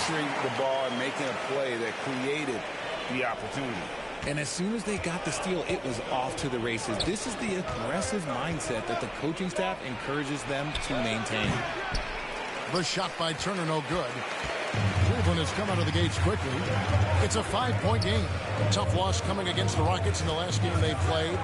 capturing the ball and making a play that created the opportunity. And as soon as they got the steal, it was off to the races. This is the aggressive mindset that the coaching staff encourages them to maintain. The shot by Turner, no good. Cleveland has come out of the gates quickly. It's a 5-point game. Tough loss coming against the Rockets in the last game they played.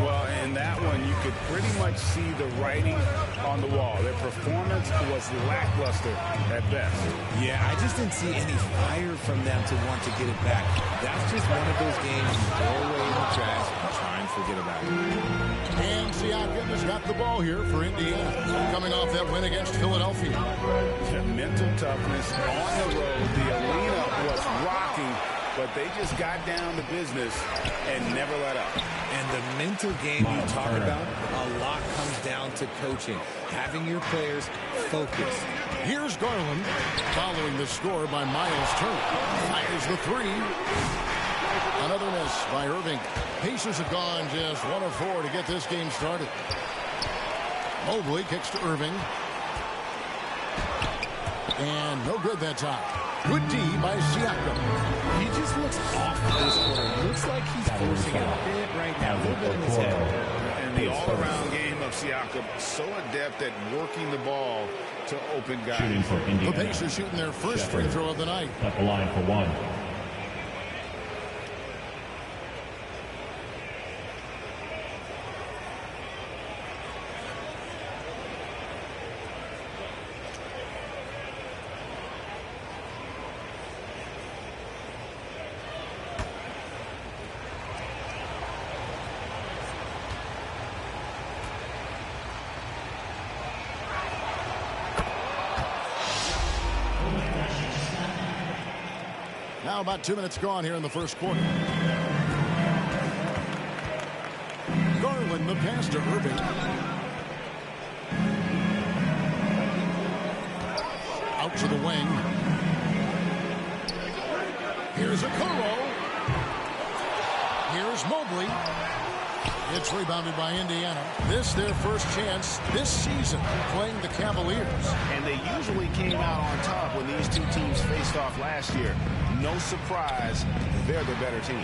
Well, in that one, you could pretty much see the writing on the wall. Their performance was lackluster at best. Yeah, I just didn't see any fire from them to want to get it back. That's just one of those games you throw away in the trash and try and forget about it. And Siakam has got the ball here for Indiana, coming off that win against Philadelphia. The mental toughness on the road. The arena was rocking, but they just got down to business and never let up. And the mental game you talk about, a lot comes down to coaching, having your players focus. Here's Garland, following the score by Miles Turner. Fires the three. Another miss by Irving. Pacers have gone just 1 of 4 to get this game started. Mobley kicks to Irving. And no good that time. Good D by Siakam. He just looks off this quarter. Looks like he's forcing it a bit right now. A little bit in his head. And the all-around game of Siakam, so adept at working the ball to open guys. The Pacers shooting their first free throw of the night. At the line for one. Now about 2 minutes gone here in the first quarter. Garland the pass to Irving. Out to the wing. Here's Okoro. Here's Mobley. It's rebounded by Indiana. This their first chance this season playing the Cavaliers. And they usually came out on top when these two teams faced off last year. No surprise, they're the better team.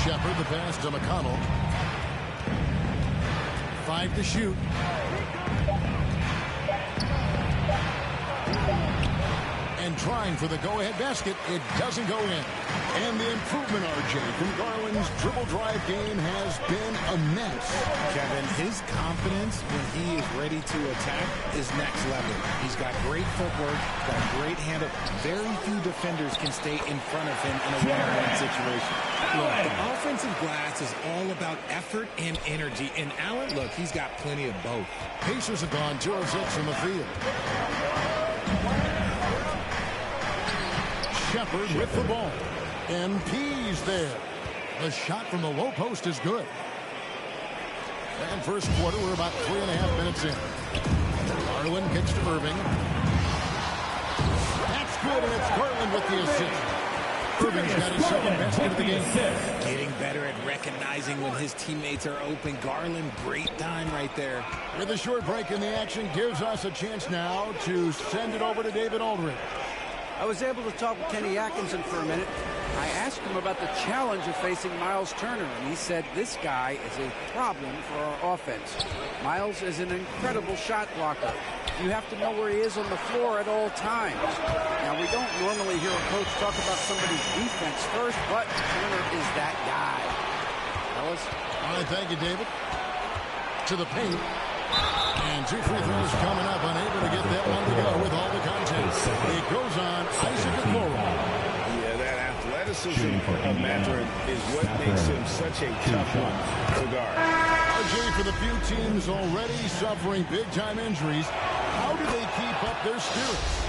Shepard the pass to McConnell. 5 to shoot. And trying for the go-ahead basket. It doesn't go in. And the improvement, RJ, from Garland's dribble drive game has been a mess. Kevin, his confidence when he is ready to attack is next level. He's got great footwork, got great handle. Very few defenders can stay in front of him in a one-on-one situation. Look, the offensive glass is all about effort and energy. And Allen, look, he's got plenty of both. Pacers have gone 2 of 6 from the field. Shepard with the ball. And P's there. The shot from the low post is good. And first quarter, we're about 3.5 minutes in. Garland kicks to Irving. That's good, and it's Garland with the assist. Irving's got his second basket of the game. Getting better at recognizing when his teammates are open. Garland, great time right there. With a short break in the action, gives us a chance now to send it over to David Aldridge. I was able to talk with Kenny Atkinson for a minute. I asked him about the challenge of facing Miles Turner, and he said this guy is a problem for our offense. Miles is an incredible shot blocker. You have to know where he is on the floor at all times. Now, we don't normally hear a coach talk about somebody's defense first, but Turner is that guy. Fellas? All right, thank you, David. To the paint. And 2 free throws coming up, unable to get that one to go with all the content. It goes on Isaac Okoro. Yeah, that athleticism of Mathurin is what makes him such a tough one to guard. RJ, for the few teams already suffering big-time injuries, how do they keep up their spirits?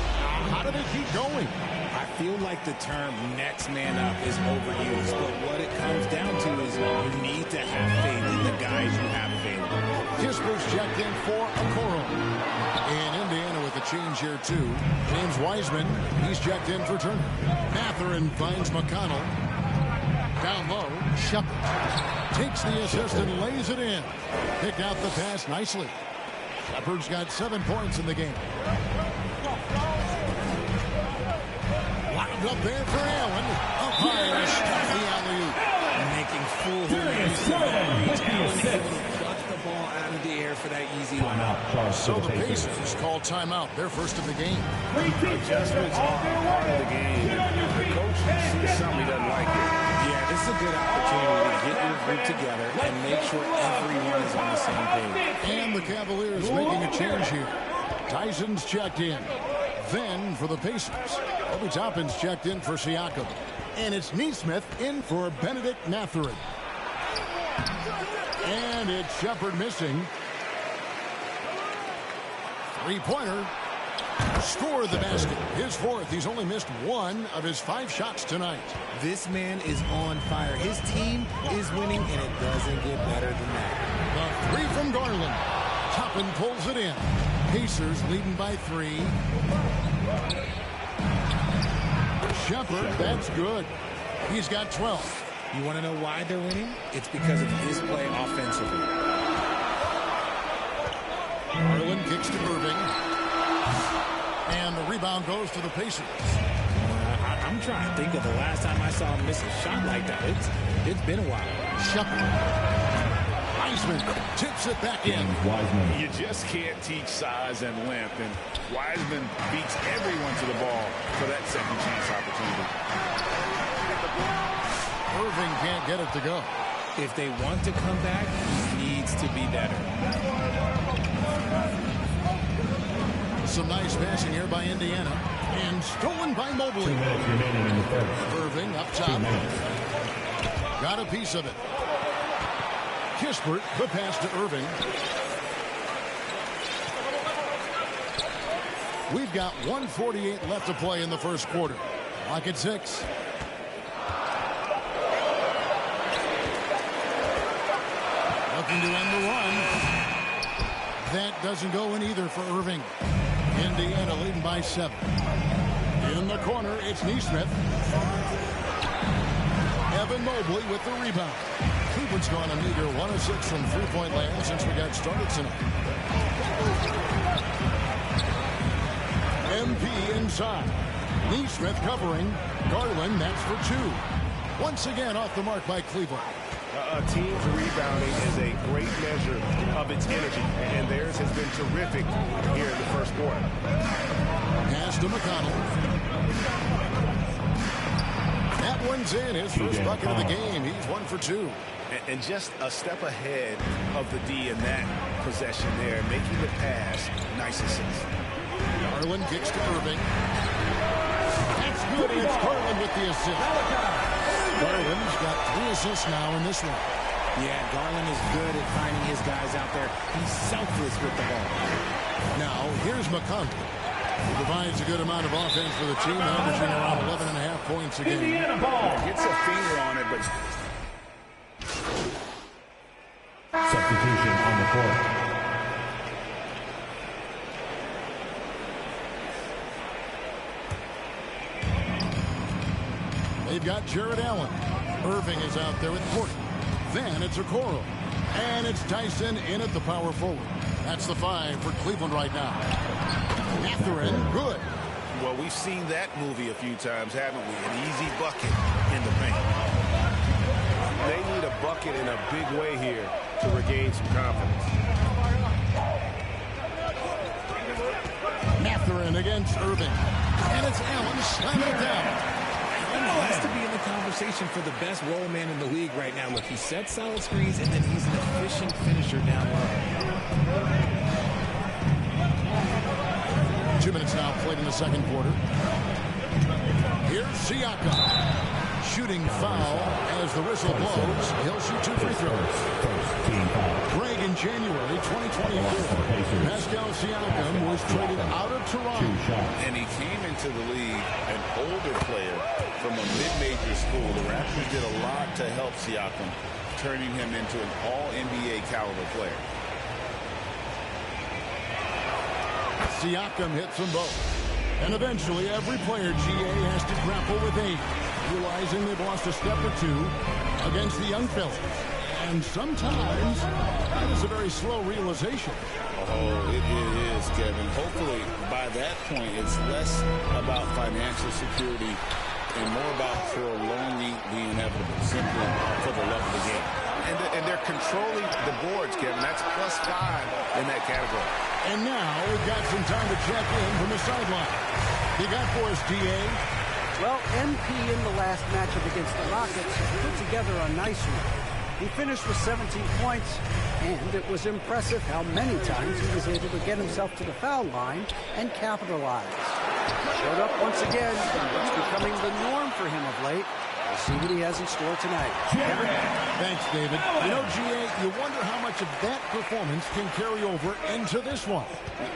How do they keep going? I feel like the term next man up is overused, but what it comes down to is you need to have faith in the guys you have available. Kisper's checked in for Okoro. And Indiana with a change here, too. James Wiseman, he's checked in for Turner. Mathurin finds McConnell. Down low, Shepard takes the assist and lays it in. Picked out the pass nicely. Shepard's got 7 points in the game. Lobbed up there for Allen. Up high to stop the alley-oop. Making full use of that reach. Allen able to pluck the ball out of the air for that easy one. So the Pacers call timeout. Their first of the game. Adjustments are part of the game. The coach sees something he doesn't like it. Yeah, this is a good opportunity to get your group together and make sure everyone is on the same page. And the Cavaliers making a change here. Tyson's checked in. Then for the Pacers, Obi Toppin's checked in for Siakam. And it's Neesmith in for Benedict Mathurin. And it's Shepard missing. Three-pointer. Scored the basket. His fourth. He's only missed one of his 5 shots tonight. This man is on fire. His team is winning, and it doesn't get better than that. The three from Garland. Toppin pulls it in. Pacers leading by 3. Shepard, that's good. He's got 12. You want to know why they're winning? It's because of his play offensively. Garland kicks to Irving. And the rebound goes to the Pacers. I'm trying to think of the last time I saw him miss a shot like that. It's been a while. Shepard. Wiseman tips it back in. You just can't teach size and length, and Wiseman beats everyone to the ball for that second chance opportunity. Irving can't get it to go. If they want to come back, he needs to be better. Some nice passing here by Indiana. And stolen by Mobley. Irving up top. Got a piece of it. Kispert, the pass to Irving. We've got 1:48 left to play in the first quarter. Clock at 6. Looking to end the run. That doesn't go in either for Irving. Indiana leading by 7. In the corner, it's Neesmith. Evan Mobley with the rebound. Cleveland's gone a meager 1 of 6 from three-point land since we got started tonight. MP inside. Neesmith covering. Garland, that's for 2. Once again off the mark by Cleveland. A team's rebounding is a great measure of its energy, and theirs has been terrific here in the first quarter. Pass to McConnell. That one's in. His first bucket of the game. He's 1 for 2. And just a step ahead of the D in that possession there, making the pass. Nice assist. Garland kicks to Irving. That's good. It's Garland with the assist. Garland's got 3 assists now in this one. Yeah, Garland is good at finding his guys out there. He's selfless with the ball. Now, here's McConnell. He provides a good amount of offense for the team, averaging around 11.5 points a game. Gets a finger on it, but... Substitution on the court. They've got Jared Allen. Irving is out there with Porter. Then it's Okoro. And it's Tyson in at the power forward. That's the 5 for Cleveland right now. Mathurin, good. Well, we've seen that movie a few times, haven't we? An easy bucket in the paint. They need a bucket in a big way here to regain some confidence. Mathurin against Irving. And it's Allen slamming it down. Allen has to be in the conversation for the best roll man in the league right now. Look, he sets solid screens, and then he's an efficient finisher down low. 2 minutes now played in the second quarter. Here's Siakam. Shooting foul as the whistle blows. He'll shoot 2 free throws. Greg, in January 2024, Pascal Siakam was traded out of Toronto. And he came into the league an older player from a mid-major school. The Raptors did a lot to help Siakam, turning him into an all-NBA caliber player. Siakam hits them both. And eventually, every player, GA, has to grapple with age, realizing they've lost a step or 2 against the young fellas. And sometimes, that is a very slow realization. Oh, it is, Kevin. Hopefully, by that point, it's less about financial security and more about prolonging the inevitable, simply for the love of the game. And they're controlling the boards, Kevin. That's +5 in that category. And now we've got some time to check in from the sideline. You got for us, D.A.? Well, MP in the last matchup against the Rockets put together a nice one. He finished with 17 points, and it was impressive how many times he was able to get himself to the foul line and capitalize. Showed up once again, and what's becoming the norm for him of late. We'll see what he has in store tonight. Kevin? Thanks, David. You know, G.A., you wonder how much of that performance can carry over into this one.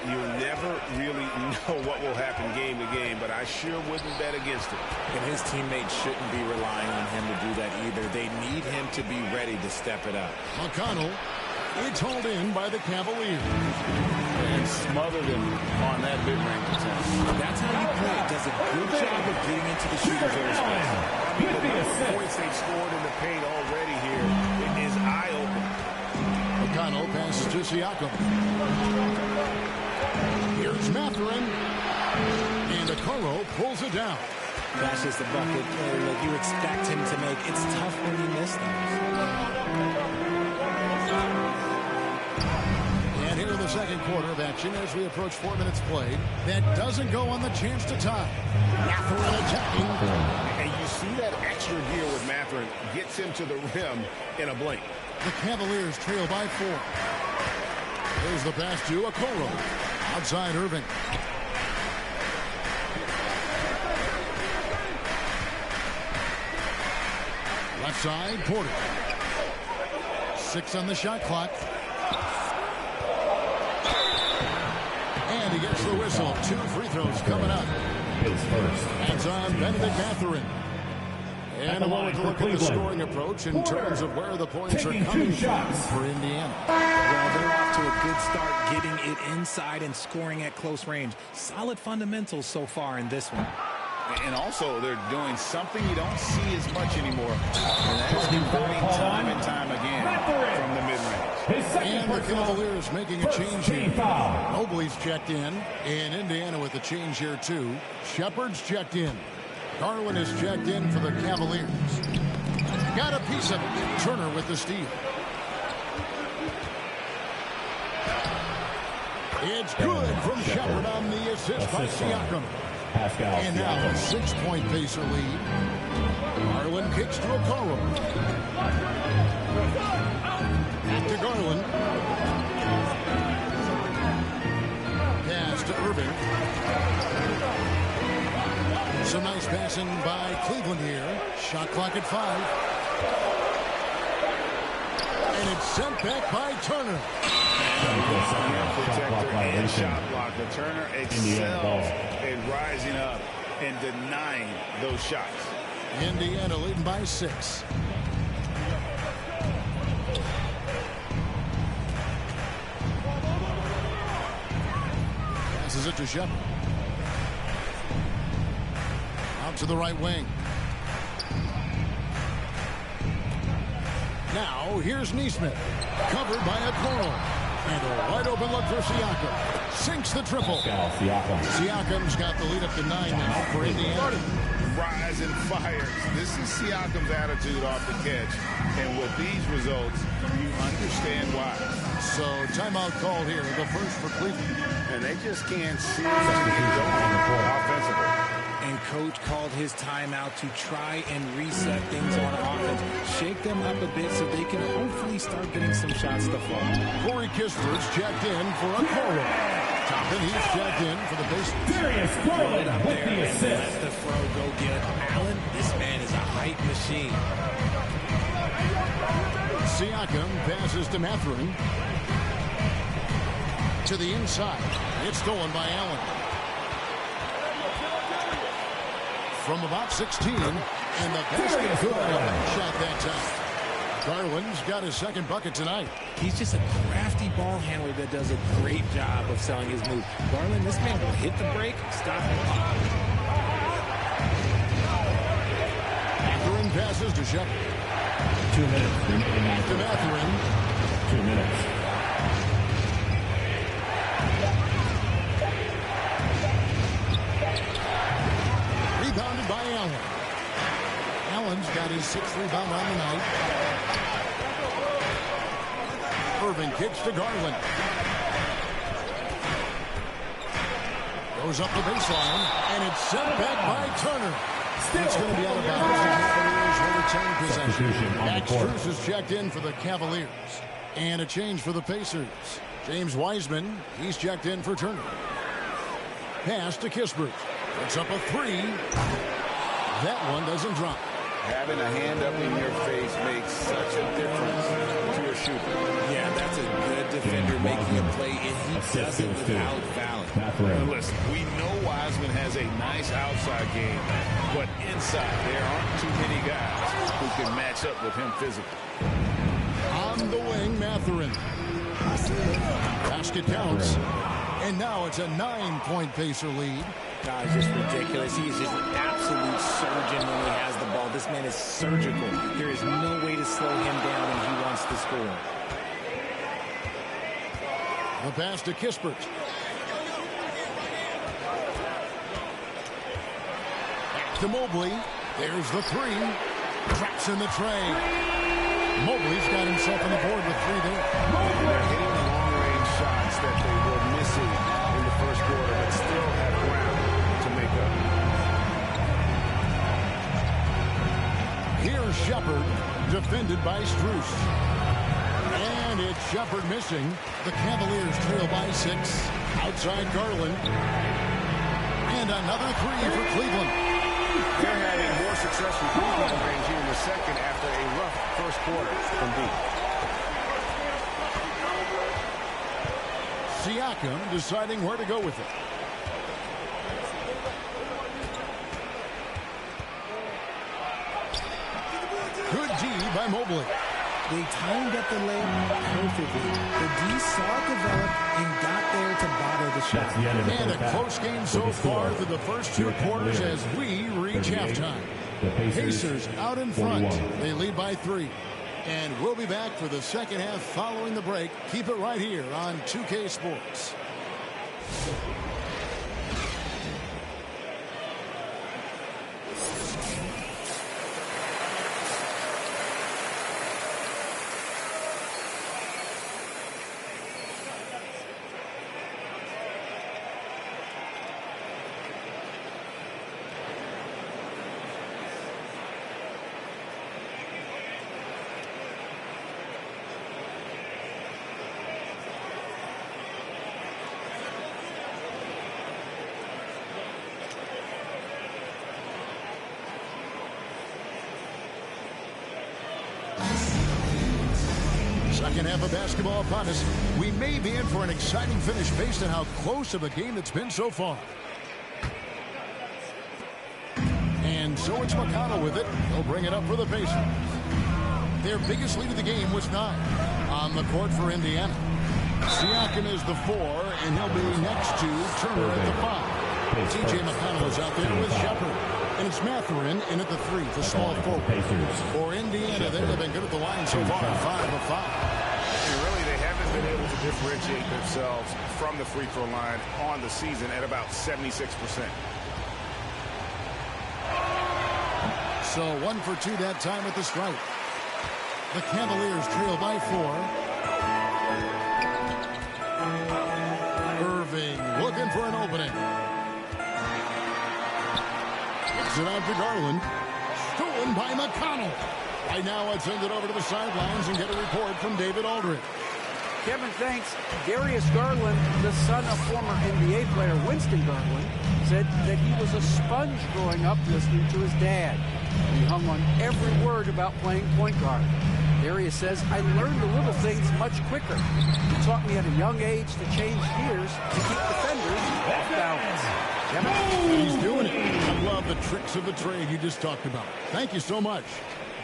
You never really know what will happen game to game, but I sure wouldn't bet against it. And his teammates shouldn't be relying on him to do that either. They need him to be ready to step it up. McConnell, it's hauled in by the Cavaliers. And smothered him on that mid-range attempt. That's how you play. It does a good job of getting into the shooter's airspace. I mean, the points they've scored in the paint already here is eye-opening. McConnell passes to Siakam. Here's Mathurin. And Okoro pulls it down. That's just the bucket that you expect him to make. It's tough when you miss those. And here in the second quarter of action as we approach 4 minutes played. That doesn't go on the chance to tie. Mathurin attacking. And you see that extra gear with Mathurin gets him to the rim in a blink. The Cavaliers trail by 4. There's the pass to Okoro. Outside Irving. Left side, Porter. 6 on the shot clock. And he gets the whistle. 2 free throws coming up. Hands on Benedict Mathurin. And a moment to look at the scoring approach in terms of where the points are coming from for Indiana. Well, they're off to a good start getting it inside and scoring at close range. Solid fundamentals so far in this one. And also, they're doing something you don't see as much anymore. And that is converting time and time again from the mid-range. And the Cavaliers making a change here. Mobley's checked in. And Indiana with a change here, too. Shepard's checked in. Garland is checked in for the Cavaliers. Got a piece of it. Turner with the steal. It's good from Shepard on the assist by Siakam. And now a 6-point Pacer lead. Garland kicks to Okoro. Back to Garland. Pass to Irving. Some nice passing by Cleveland here. Shot clock at 5. And it's sent back by Turner. Protector and shot blocker. Turner excels in rising up and denying those shots. Indiana leading by 6. Passes it to Shepard. Out to the right wing. Now here's Neesmith. Covered by Okoro. And a wide open look for Siakam. Sinks the triple. Siakam's got the lead up to 9 now for Indiana. Rise and fires. This is Siakam's attitude off the catch. And with these results, you understand why. So timeout called here. The first for Cleveland. And they just can't seem to get going offensively. And coach called his timeout to try and reset things on offense. Shake them up a bit so they can hopefully start getting some shots to fall. Corey Kisper's checked in for Okoro. Toppin, he's checked in for the Pacers. Darius Garland Up with there the and assist. let the throw go get Allen. This man is a hype machine. Siakam passes to Mathurin. To the inside. It's stolen by Allen. From about 16, and the basket good. Shot that time. Garland's got his second bucket tonight. He's just a crafty ball handler that does a great job of selling his move. Garland, this man will hit the break, stop and pop. Mathurin passes to Shepard. 2 minutes remaining. To Mathurin. 2 minutes. Rebounded by Allen. got his 6th rebound on the night. Irving kicks to Garland. Goes up the baseline, and it's sent back by Turner. It's going to be out of bounds. The Cavaliers will return possession. Max Strus is checked in for the Cavaliers. And a change for the Pacers. James Wiseman, he's checked in for Turner. Pass to Kispert. Puts up a 3. That one doesn't drop. Having a hand up in your face makes such a difference to a shooter. Yeah, that's a good defender making a play, and he does it without fouling. Listen, we know Wiseman has a nice outside game, but inside there aren't too many guys who can match up with him physically. On the wing, Mathurin. Basket counts. And now it's a 9-point Pacer lead. God, it's just ridiculous. He is just an absolute surgeon when he has the ball. This man is surgical. There is no way to slow him down when he wants to score. The pass to Kispert. Back to Mobley. There's the 3. Traps in the tray. Mobley's got himself on the board with 3 there. They're hitting the long-range shots that they were missing in the first quarter, but still have ground to make up. Here's Shepard, defended by Strus. And it's Shepard missing. The Cavaliers trail by 6. Outside Garland. And another 3 for Cleveland. They're having more success from three-point range here in the second after a rough first quarter from deep. Siakam deciding where to go with it. Good D by Mobley. They timed up the layup perfectly. The D saw it develop and got there to bother the shot. And a close game so far through the first 2 quarters as we reach halftime. Pacers out in front. They lead by 3. And we'll be back for the second half following the break. Keep it right here on 2K Sports. Second half of basketball upon us. We may be in for an exciting finish based on how close of a game it's been so far. And so it's McConnell with it. He'll bring it up for the Pacers. Their biggest lead of the game was 9. On the court for Indiana. Siakam is the 4, and he'll be next to Turner at the 5. T.J. McConnell is out there with Shepard. And it's Mathurin in at the 3 for small forward. For Indiana, they have been good at the line so far, 5 of 5. And really, they haven't been able to differentiate themselves from the free throw line on the season at about 76%. So 1 for 2 that time at the stripe. The Cavaliers trail by 4. Irving looking for an opening. Kicks it out to Garland. Stolen by McConnell. Right now, let's send it over to the sidelines and get a report from David Aldridge. Kevin, thanks. Darius Garland, the son of former NBA player Winston Garland, said that he was a sponge growing up listening to his dad. He hung on every word about playing point guard. Darius says, I learned the little things much quicker. He taught me at a young age to change gears to keep defenders off balance. Kevin? He's doing it. I love the tricks of the trade you just talked about. Thank you so much.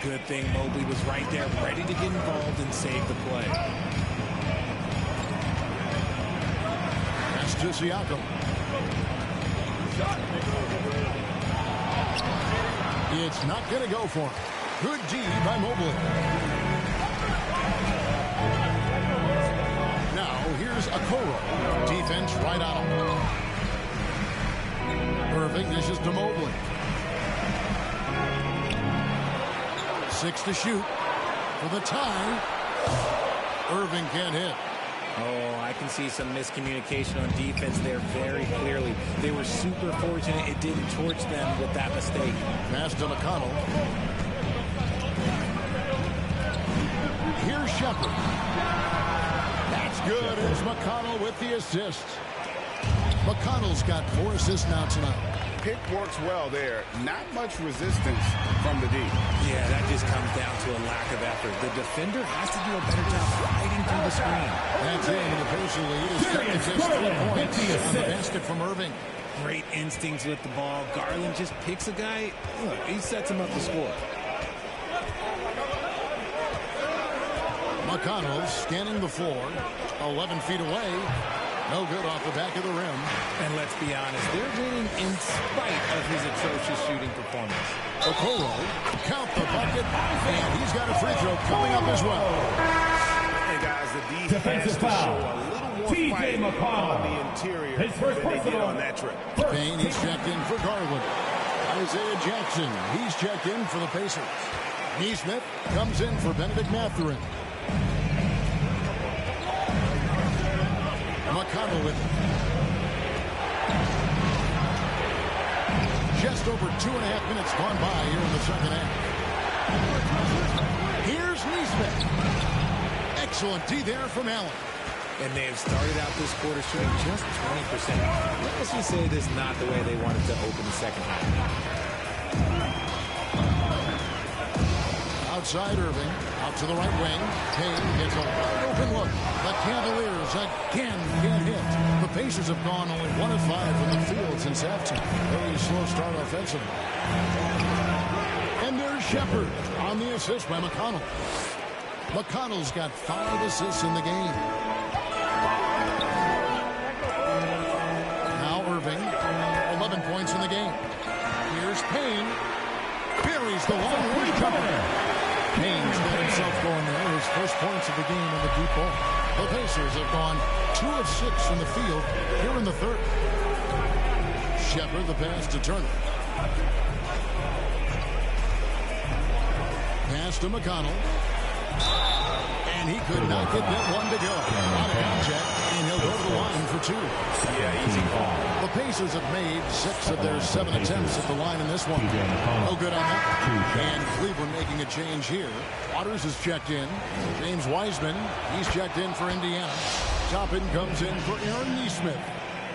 Good thing Mobley was right there, ready to get involved and save the play. Pass to Siakam. It's not going to go for him. Good D by Mobley. Now here's Okoro. Defense right on him. Irving dishes to Mobley. 6 to shoot for the tie. Irving can't hit. Oh, I can see some miscommunication on defense there very clearly. They were super fortunate it didn't torch them with that mistake. Pass to McConnell. Here's Shepard. That's good as McConnell with the assist. McConnell's got 4 assists now tonight. Pick works well there. Not much resistance from the D. Yeah, that just comes down to a lack of effort. The defender has to do a better job fighting through the screen. That's it. The Pacer lead is just 3 points on the basket from Irving. Great instincts with the ball. Garland just picks a guy. Look, he sets him up to score. McConnell scanning the floor. 11 feet away. No good off the back of the rim. And let's be honest, they're winning in spite of his atrocious shooting performance. Okoro, count the bucket, and he's got a free throw coming up as well. Hey guys, the defense has to show a little more fight on the interior than they did on that trip. Payne, he's checked in for Garland. Isaiah Jackson, he's checked in for the Pacers. Neesmith comes in for Benedict Mathurin. McConnell with it. Just over 2.5 minutes gone by here in the second half. Here's Neesmith. Excellent D there from Allen. And they have started out this quarter shooting just 20%. Let's just say this is not the way they wanted to open the second half. Outside Irving, out to the right wing. Payne gets a wide open look. The Cavaliers again can't hit. The Pacers have gone only 1 of 5 from the field since halftime. Very slow start offensively. And there's Shepard on the assist by McConnell. McConnell's got 5 assists in the game. Now Irving, 11 points in the game. Here's Payne. Buries the long-range cover. Payne's got himself going there. His first points of the game in the deep ball. The Pacers have gone 2 of 6 from the field here in the third. Shepard, the pass to Turner. Pass to McConnell. And he could not get that one to go. Out of contact, and he'll go to the line for 2. Yeah, easy ball. The Pacers have made 6 of their 7 attempts at the line in this one. No good on that. And Cleveland making a change here. Waters is checked in. James Wiseman, he's checked in for Indiana. Toppin comes in for Aaron Neesmith.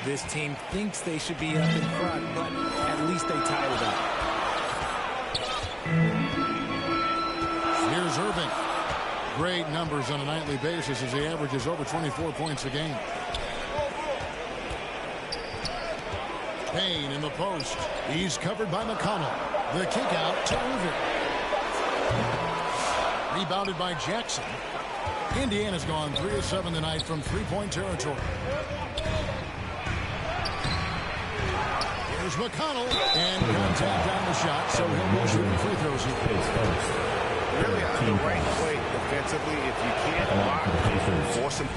This team thinks they should be up in front, but at least they tied it up. Here's Irving. Great numbers on a nightly basis as he averages over 24 points a game. Payne in the post. He's covered by McConnell. The kick out to Irving. Rebounded by Jackson. Indiana's gone 3 of 7 tonight from 3-point territory. Here's McConnell. And contact on the shot, so he'll be shooting free throws here. Really on the right play defensively. If you can't block, force him.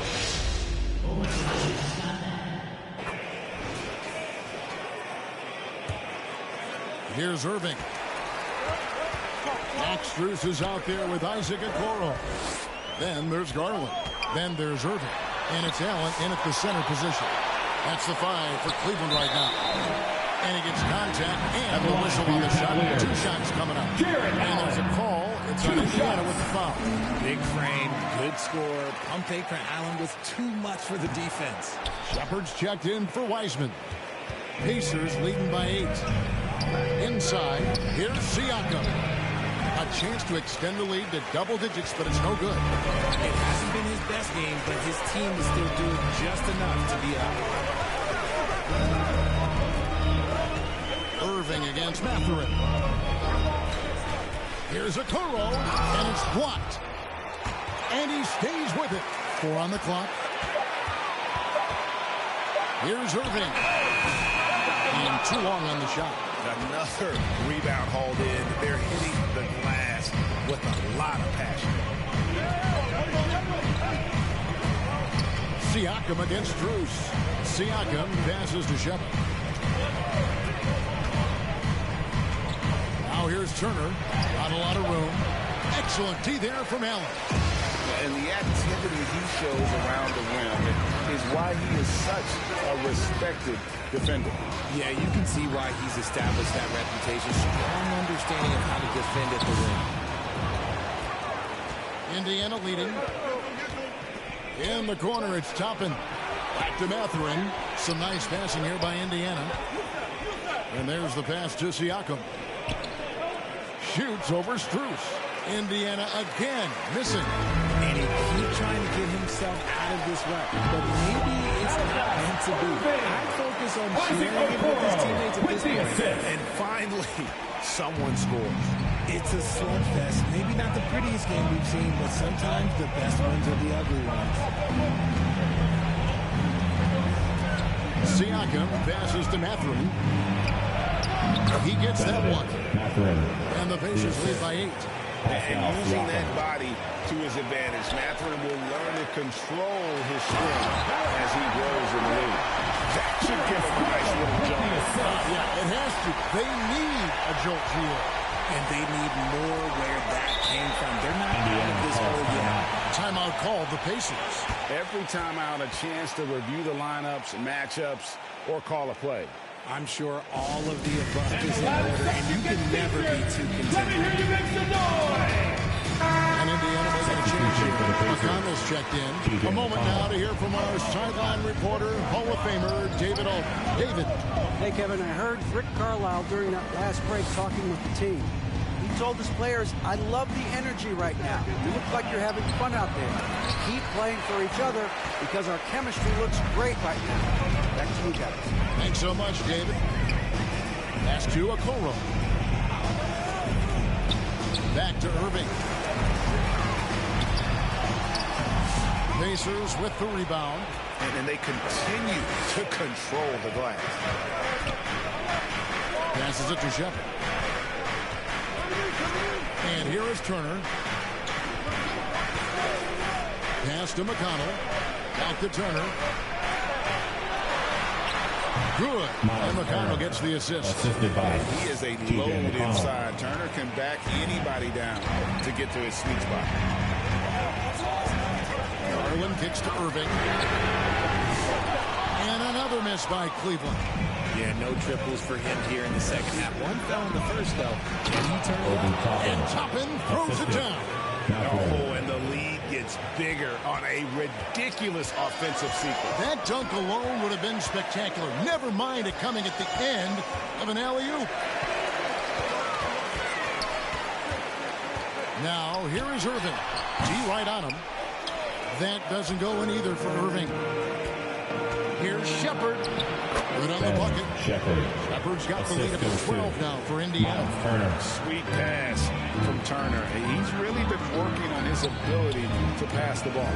Here's Irving. Max Strus is out there with Isaac Okoro. Then there's Garland. Then there's Irving. And it's Allen in at the center position. That's the 5 for Cleveland right now. And he gets contact and the whistle on the shot. 2 shots coming up. And there's a call. It's on Indiana with the foul. Big frame, good score. Pump fake for Allen was too much for the defense. Shepard's checked in for Wiseman. Pacers leading by 8. Inside, here's Siakam. A chance to extend the lead to double digits, but it's no good. It hasn't been his best game, but his team is still doing just enough to be up. Irving against Mathurin. Here's Okoro, and it's blocked. And he stays with it. 4 on the clock. Here's Irving. And too long on the shot. Another rebound hauled in. They're hitting the glass with a lot of passion. Siakam against Strus. Siakam passes to Shepard. Now here's Turner. Not a lot of room. Excellent D there from Allen. And the activity he shows around the rim is why he is such a respected defender. Yeah, you can see why he's established that reputation. Strong understanding of how to defend at the rim. Indiana leading. In the corner, it's Toppin. Back to Mathurin. Some nice passing here by Indiana. And there's the pass to Siakam. Shoots over Strus. Indiana again missing. And he keeps trying to get himself out of this rut. But maybe it's not meant to be. I focus on sharing it with his teammates at this point. And finally, someone scores. It's a slugfest. Maybe not the prettiest game we've seen, but sometimes the best ones are the ugly ones. Siakam passes to Mathurin. He gets that one. And the Pacers lead by 8. And using that body to his advantage, Mathurin will learn to control his swing as he grows in the league. That should give him a nice little jump. Yeah, it has to. They need a jolt here. And they need more where that came from. They're not out of this hole yet. Timeout called the Pacers. Every timeout, a chance to review the lineups, matchups, or call a play. I'm sure all of the above is in order, and you can never be too content. And Indiana making a change here. McConnell's checked in. A moment now to hear from our sideline reporter, Hall of Famer, David Alton. David. Hey, Kevin, I heard Rick Carlisle during that last break talking with the team. He told his players, I love the energy right now. You look like you're having fun out there. Keep playing for each other because our chemistry looks great right now. Back to you guys. Thanks so much, David. Pass to Okoro. Back to Irving. Pacers with the rebound. And they continue to control the glass. Passes it to Shepard. And here is Turner. Pass to McConnell. Back to Turner. Good. And McConnell gets the assist. He is a load inside. Turner can back anybody down to get to his sweet spot. Garland kicks to Irving. And another miss by Cleveland. Yeah, no triples for him here in the second half. One fell in the first, though. And he turned it on. And Toppin throws it down. Oh, and the lead gets bigger on a ridiculous offensive sequence. That dunk alone would have been spectacular. Never mind it coming at the end of an alley-oop. Now, here is Irving. D right on him. That doesn't go in either for Irving. Here's Shepard. Good on the bucket. Shepard's got the lead at 12 now for Indiana. Sweet pass from Turner. He's really been working on his ability to pass the ball.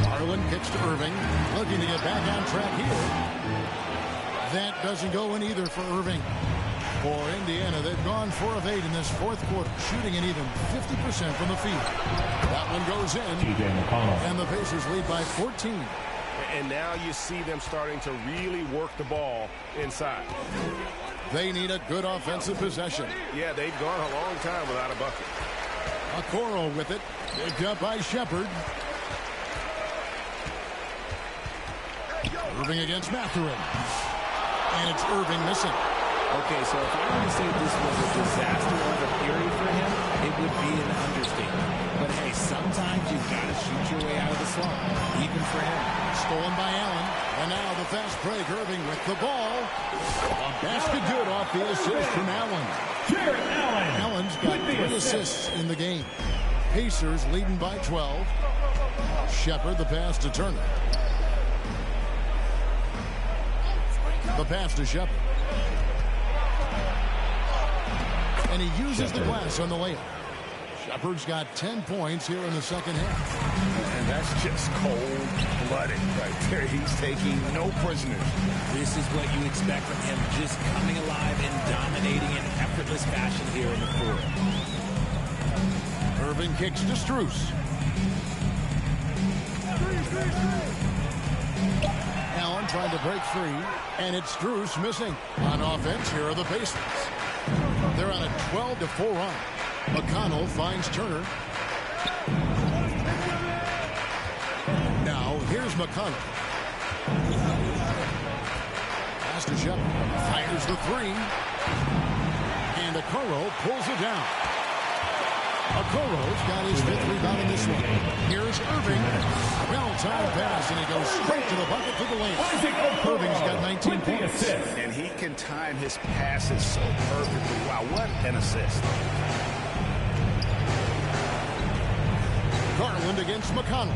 Garland kicks to Irving. Looking to get back on track here. That doesn't go in either for Irving. For Indiana, they've gone 4 of 8 in this fourth quarter, shooting an even 50% from the field. That one goes in. And the Pacers lead by 14. And now you see them starting to really work the ball inside. They need a good offensive possession. Yeah, they've gone a long time without a bucket. Okoro with it. Picked up by Shepard. Irving against Mathurin. And it's Irving missing. Okay, so if I were to say this was a disaster of a period for him, it would be an understatement. But hey, sometimes you've got to shoot your way out of the slump, even for him. Stolen by Allen. And now the fast break. Irving with the ball. A basket good off the assist from Allen. Allen's got 3 assists in the game. Pacers leading by 12. Shepard the pass to Turner. The pass to Shepard. And he uses the glass on the layup. Shepard's got 10 points here in the second half. And that's just cold-blooded right there. He's taking no prisoners. This is what you expect from him, just coming alive and dominating in effortless fashion here in the fourth. Irving kicks to Strus. Allen trying to break free, and it's Strus missing. On offense, here are the Pacers. They're on a 12-4 run. McConnell finds Turner. Now, here's McConnell. Pass to Shepard. Fires the three. And Okoro pulls it down. Okoro's got his 5th rebound in this one. Here's Irving. Well-timed pass, and he goes straight to the bucket for the layup. Irving's got 19 points. And he can time his passes so perfectly. Wow, what an assist. Garland against McConnell.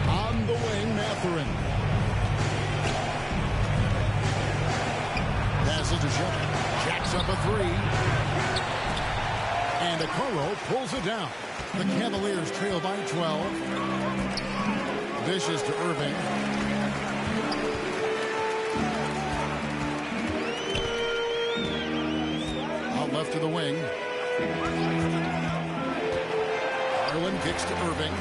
On the wing, Mathurin. Passes to Shepard. Jacks up a three. And Okoro pulls it down. The Cavaliers trail by 12. Dishes to Irving. Out left to the wing. Garland kicks to Irving.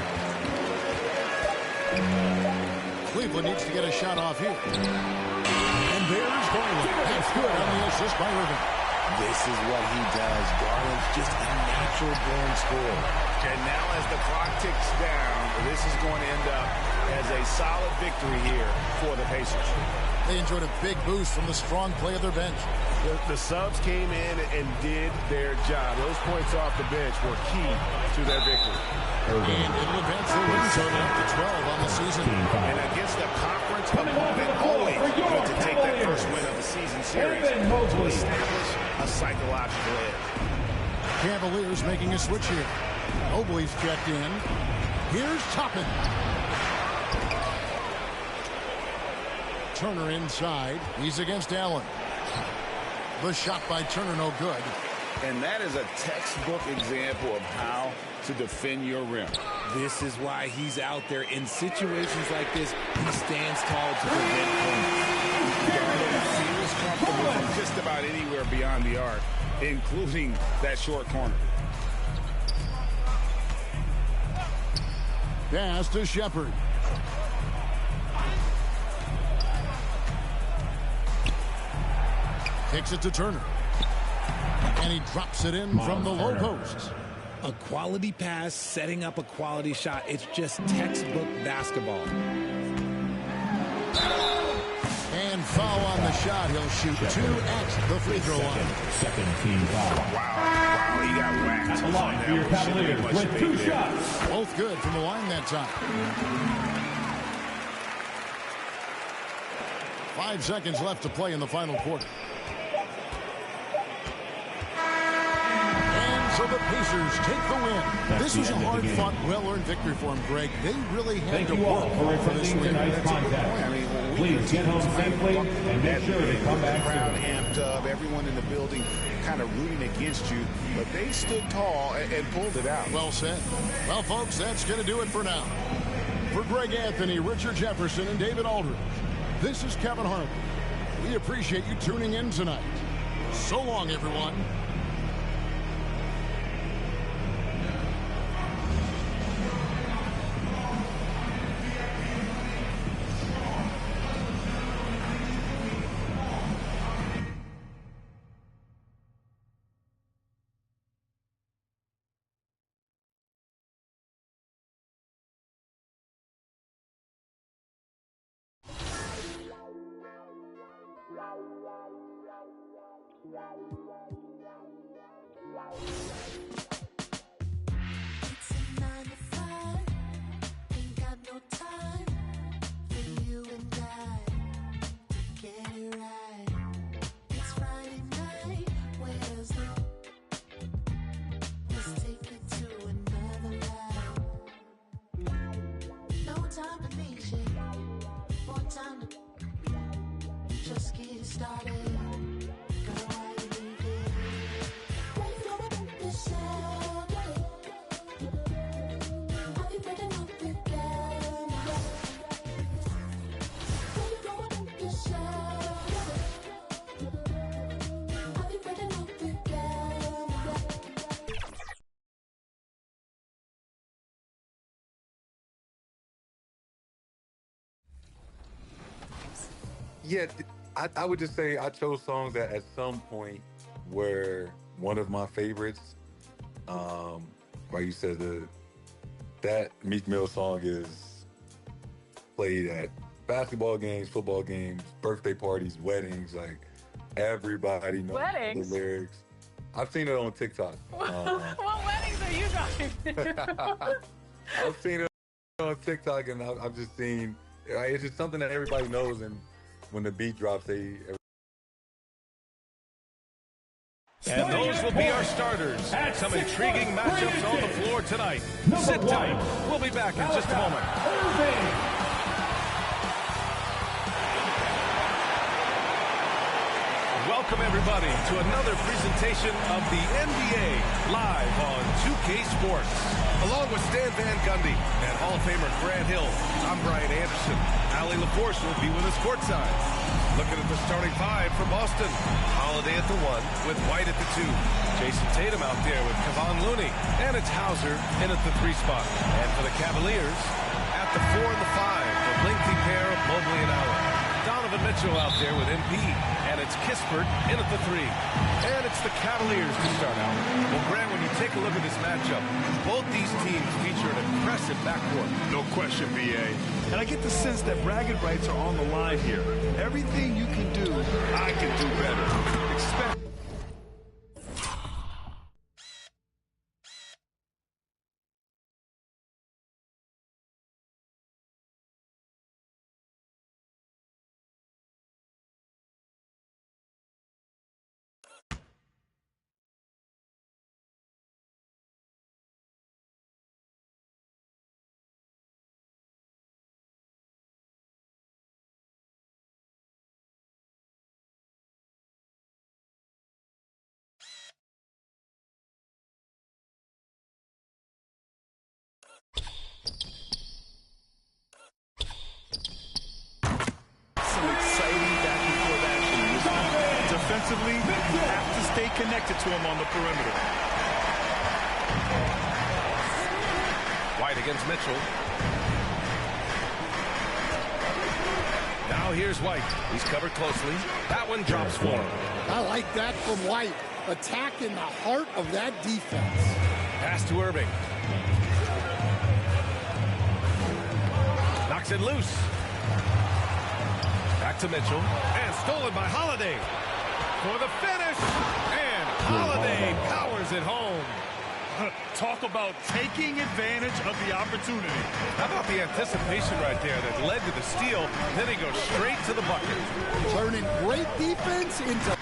Cleveland needs to get a shot off here. And there's Garland. That's good on the assist by Irving. This is what he does. Garland's just a natural-born scorer. And now as the clock ticks down, this is going to end up as a solid victory here for the Pacers. They enjoyed a big boost from the strong play of their bench. The subs came in and did their job. Those points off the bench were key to their victory. And it'll advance their win total up to 12 on the season. And against a conference opponent, always good to take that first win of the season series to establish a psychological edge. Cavaliers making a switch here. Mobley's checked in. Here's Toppin. Turner inside. He's against Allen. The shot by Turner, no good. And that is a textbook example of how to defend your rim. This is why he's out there. In situations like this, he stands tall to prevent points. Garland feels comfortable from just about anywhere beyond the arc, including that short corner. Pass to Shepard. Kicks it to Turner. And he drops it in from the low post. A quality pass, setting up a quality shot. It's just textbook basketball. And foul on the shot. He'll shoot 2 at the free throw line. Second team foul. Wow, he got whacked. At the line for your Cavaliers with 2 shots. Both good from the line that time. 5 seconds left to play in the final quarter. So the Pacers take the win. This was a hard-fought, well-earned victory for them, Greg. They really had to work for this win. Tonight's contest. Please get home safely and make sure to come back crowd soon. amped up, everyone in the building kind of rooting against you, but they stood tall and pulled it out. Well said. Well, folks, that's going to do it for now. For Greg Anthony, Richard Jefferson, and David Aldridge, this is Kevin Harlan. We appreciate you tuning in tonight. So long, everyone. It's a 9 to 5. Ain't got no time for you and I to get it right. It's Friday night. Where's the? Let's take it to another level. No time to be shit. More time to just get started. Girl, why you need it? Why you gonna be sad? I'll be ready up again. Why you gonna be sad? I'll be ready up again. Yeah, I would just say I chose songs that at some point were one of my favorites. Like you said, that Meek Mill song is played at basketball games, football games, birthday parties, weddings. Like, everybody knows the lyrics. I've seen it on TikTok. What weddings are you going to? I've seen it on TikTok, and I've just seen, it's just something that everybody knows, and when the beat drops, And those will be our starters. Some intriguing matchups on the floor tonight. Sit tight. We'll be back in just a moment. Welcome, everybody, to another presentation of the NBA live on 2K Sports. Along with Stan Van Gundy and Hall of Famer Grant Hill, I'm Brian Anderson. Allie LaForce will be with us courtside. Looking at the starting five for Boston. Holiday at the 1 with White at the 2. Jason Tatum out there with Kevon Looney. And it's Hauser in at the 3 spot. And for the Cavaliers, at the 4 and the 5, the lengthy pair of Mobley and Allen. Donovan Mitchell out there with MP. And it's Kispert in at the 3. And it's the Cavaliers to start out. Well, Grant, when you take a look at this matchup, both these teams feature an impressive backcourt. No question, BA. And I get the sense that bragging rights are on the line here. Everything you can do, I can do better. Expect. Defensively, you have to stay connected to him on the perimeter. White against Mitchell. Now here's White. He's covered closely. That one drops for him. I like that from White. Attack in the heart of that defense. Pass to Irving. Knocks it loose. Back to Mitchell. And stolen by Holiday. For the finish, and Holiday powers it home. Talk about taking advantage of the opportunity. How about the anticipation right there that led to the steal, then he goes straight to the bucket. Turning great defense into...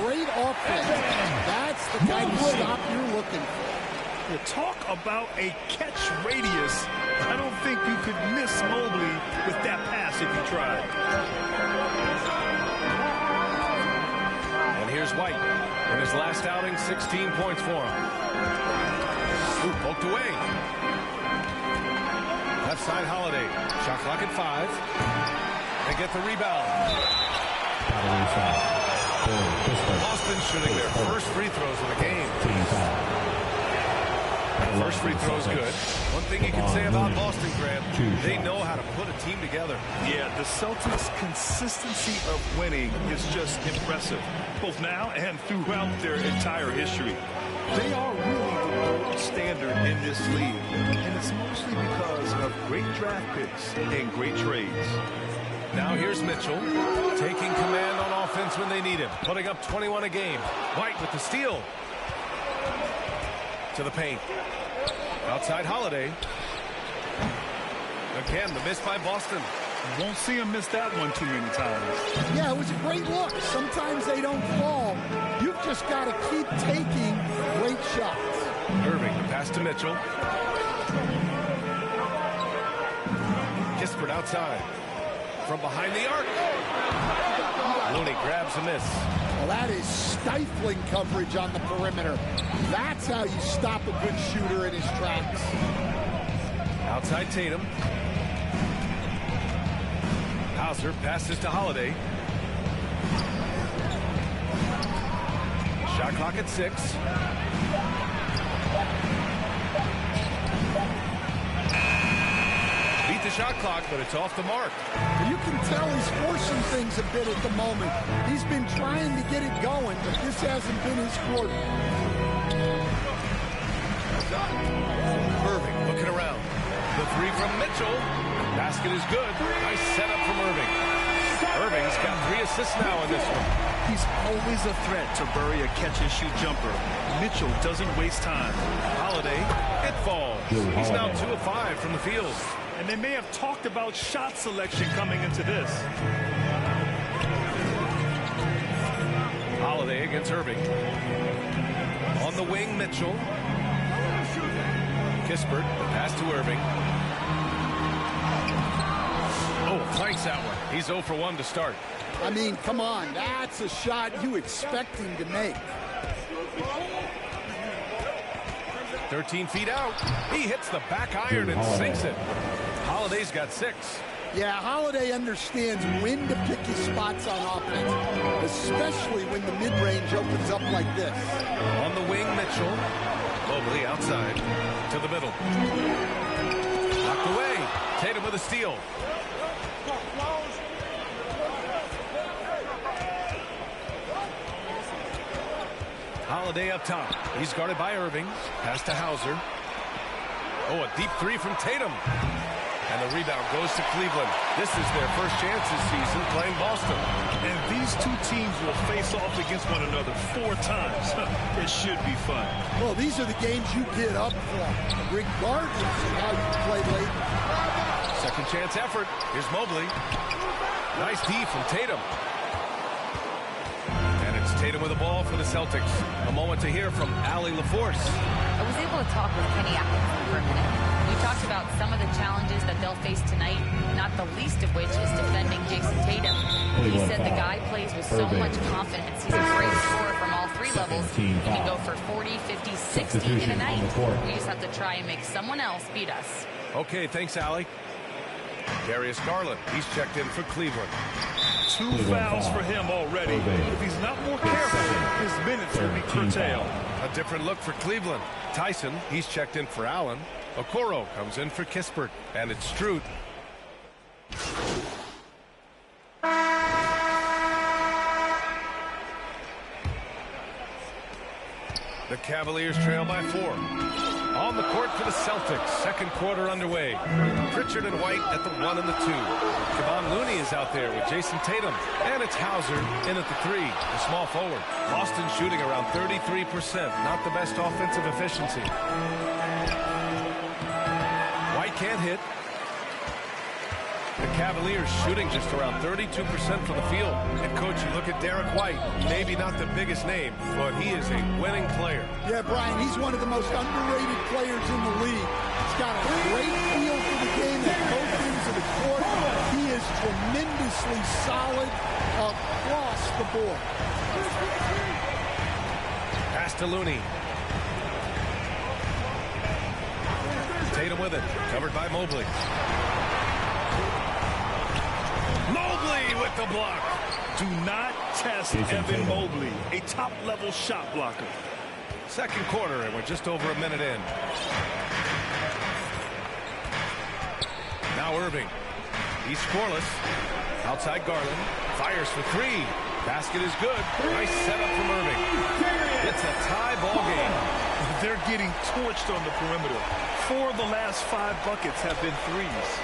Great offense. That's the kind of stop you're looking for. You talk about a catch radius. I don't think you could miss Mobley with that pass if you tried. And here's White. In his last outing, 16 points for him. Ooh, poked away. Left side Holiday. Shot clock at 5. They get the rebound. Boston shooting their first free throws of the game. First free throw's good. One thing you can say about Boston, Grant, they know how to put a team together. Yeah, the Celtics' consistency of winning is just impressive, both now and throughout their entire history. They are really the gold standard in this league, and it's mostly because of great draft picks and great trades. Now here's Mitchell, taking command on offense when they need him, putting up 21 a game. White with the steal. To the paint. Outside Holiday. Again, the miss by Boston. Won't see him miss that one too many times. Yeah, it was a great look. Sometimes they don't fall. You've just got to keep taking great shots. Irving, the pass to Mitchell. Kispert outside. From behind the arc. Looney grabs a miss. Well, that is stifling coverage on the perimeter. That's how you stop a good shooter in his tracks. Outside Tatum. Hauser passes to Holiday. Shot clock at 6. Beat the shot clock, but it's off the mark. You can tell he's forcing things a bit at the moment. He's been trying to get it going, but this hasn't been his quarter. Irving looking around. The three from Mitchell. Basket is good. Nice setup from Irving. Irving's got 3 assists now in this one. He's always a threat to bury a catch-and-shoot jumper. Mitchell doesn't waste time. Holiday, it falls. He's now 2 of 5 from the field. And they may have talked about shot selection coming into this. Holiday against Irving. On the wing, Mitchell. Kispert, pass to Irving. Oh, flanks that one. He's 0 for 1 to start. I mean, come on. That's a shot you expect him to make. 13 feet out. He hits the back iron and sinks it. Holiday's got 6. Yeah, Holiday understands when to pick his spots on offense, especially when the mid-range opens up like this. On the wing, Mitchell. Mobley outside to the middle. Knocked away. Tatum with a steal. Holiday up top. He's guarded by Irving. Pass to Hauser. Oh, a deep 3 from Tatum. And the rebound goes to Cleveland. This is their first chance this season playing Boston. And these two teams will face off against one another 4 times. It should be fun. Well, these are the games you get up for, regardless of how you play late. Second chance effort. Here's Mobley. Nice D from Tatum. And it's Tatum with the ball for the Celtics. A moment to hear from Allie LaForce. I was able to talk with Kenny Atkinson for a minute. We talked about some of the challenges that they'll face tonight, not the least of which is defending Jason Tatum. He said the guy plays with so much confidence. He's a great scorer from all 3 levels. He can go for 40, 50, 60 in a night. We just have to try and make someone else beat us. Okay, thanks, Allie. Darius Garland, he's checked in for Cleveland. 2 fouls for him already. If he's not more careful, his minutes will be curtailed. A different look for Cleveland. Tyson, he's checked in for Allen. Okoro comes in for Kispert. And it's Strute. The Cavaliers trail by 4. On the court for the Celtics. Second quarter underway. Pritchard and White at the 1 and the 2. Kevon Looney is out there with Jason Tatum. And it's Hauser in at the 3, the small forward. Boston shooting around 33%. Not the best offensive efficiency. White can't hit. The Cavaliers shooting just around 32% from the field. And, Coach, you look at Derek White, maybe not the biggest name, but he is a winning player. Yeah, Brian, he's one of the most underrated players in the league. He's got a great feel for the game at both ends of the court. He is tremendously solid across the board. Pass to Looney. Tatum with it, covered by Mobley. Mobley with the block. Do not test Evan Mobley, a top-level shot blocker. Second quarter, and we're just over a minute in. Now Irving. He's scoreless. Outside Garland. Fires for three. Basket is good. Nice setup from Irving. It's a tie ball game. They're getting torched on the perimeter. 4 of the last 5 buckets have been threes.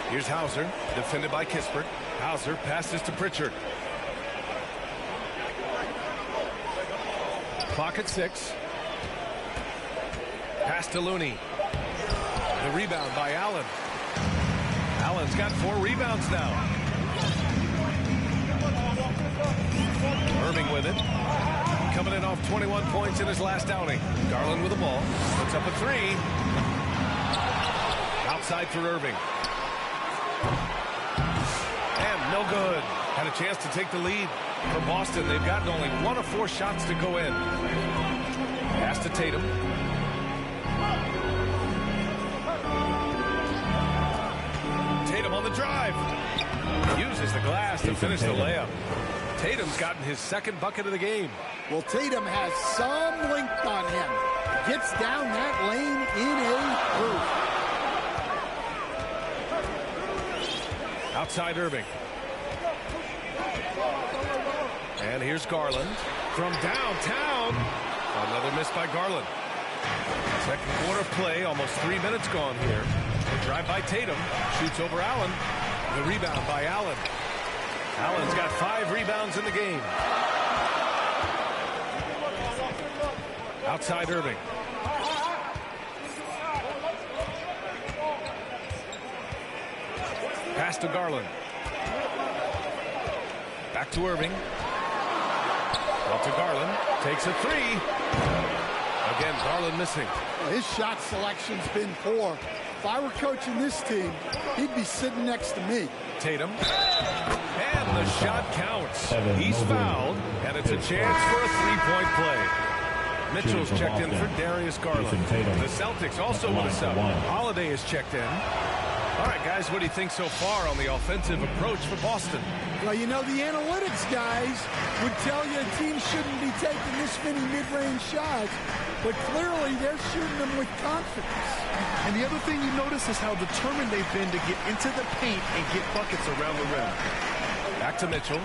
Here's Hauser, defended by Kispert. Hauser passes to Pritchard. Clock at 6. Pass to Looney. The rebound by Allen. Allen's got 4 rebounds now. Irving with it. Coming in off 21 points in his last outing. Garland with the ball. Puts up a 3. Outside for Irving. And no good. Had a chance to take the lead for Boston. They've gotten only 1 of 4 shots to go in. Pass to Tatum. Tatum on the drive. Uses the glass to finish the layup. Tatum's gotten his second bucket of the game. Well, Tatum has some length on him. Gets down that lane in a hurry. Outside Irving. And here's Garland from downtown. Another miss by Garland. Second quarter play, almost 3 minutes gone here. The drive by Tatum. Shoots over Allen. The rebound by Allen. Allen's got 5 rebounds in the game. Outside Irving. Pass to Garland. Back to Irving. Out to Garland. Takes a 3. Again, Garland missing. Well, his shot selection's been poor. If I were coaching this team, he'd be sitting next to me. Tatum. And the shot counts. He's fouled, and it's a chance for a 3-point play. Mitchell's checked in for Darius Garland. The Celtics also with a sub. Holiday is checked in. All right, guys, what do you think so far on the offensive approach for Boston? Well, you know, the analytics guys would tell you a team shouldn't be taking this many mid-range shots, but clearly they're shooting them with confidence. And the other thing you notice is how determined they've been to get into the paint and get buckets around the rim. Back to Mitchell.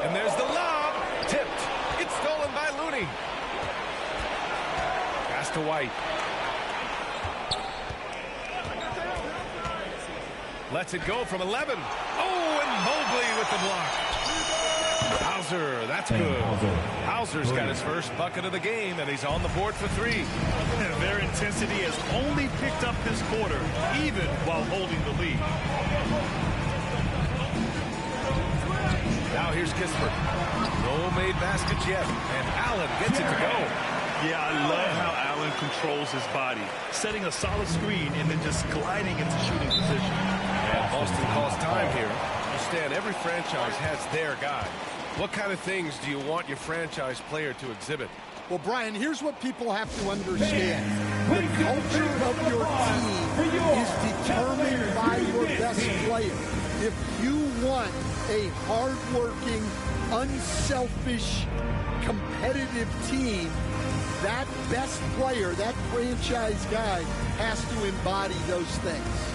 And there's the lob. Tipped. It's stolen by Looney. Pass to White. Lets it go from 11. Oh, and Mobley with the block. Hauser, that's good. Hauser's got his first bucket of the game, and he's on the board for 3. And their intensity has only picked up this quarter, even while holding the lead. Now here's Kispert. No made baskets yet, and Allen gets it to go. Yeah, I love how Allen controls his body, setting a solid screen and then just gliding into shooting position. And Boston calls time here. Stan, every franchise has their guy. What kind of things do you want your franchise player to exhibit? Well, Brian, here's what people have to understand. The culture of your team is determined by your best player. If you want a hardworking, unselfish, competitive team, that best player, that franchise guy, has to embody those things.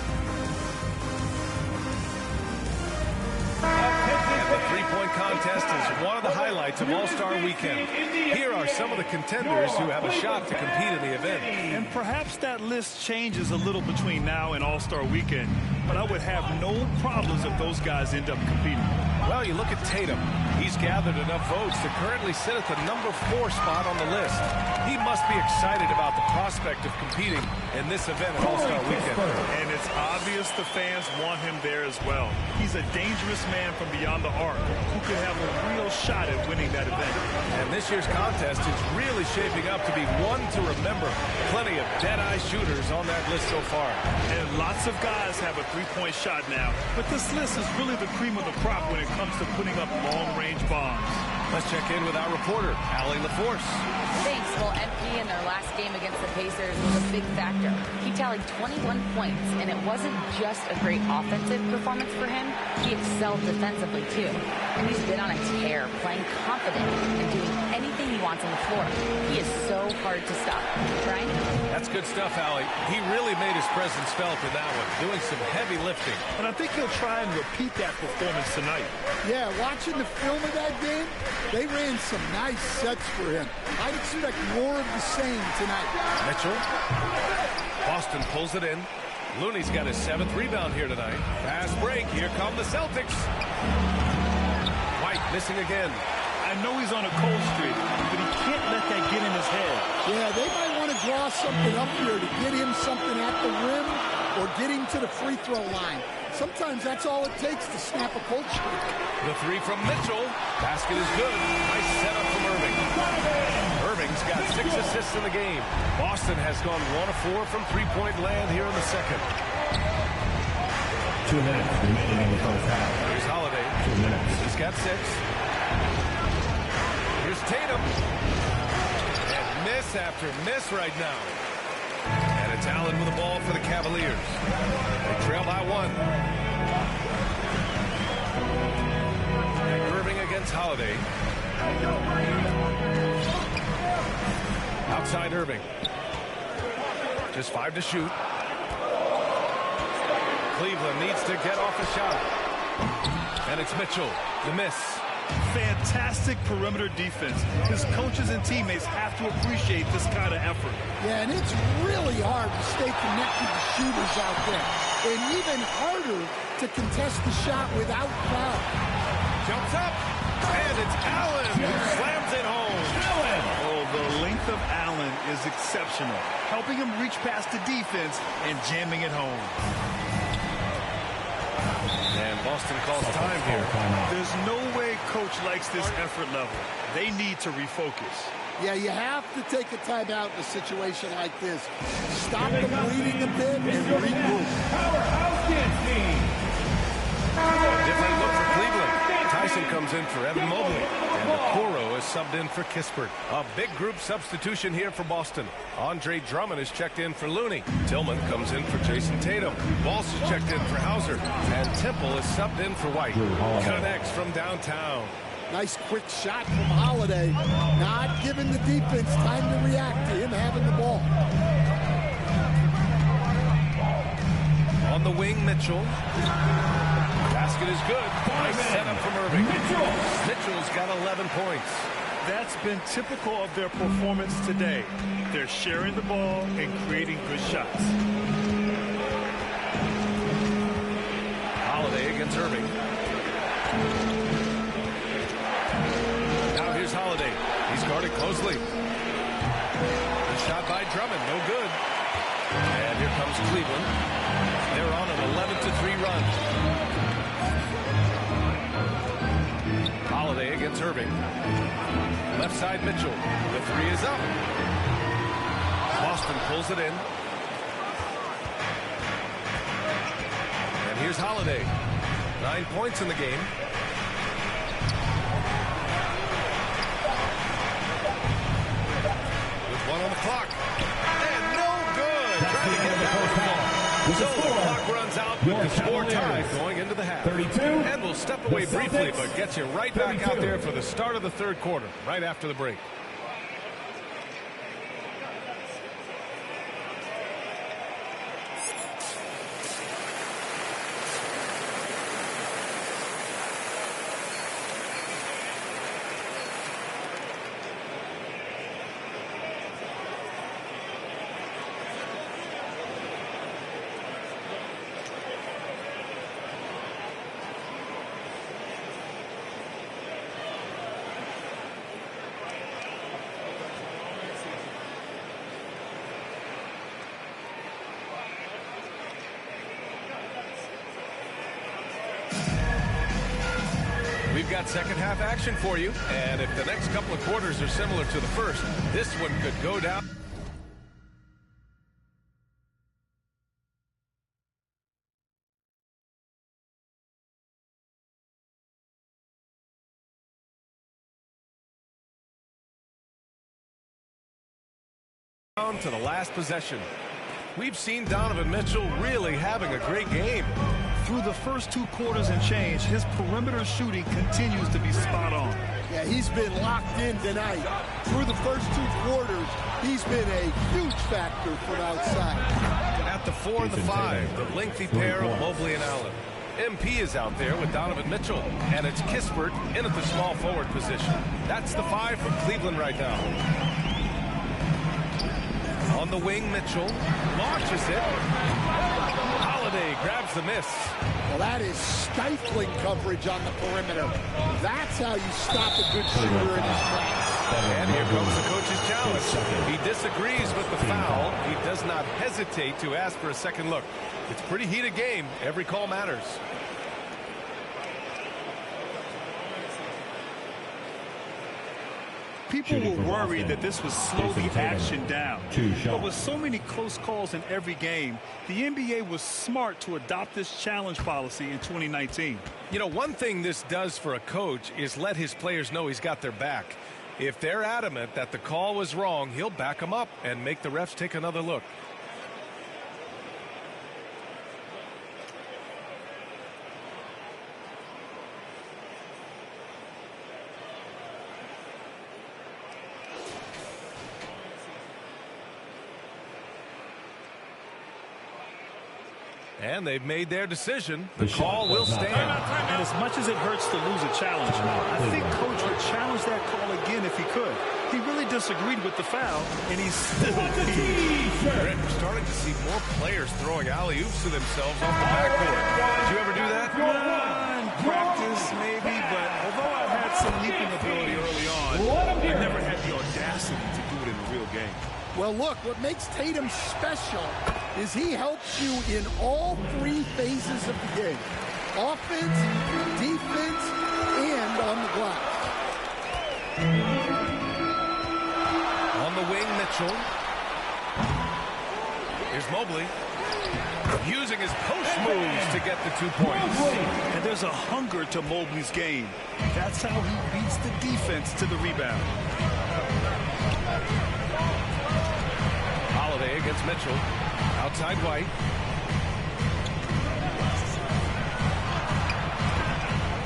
The three-point contest is one of the highlights of All-Star Weekend. Here are some of the contenders who have a shot to compete in the event. And perhaps that list changes a little between now and All-Star Weekend, but I would have no problems if those guys end up competing. Well, you look at Tatum. He's gathered enough votes to currently sit at the number 4 spot on the list. He must be excited about the prospect of competing in this event at All-Star Weekend. And it's obvious the fans want him there as well. He's a dangerous man from beyond the arc who could have a real shot at winning that event. And this year's contest is really shaping up to be one to remember. Plenty of dead-eye shooters on that list so far. And lots of guys have a three-point shot now, but this list is really the cream of the crop when it comes to putting up long-range bombs. Let's check in with our reporter, Allie LaForce. Thanks. Well, MP in their last game against the Pacers was a big factor. He tallied 21 points, and it wasn't just a great offensive performance for him. He excelled defensively, too. And he's been on a tear, playing confident and doing anything he wants on the floor. He is so hard to stop. Brian? That's good stuff, Allie. He really made his presence felt in that one, doing some heavy lifting. And I think he'll try and repeat that performance tonight. Yeah, watching the film of that game, they ran some nice sets for him. I'd expect more of the same tonight. Mitchell. Boston pulls it in. Looney's got his 7th rebound here tonight. Fast break. Here come the Celtics. White missing again. I know he's on a cold streak, but he can't let that get in his head. Yeah, they might want to draw something up here to get him something at the rim or get him to the free throw line. Sometimes that's all it takes to snap a cold streak. The three from Mitchell. Basket is good. Nice setup from Irving. Irving's got 6 assists in the game. Boston has gone 1 of 4 from three-point land here in the second. 2 minutes remaining in the first half. Here's Holiday. 2 minutes. He's got 6. Here's Tatum. And miss after miss right now. And it's Allen with the ball for the Cavaliers. They trail by 1. Irving against Holiday. Outside Irving. Just 5 to shoot. Cleveland needs to get off a shot. And it's Mitchell. The miss. Fantastic perimeter defense. His coaches and teammates have to appreciate this kind of effort. Yeah, and it's really hard to stay connected to shooters out there. And even harder to contest the shot without foul. Jumps up. And it's Allen who slams it home. Allen. Oh, the length of Allen is exceptional. Helping him reach past the defense and jamming it home. And Boston calls time here. There's no way coach likes this effort level. They need to refocus. Yeah, you have to take a timeout in a situation like this. Stop the bleeding a bit and regroup. Different look for Cleveland. Tyson comes in for Evan Mobley. And Okoro is subbed in for Kispert. A big group substitution here for Boston. Andre Drummond is checked in for Looney. Tillman comes in for Jason Tatum. Walsh is checked in for Hauser. And Temple is subbed in for White. Connects from downtown. Nice quick shot from Holiday. Not giving the defense time to react to him having the ball. On the wing, Mitchell. Basket is good. Nice setup from Irving. Mitchell's got 11 points. That's been typical of their performance today. They're sharing the ball and creating good shots. Holiday against Irving. Now here's Holiday. He's guarded closely. The shot by Drummond, no good. And here comes Cleveland. They're on an 11-3 run. Holiday against Irving. Left side Mitchell. The 3 is up. Boston pulls it in. And here's Holiday. 9 points in the game. With 1 on the clock. And no good. Trying to get that one. So the clock runs out with the score tied going into the half. 32. And we'll step away briefly, but get you right back out there for the start of the third quarter, right after the break. We've got second half action for you, and if the next couple of quarters are similar to the first, this one could go down. On to the last possession. We've seen Donovan Mitchell really having a great game. Through the first 2 quarters and change, his perimeter shooting continues to be spot on. Yeah, he's been locked in tonight. Through the first 2 quarters, he's been a huge factor from outside. At the 4 and the 5, the lengthy pair of Mobley and Allen. MP is out there with Donovan Mitchell, and it's Kispert in at the small forward position. That's the 5 from Cleveland right now. On the wing, Mitchell launches it. Holiday grabs the miss. Well, that is stifling coverage on the perimeter. That's how you stop a good shooter in his tracks. And here comes the coach's challenge. He disagrees with the foul. He does not hesitate to ask for a second look. It's a pretty heated game. Every call matters. People were worried that this would slow the action down. But with so many close calls in every game, the NBA was smart to adopt this challenge policy in 2019. You know, one thing this does for a coach is let his players know he's got their back. If they're adamant that the call was wrong, he'll back them up and make the refs take another look. And they've made their decision. The call will stand. And as much as it hurts to lose a challenge, I think Coach would challenge that call again if he could. He really disagreed with the foul, and he's still peeved. We're starting to see more players throwing alley-oops to themselves off the backboard. Did you ever do that? In practice, maybe, but although I've had some leaping ability early on, I never had the audacity to do it in a real game. Well, look, what makes Tatum special is he helps you in all 3 phases of the game. Offense, defense, and on the glass. On the wing, Mitchell. Here's Mobley. Using his post moves to get the 2 points. And there's a hunger to Mobley's game. That's how he beats the defense to the rebound. Holiday against Mitchell. Outside White.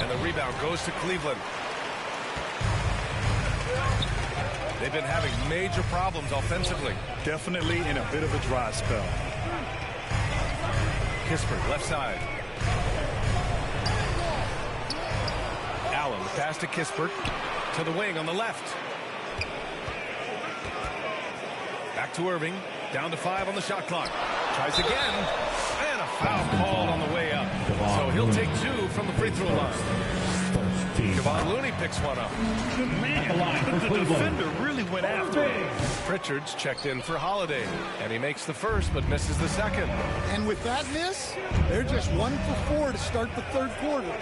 And the rebound goes to Cleveland. They've been having major problems offensively. Definitely in a bit of a dry spell. Kispert, left side. Allen, pass to Kispert. To the wing on the left. Back to Irving. Down to 5 on the shot clock. Tries again. And a foul called on the way up. So he'll take 2 from the free throw line. Kevon Looney picks one up. Man, the defender really went after him. Pritchard's checked in for Holiday. And he makes the first but misses the second. And with that miss, they're just 1 for 4 to start the 3rd quarter.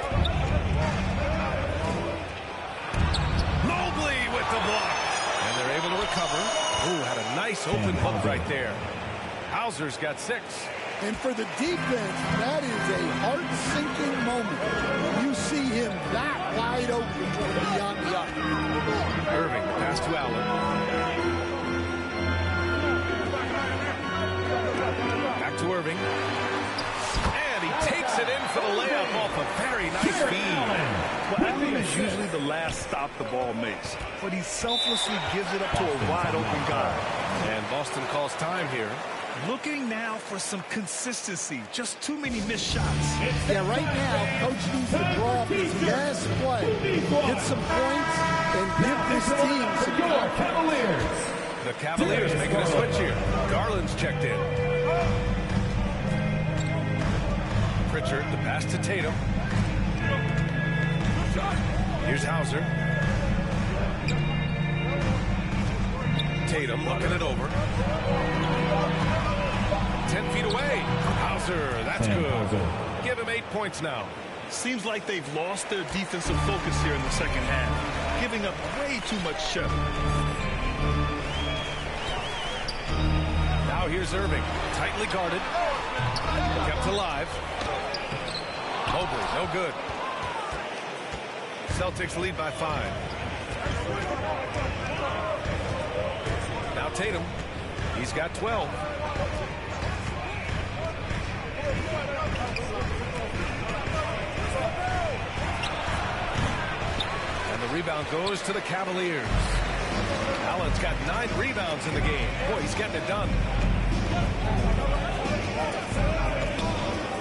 Mobley with the block. And they're able to recover. Ooh, had a nice open hook right there. Hauser's got 6. And for the defense, that is a heart-sinking moment. You see him that wide open beyond the arc. Irving, pass to Allen. Back to Irving. And he takes it in for the layup off a very nice feed. Well, Allen is usually the last stop the ball makes, but he selflessly gives it up to a wide-open guy. And Boston calls time here. Looking now for some consistency. Just too many missed shots. Yeah, right now, Coach needs to draw up his best play, get some points, and give this team some confidence. The Cavaliers making a switch here. Garland's checked in. Pritchard, the pass to Tatum. Here's Hauser. Tatum looking it over. 10 feet away. Hauser, that's good. Give him 8 points now. Seems like they've lost their defensive focus here in the second half, giving up way too much shot. Now here's Irving, tightly guarded, kept alive. Mobley, no good. Celtics lead by 5. Now Tatum. He's He's got 12. And the rebound goes to the Cavaliers. Allen's got 9 rebounds in the game. Boy, he's getting it done.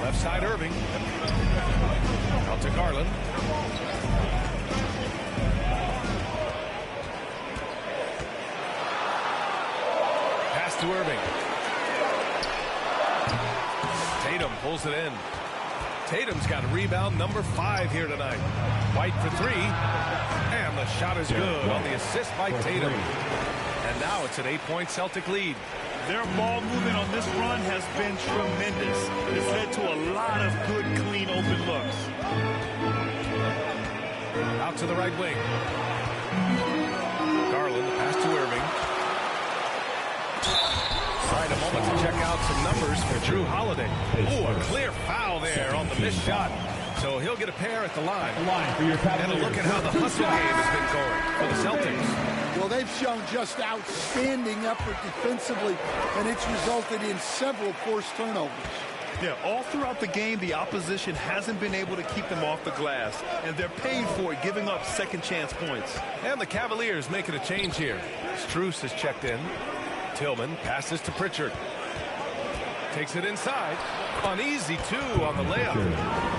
Left side, Irving. Out to Garland. Pass to Irving. Tatum pulls it in. Tatum's got a rebound number 5 here tonight. White for 3. And the shot is good on the assist by Tatum. And now it's an 8-point Celtic lead. Their ball movement on this run has been tremendous. It's led to a lot of good, clean, open looks. Out to the right wing. Garland, pass to Irving. All right, a moment to check out some numbers for Drew Holiday. Oh, a clear foul there on the missed shot. So he'll get a pair at the line. And a look at how the hustle game has been going for the Celtics. Well, they've shown just outstanding effort defensively, and it's resulted in several forced turnovers. Yeah, all throughout the game, the opposition hasn't been able to keep them off the glass, and they're paying for it, giving up second chance points. And the Cavaliers making a change here. Strus has checked in. Tillman passes to Pritchard. Takes it inside. Uneasy, too, on the layup.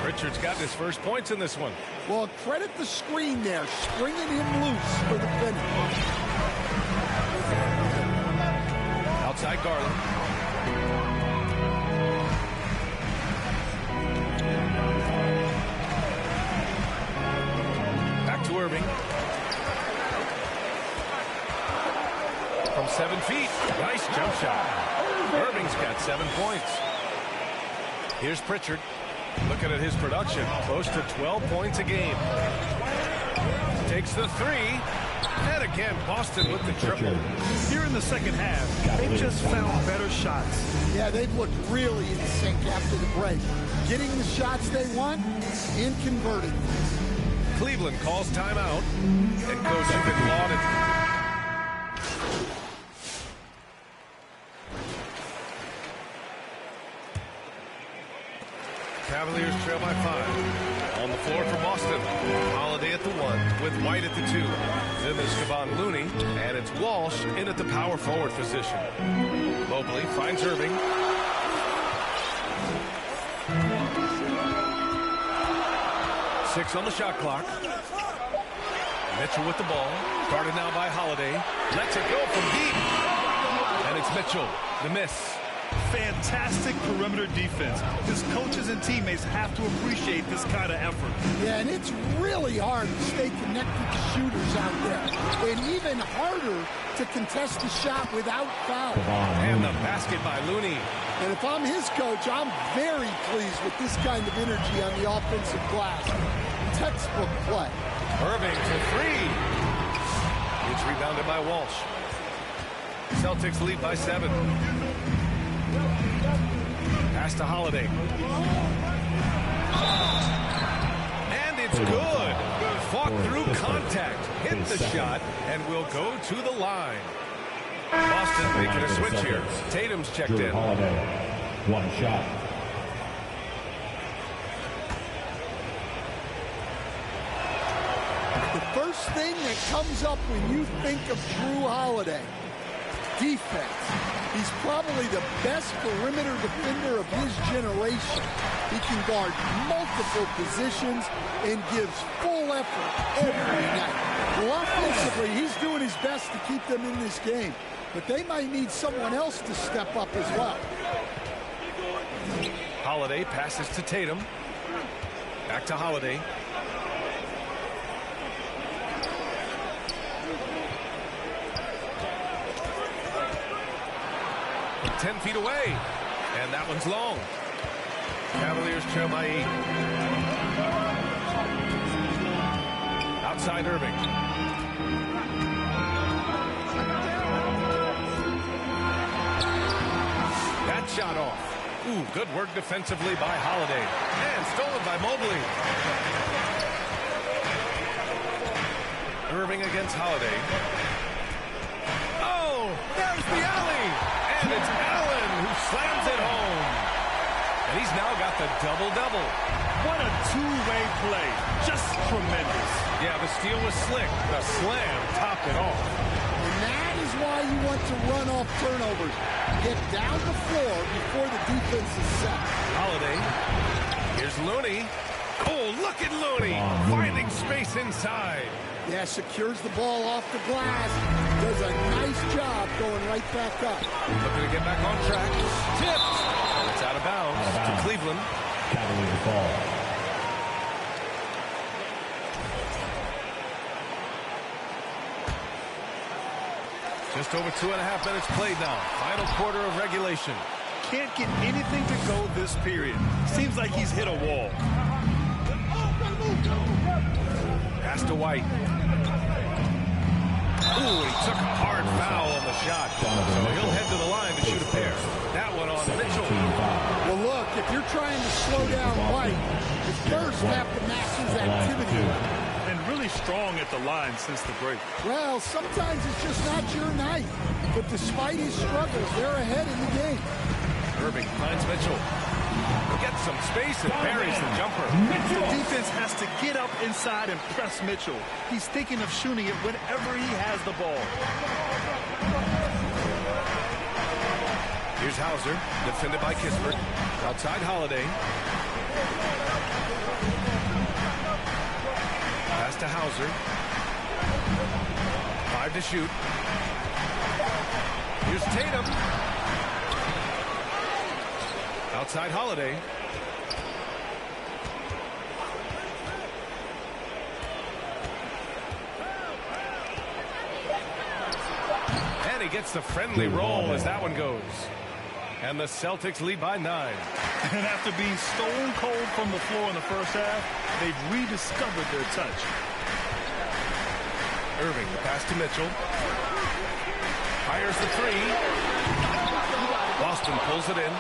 Pritchard's got his first points in this one. Well, credit the screen there, stringing him loose for the finish. Outside Garland. Back to Irving. From 7 feet. Nice jump shot. Irving's got 7 points. Here's Pritchard. Looking at his production. Close to 12 points a game. Takes the 3. And again, Boston with the triple. Here in the second half, they've just found better shots. Yeah, they've looked really in sync after the break. Getting the shots they want and converting. Cleveland calls timeout. And Coach Bin Laden. Cavaliers trail by 5. On the floor for Boston. Holiday at the 1 with White at the 2. Then there's Kevon Looney, and it's Walsh in at the power forward position. Mobley finds Irving. Six on the shot clock. Mitchell with the ball. Guarded now by Holiday. Lets it go from deep. And it's Mitchell. The miss. Fantastic perimeter defense. His coaches and teammates have to appreciate this kind of effort. Yeah, and it's really hard to stay connected to shooters out there. And even harder to contest a shot without foul. And the basket by Looney. And if I'm his coach, I'm very pleased with this kind of energy on the offensive glass. Textbook play. Irving for 3. It's rebounded by Walsh. Celtics lead by 7. Pass to Holiday. And it's good. Fought through contact. Hit the shot and will go to the line. Boston making a switch here. Tatum's checked in. Holiday, 1 shot. The first thing that comes up when you think of Drew Holiday, defense. He's probably the best perimeter defender of his generation. He can guard multiple positions and gives full effort every night. Well, offensively, he's doing his best to keep them in this game. But they might need someone else to step up as well. Holiday passes to Tatum. Back to Holiday. 10 feet away. And that one's long. Cavaliers trail by 8. Outside Irving. That shot off. Ooh, good work defensively by Holiday. And stolen by Mobley. Irving against Holiday. Oh, there's the alley. And And it's Allen who slams it home. And he's now got the double-double. What a two-way play. Just tremendous. Yeah, the steal was slick. The slam topped it off. And that is why you want to run off turnovers. Get down the floor before the defense is set. Holiday. Here's Looney. Oh, look at Looney. Finding space inside. Yeah, secures the ball off the glass. Does a nice job going right back up. Looking to get back on track. Tipped. And it's out of bounds to Cleveland. Cavaliers ball. Just over 2.5 minutes played now. Final quarter of regulation. Can't get anything to go this period. Seems like he's hit a wall. Pass to White. Ooh, he took a hard foul on the shot. So he'll head to the line to shoot a pair. That one on Mitchell. Well, look, if you're trying to slow down White, you first have to match his activity. And really strong at the line since the break. Well, sometimes it's just not your night. But despite his struggles, they're ahead in the game. Irving finds Mitchell. Gets some space and buries the jumper. The defense has to get up inside and press Mitchell. He's thinking of shooting it whenever he has the ball. Here's Hauser, defended by Kispert. Outside Holiday. Pass to Hauser. 5 to shoot. Here's Tatum. Outside Holiday. And he gets the friendly roll as that one goes. And the Celtics lead by 9. And after being stone cold from the floor in the first half, they've rediscovered their touch. Irving, the pass to Mitchell. Fires the three. Boston pulls it in.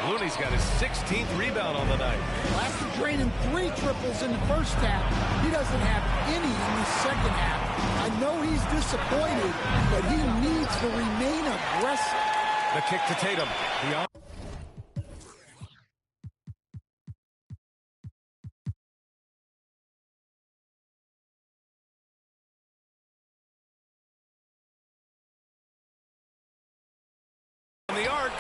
Looney's got his 16th rebound on the night. Well, after draining 3 triples in the first half, he doesn't have any in the second half. I know he's disappointed, but he needs to remain aggressive. The kick to Tatum. Beyond. On the arc.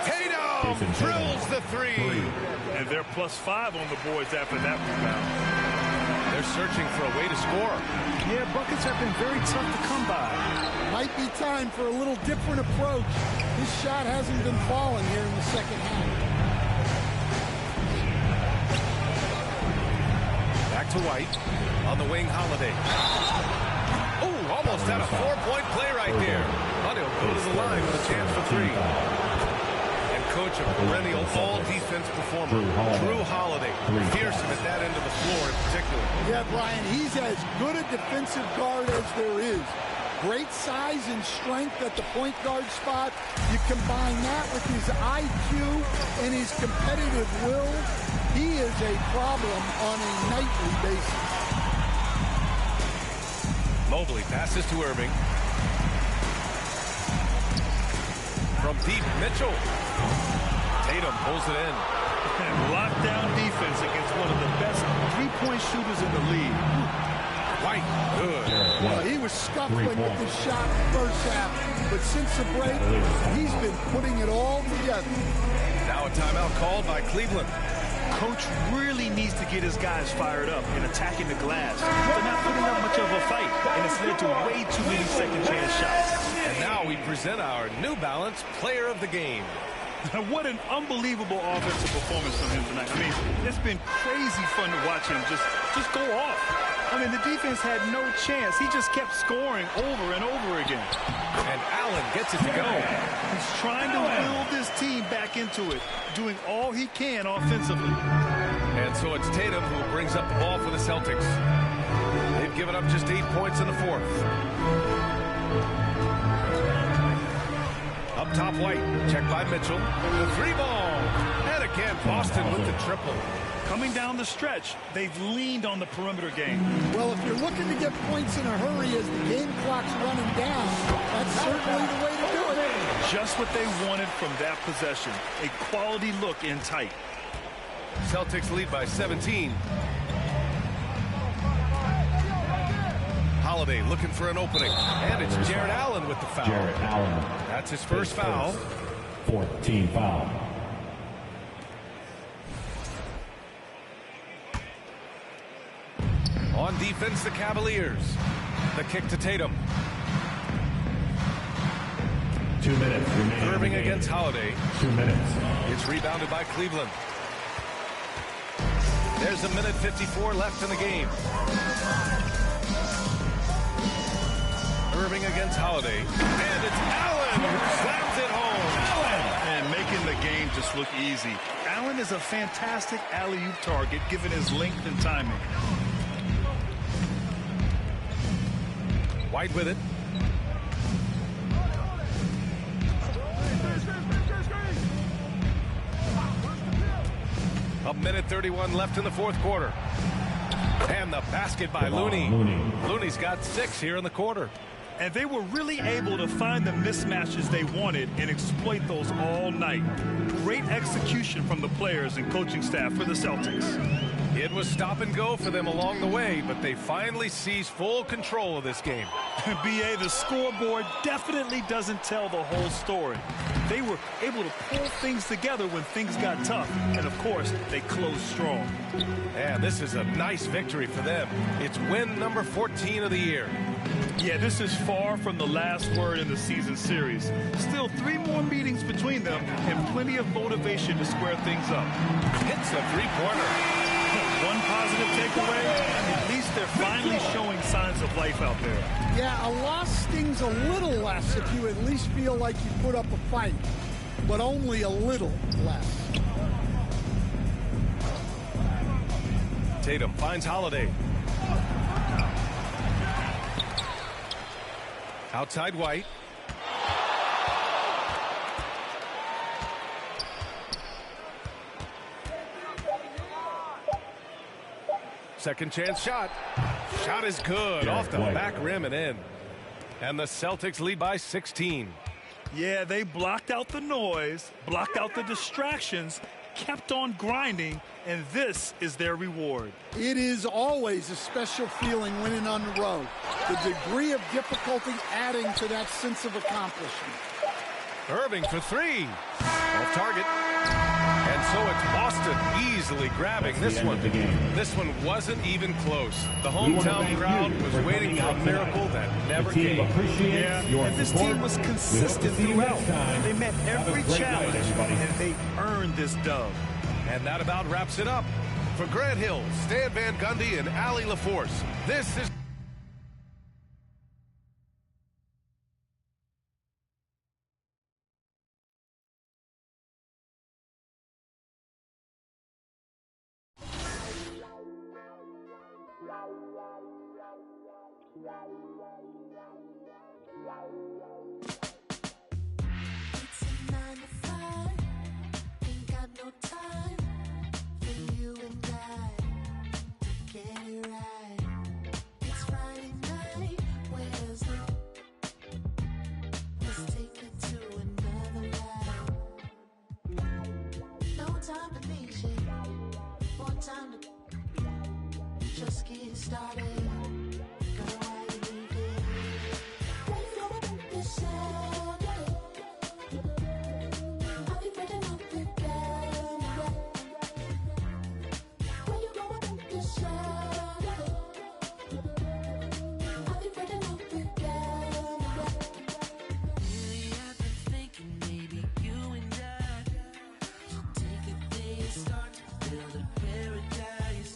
Tatum drills the three. And they're +5 on the boards after that rebound. They're searching for a way to score. Yeah, buckets have been very tough to come by. Might be time for a little different approach. His shot hasn't been falling here in the second half. Back to White. On the wing, Holiday. Oh, almost had a 4-point play right there. But he'll go to the line with a chance for 3. And coach a perennial all-defense performer, Drew Holiday. Fearsome at that end of the floor in particular. Yeah, Brian, he's as good a defensive guard as there is. Great size and strength at the point guard spot. You combine that with his IQ and his competitive will, he is a problem on a nightly basis. Mobley passes to Irving. From deep, Mitchell. Tatum pulls it in. And lockdown defense against one of the best three-point shooters in the league. White, good. Well, he was scuffling with his shot in the first half, but since the break, he's been putting it all together. Now a timeout called by Cleveland. Coach really needs to get his guys fired up and attacking the glass. They're not putting up much of a fight, and it's led to way too many second-chance shots. And now we present our New Balance Player of the Game. What an unbelievable offensive performance from him tonight. I mean, it's been crazy fun to watch him just go off. I mean, the defense had no chance. He just kept scoring over and over again. And Allen gets it to go. He's trying to will this team back into it, doing all he can offensively. And so it's Tatum who brings up the ball for the Celtics. They've given up just 8 points in the fourth. Up top, White. Checked by Mitchell. The 3 ball. And a again. Boston with the triple. Coming down the stretch, they've leaned on the perimeter game. Well, if you're looking to get points in a hurry as the game clock's running down, that's certainly the way to do it. Just what they wanted from that possession. A quality look in tight. Celtics lead by 17. Holiday looking for an opening. And it's Jared Allen with the foul. Jared Allen. That's his first foul. 14 foul. On defense, the Cavaliers. The kick to Tatum. 2 minutes remaining. Irving against Holiday. 2 minutes. It's rebounded by Cleveland. There's a minute 54 left in the game. Irving against Holiday. And it's Allen who slams it home. Allen! And making the game just look easy. Allen is a fantastic alley-oop target given his length and timing. White with it. A minute 31 left in the fourth quarter. And the basket by Looney. Looney's got 6 here in the quarter. And they were really able to find the mismatches they wanted and exploit those all night. Great execution from the players and coaching staff for the Celtics. It was stop and go for them along the way, but they finally seized full control of this game. B.A., the scoreboard definitely doesn't tell the whole story. They were able to pull things together when things got tough, and of course, they closed strong. And this is a nice victory for them. It's win number 14 of the year. Yeah, this is far from the last word in the season series. Still 3 more meetings between them and plenty of motivation to square things up. Hits a three-pointer. One positive takeaway, at least they're finally showing signs of life out there. Yeah, a loss stings a little less if you at least feel like you put up a fight, but only a little less. Tatum finds Holiday. Outside White. Second chance shot. Shot is good. Off the back rim and in. And the Celtics lead by 16. Yeah, they blocked out the noise, blocked out the distractions, kept on grinding, and this is their reward. It is always a special feeling winning on the road. The degree of difficulty adding to that sense of accomplishment. Irving for 3. Off target. And so it's Boston easily grabbing this one. This one wasn't even close. The hometown crowd was waiting for a miracle that never came. Yeah, and this team was consistent throughout. They met every challenge, and they earned this dub. And that about wraps it up. For Grant Hill, Stan Van Gundy, and Allie LaForce, this is... It's a 9 to 5. Ain't got no time for you and I to get it right. It's Friday night. Where's the? Let's take it to another ride. No time for patience. More time to just get started. Girl, why you need it? Ready for a big Saturday. I'll be ready up again. When you go up this Saturday, I'll be ready up again. Lately I've been thinking maybe you and I should take a day and start to build a paradise.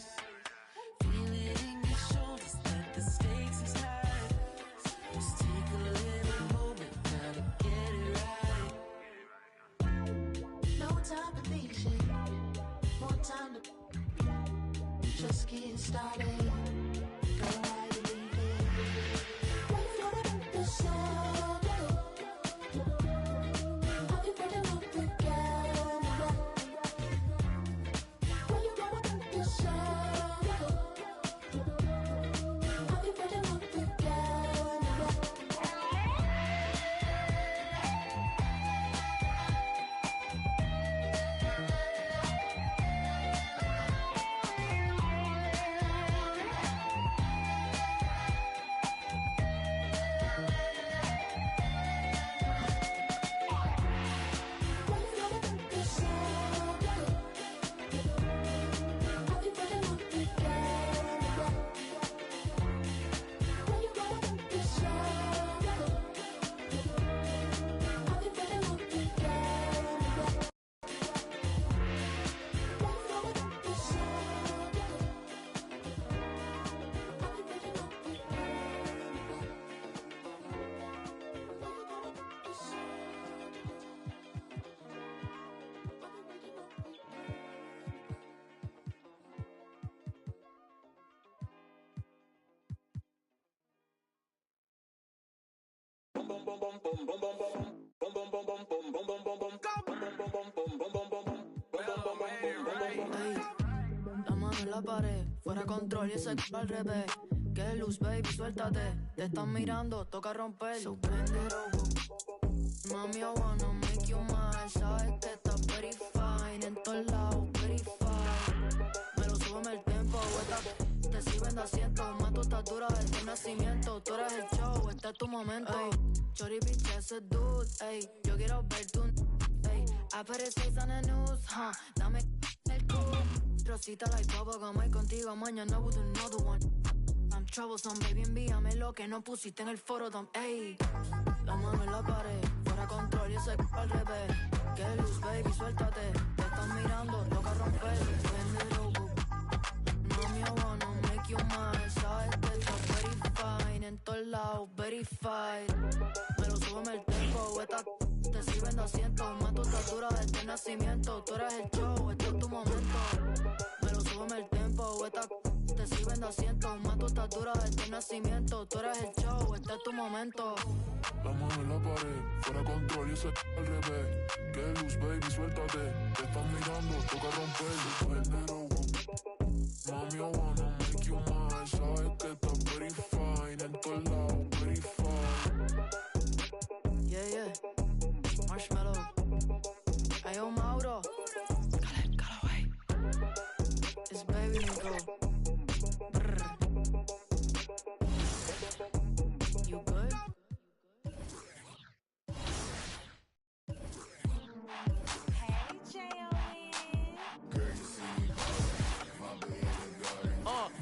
Feel it in your shoulders that the stakes is high. Just take a little moment now to get it right. No time for patience, more time to just get started. Girl, why you leave it? Ready for the Saturday. I'll be ready up again. La mano en la pared, fuera control y ese al revés. Que luz, baby, suéltate. Te están mirando, toca romper. So bend it over. Mami, I wanna make you mine. Sabes que estás very fine. En todos lados, very fine. Me lo súbeme el tempo, te sirven de asiento. Más tu estatura desde nacimiento. Tú eres el show, este es tu momento. Chori, bitch, ese dude, ey. Yo quiero ver tu, ey. I put it on the news, huh. Dame el culo. Rosita like bubblegum, y contigo mañana with another one. I'm troublesome, baby, envíame lo que no pusiste en el foro, ey. La mano en la pared, fuera control y ese al revés. Que luz, baby, suéltate. Te están mirando, toca romper. Bend it over. Mami, I wanna make you mine. Sabes que estás very fine. En todos lados, very fine. Me lo súbeme el tempo, te sirven de asiento. Más tu estatura desde nacimiento. Tú eres el show, este es tu momento. Me lo súbeme el tempo, te sirven de asiento. Más tu estatura desde nacimiento. Tú eres el show, este es tu momento. La mano en la pared, fuera control y ese al revés. Que luz, baby, suéltate. Te están mirando, toca romper. Bend it over. Mami, I wanna make you mine. Sabes que estás very fine. En todos lados, very fine. Yeah, yeah. Marshmallow. Ayo, Mauro. Callaway. It's baby Nico. Brr. You good?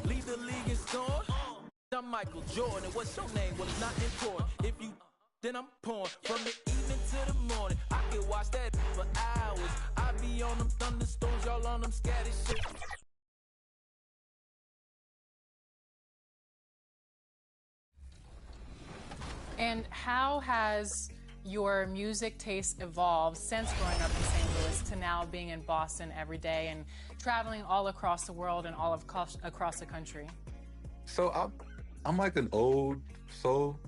Lead the league in scoring. I'm Michael Jordan, and what's your name? Well, it's not important. If you then I'm pouring from the evening to the morning. I can watch that for hours. I be on them thunderstorms, y'all on them scattered shit. And how has your music taste evolved since growing up in St. Louis to now being in Boston every day and traveling all across the world and all across the country? So I'm like an old soul.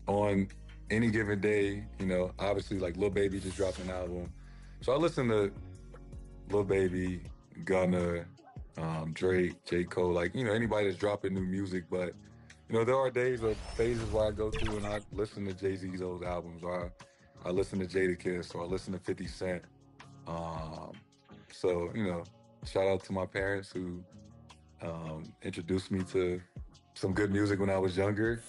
On any given day, you know, obviously like Lil Baby just dropped an album. So I listen to Lil Baby, Gunna, Drake, J. Cole, like, you know, anybody that's dropping new music. But, you know, there are days or phases where I go through and I listen to Jay-Z's old albums, or I listen to Jadakiss, or I listen to 50 Cent. So, you know, shout out to my parents who introduced me to some good music when I was younger.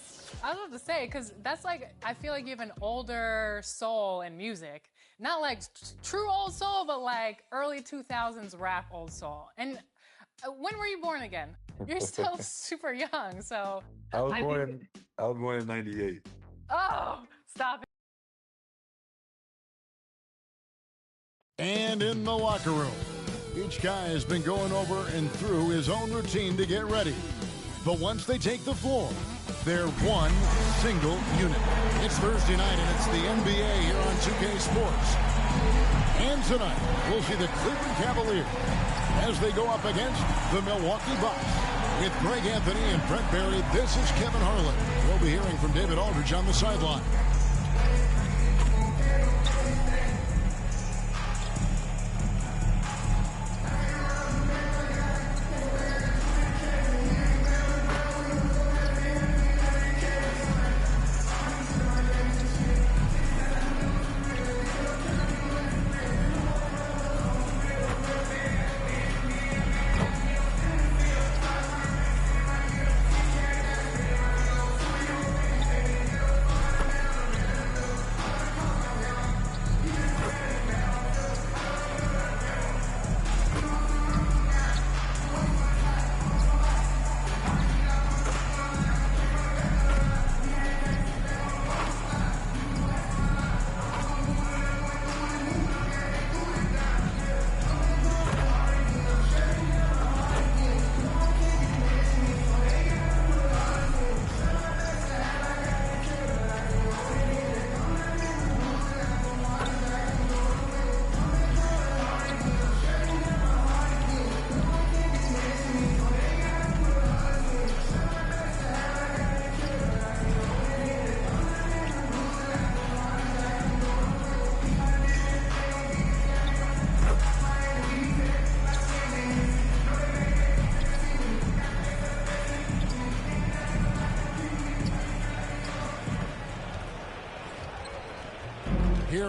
I was about to say, because that's like, I feel like you have an older soul in music. Not like true old soul, but like early 2000s rap old soul. And when were you born again? You're still super young, so. I was born in 98. Oh, stop it. And in the locker room, each guy has been going over and through his own routine to get ready. But once they take the floor, they're one single unit. It's Thursday night, and it's the NBA here on 2K Sports. And tonight, we'll see the Cleveland Cavaliers as they go up against the Milwaukee Bucks. With Greg Anthony and Brett Barry, this is Kevin Harlan. We'll be hearing from David Aldridge on the sideline.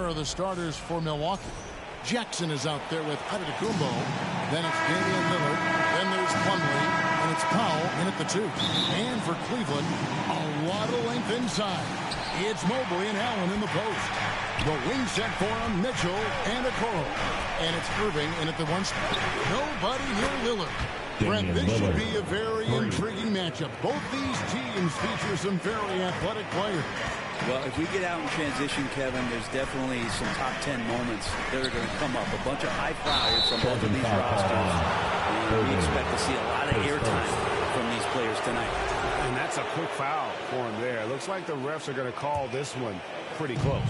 Here are the starters for Milwaukee. Jackson is out there with Antetokounmpo. Then it's Damian Lillard. Then there's Plumlee. And it's Powell in at the 2. And for Cleveland, a lot of length inside. It's Mobley and Allen in the post. The wing set for him, Mitchell and Okoro. And it's Irving in at the 1 spot. Nobody near Lillard. Brett, this should be a very intriguing matchup. Both these teams feature some very athletic players. Well, if we get out in transition, Kevin, there's definitely some top 10 moments that are going to come up. A bunch of high flyers from both of these rosters. And we expect to see a lot of airtime from these players tonight. And that's a quick foul for him there. Looks like the refs are going to call this one pretty close.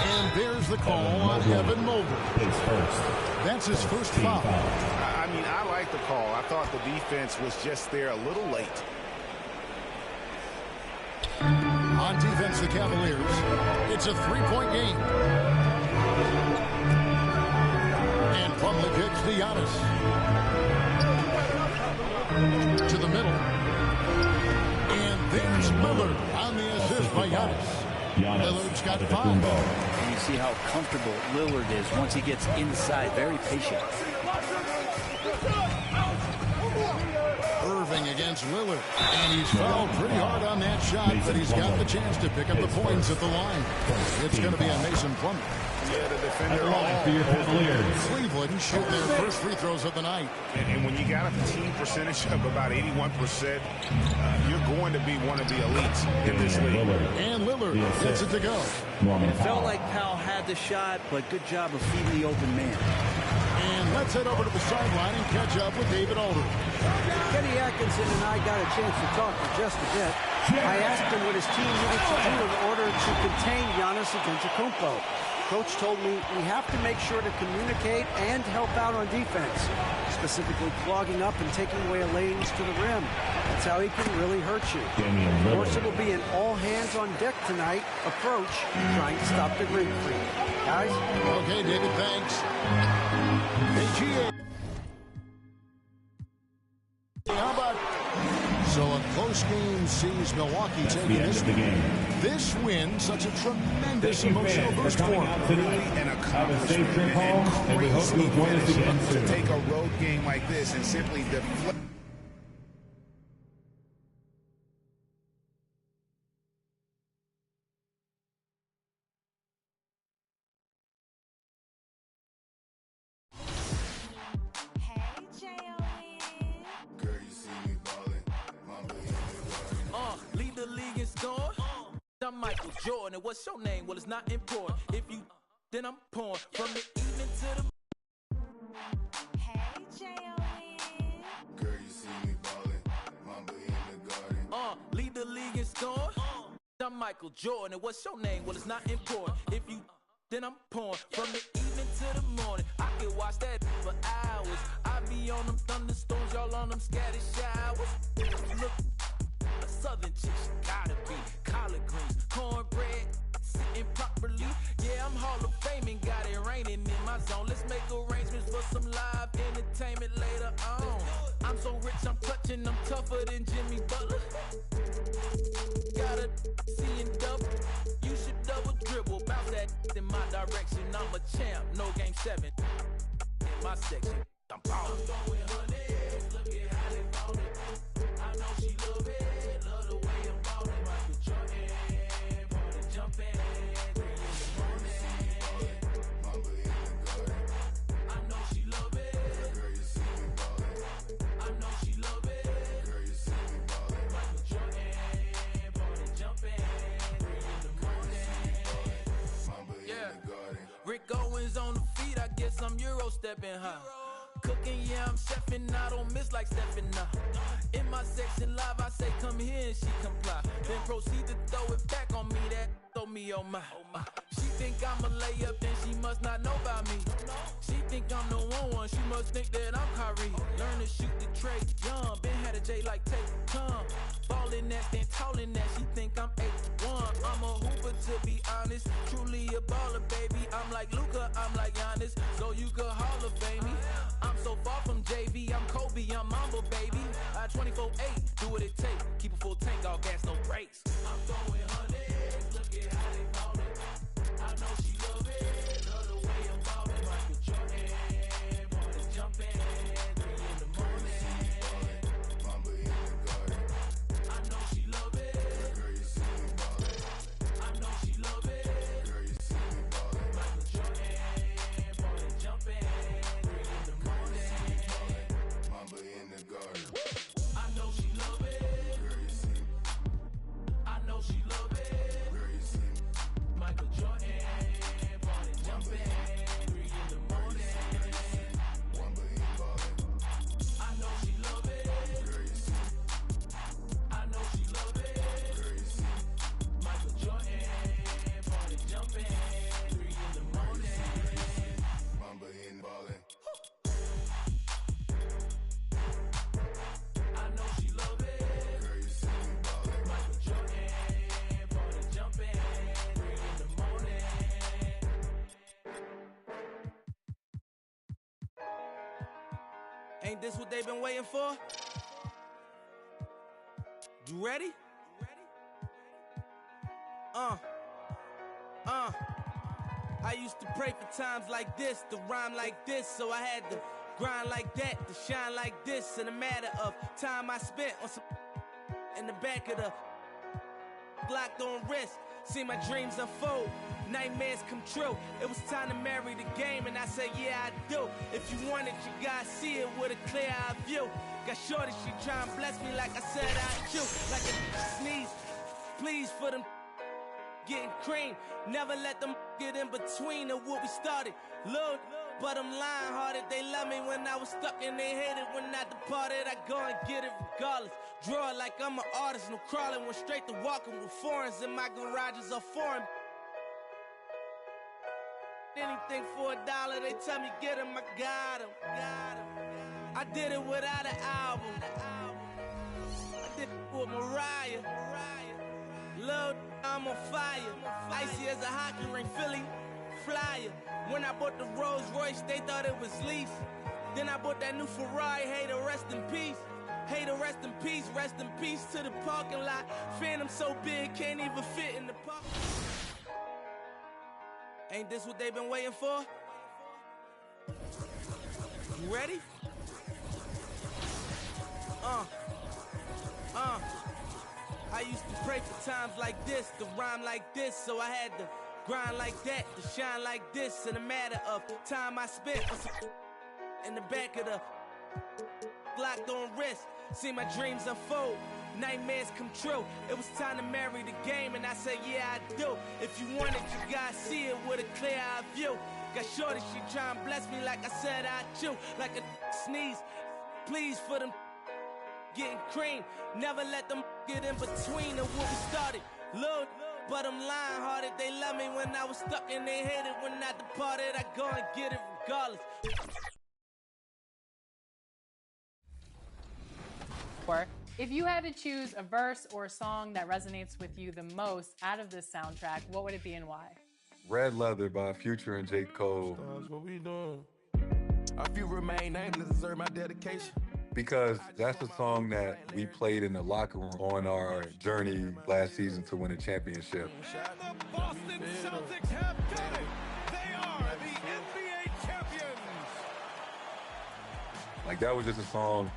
And there's the call on Evan Mobley. That's his first foul. I mean, I like the call. I thought the defense was just there a little late. On defense, the Cavaliers. It's a 3-point game. And Plumlee kicks to Giannis. To the middle. And there's Lillard on the assist by Giannis. Lillard's got 5. And you see how comfortable Lillard is once he gets inside. Very patient. Irving against Lillard. And he's fouled pretty hard on that shot, but he's got the chance to pick up the points at the line. It's going to be on Mason Plumlee. Yeah, the defender. Cleveland shoot their first free throws of the night. And when you got a team percentage of about 81%, you're going to be one of the elites in this league. And Lillard gets it to go. It felt like Powell had the shot, but good job of feeding the open man. And let's head over to the sideline and catch up with David Aldridge. Kenny Atkinson and I got a chance to talk for just a bit. I asked him what his team needed to do in order to contain Giannis Antetokounmpo. Coach told me we have to make sure to communicate and help out on defense, specifically clogging up and taking away lanes to the rim. That's how he can really hurt you. Of course, it will be an all-hands-on-deck tonight approach, trying to stop the Greek Freak. Guys? Okay, David, thanks. AGA. How about... So a close game sees Milwaukee taking this win. This win, such a tremendous emotional boost for them. Really an accomplishment and crazy finish to take a road game like this and simply deflect. Lead the league in scoring. I'm Michael Jordan, and what's your name? Well, it's not important. If you then I'm pouring from the evening to the. Hey, J.O.N. Girl, you see me ballin', Mamba in the garden. Lead the league in scoring. I'm Michael Jordan, and what's your name? Well, it's not important. If you then I'm pouring from the evening to the morning. I can watch that for hours. I be on them thunderstorms, y'all on them scattered showers. Look. A southern chick, she gotta be collard greens, cornbread, sitting properly. Yeah, I'm Hall of Fame and got it raining in my zone. Let's make arrangements for some live entertainment later on. I'm so rich, I'm clutching, I'm tougher than Jimmy Butler. Gotta see and double. You should double dribble, bounce that in my direction. I'm a champ, no game 7 in my section. I'm ballin'. I'm going 100, look at how they ballin'. I know she love it. Rick Owens on the feet, I guess I'm Euro stepping high. Cooking, yeah, I'm chefing, I don't miss like stepping now. In my section live, I say come here and she comply. Then proceed to throw it back on me, that throw me on my. She think I'm a layup, then she must not know about me. She think I'm the one, she must think that I'm Kyrie. Learn to shoot the tray, young, been had a J like take time. Ballin' that, then tallin' that, she think I'm 8'1". I'm a hooper to be honest, truly a baller, baby. I'm like Luka, I'm like Giannis, so you could Hall of Fame me. I'm so far from JV, I'm Kobe, I'm Mamba, baby. I 24/8, do what it take, keep a full tank, all gas, no brakes. I'm going 100, look at Ain't this what they've been waiting for? You ready? I used to pray for times like this, to rhyme like this, so I had to grind like that, to shine like this. In a matter of time I spent on some in the back of the locked on wrist, see my dreams unfold, nightmares come true. It was time to marry the game, and I said, yeah, I do. If you want it, you gotta see it with a clear eye view. Got shorty, she try and bless me like I said I do. Like a sneeze, please for them getting cream. Never let them get in between of what we started. Look, but I'm lying hearted. They love me when I was stuck and they hated when I departed. I go and get it regardless. Draw it like I'm an artist, no crawling. Went straight to walking with foreigns in my garages are foreign. Anything for $1, they tell me get him, I got him. I did it without an album. I did it with Mariah. Lil', I'm on fire. Icy as a hockey ring, Philly flyer. When I bought the Rolls Royce, they thought it was lease. Then I bought that new Ferrari, hey, to rest in peace. Hey, to rest in peace to the parking lot. Phantom so big, can't even fit in the park. Ain't this what they've been waiting for? You ready? I used to pray for times like this, to rhyme like this, so I had to grind like that, to shine like this. In a matter of time I spent on some in the back of the locked on wrist, see my dreams unfold, nightmares come true. It was time to marry the game, and I said, yeah, I do. If you want it, you gotta see it with a clear eye view. Got shorty, she try and bless me like I said I do. Like a sneeze, please for them getting cream. Never let them get in between of what we started. Look, but I'm lying hearted. They love me when I was stuck and they hated when I departed. I go and get it regardless. If you had to choose a verse or a song that resonates with you the most out of this soundtrack, what would it be and why? Red Leather by Future and J. Cole. That's what we doing. A few remain nameless, deserve my dedication. Because that's a song that we played in the locker room on our journey last season to win a championship. And the Boston Celtics have done it. They are the NBA champions. Like, that was just a song.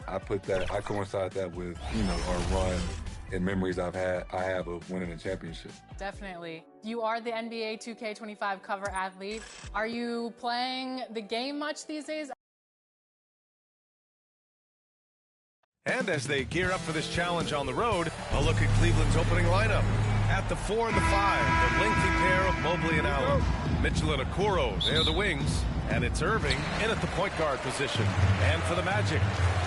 I coincide that with, our run and memories I have of winning a championship. Definitely. You are the NBA 2K25 cover athlete. Are you playing the game much these days? And as they gear up for this challenge on the road, a look at Cleveland's opening lineup. At the 4 and the 5, the lengthy pair of Mobley and Allen. Mitchell and Okoro, they're the wings. And it's Irving in at the point guard position. And for the Magic,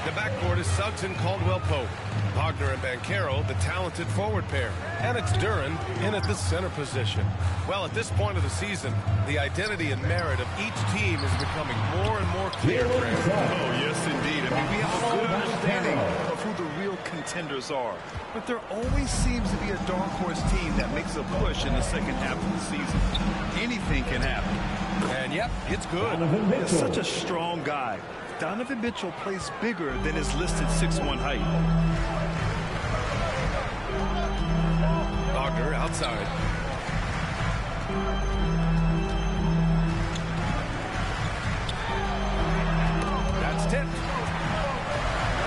the backcourt is Suggs and Caldwell-Pope. Wagner and Banchero, the talented forward pair. And it's Duren in at the center position. Well, at this point of the season, the identity and merit of each team is becoming more and more clear. Oh, yes, indeed. I mean, we have a good understanding of who the real contenders are. But there always seems to be a dark horse team that makes a push in the second half of the season. Anything can happen. And yep, it's good. He's such a strong guy. Donovan Mitchell plays bigger than his listed 6'1" height. Wagner outside. That's tipped.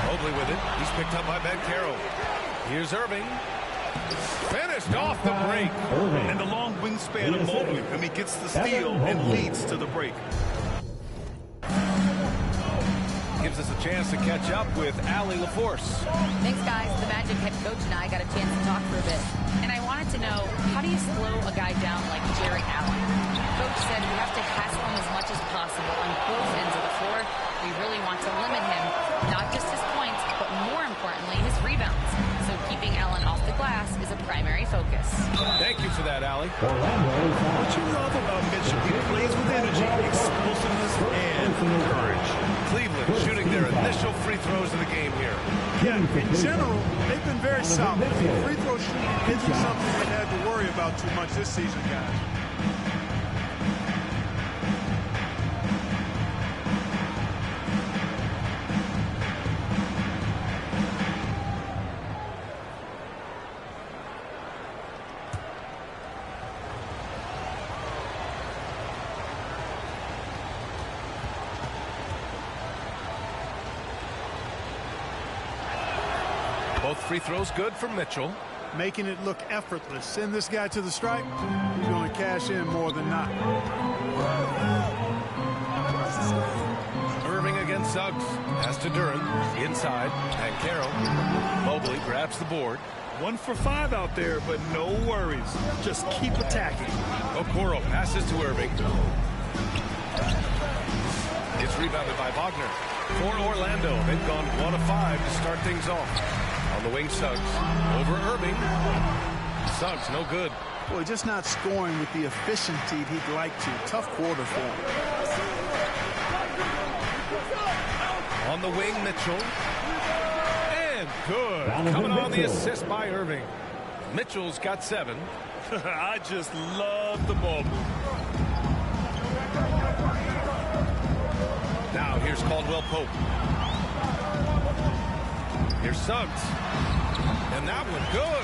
Mobley with it. He's picked up by Banchero. Here's Irving. Finished off the break. And the long wingspan of Mobley. I mean, gets the steal and leads to the break. Gives us a chance to catch up with Allie LaForce. Thanks, guys. The Magic head coach and I got a chance to talk for a bit. And I wanted to know, how do you slow a guy down like Jerry Allen? Coach said we have to hassle him as much as possible on both ends of the floor. We really want to limit him, not just his points, but more importantly, his rebounds. So keeping Allen off the glass is a primary focus. Thank you for that, Allie. What you love about Mitchell, he plays with energy, explosiveness, and courage. Cleveland shooting their initial free throws of the game here. Yeah, in general, they've been very solid. Free throw shooting isn't something they've had to worry about too much this season, guys. Both free throws good for Mitchell. Making it look effortless. Send this guy to the stripe. He's going to cash in more than not. Irving against Suggs. Pass to Duran. Inside. And Carroll. Mobley grabs the board. 1 for 5 out there, but no worries. Just keep attacking. Okoro passes to Irving. It's rebounded by Wagner. For Orlando, they've gone 1 of 5 to start things off. On the wing, Suggs. Over Irving. Suggs, no good. Boy, just not scoring with the efficiency he'd like to. Tough quarter for him. On the wing, Mitchell. And good. Coming on the assist by Irving. Mitchell's got 7. I just love the ball move. Now here's Caldwell Pope. Here's Suggs. And that one good.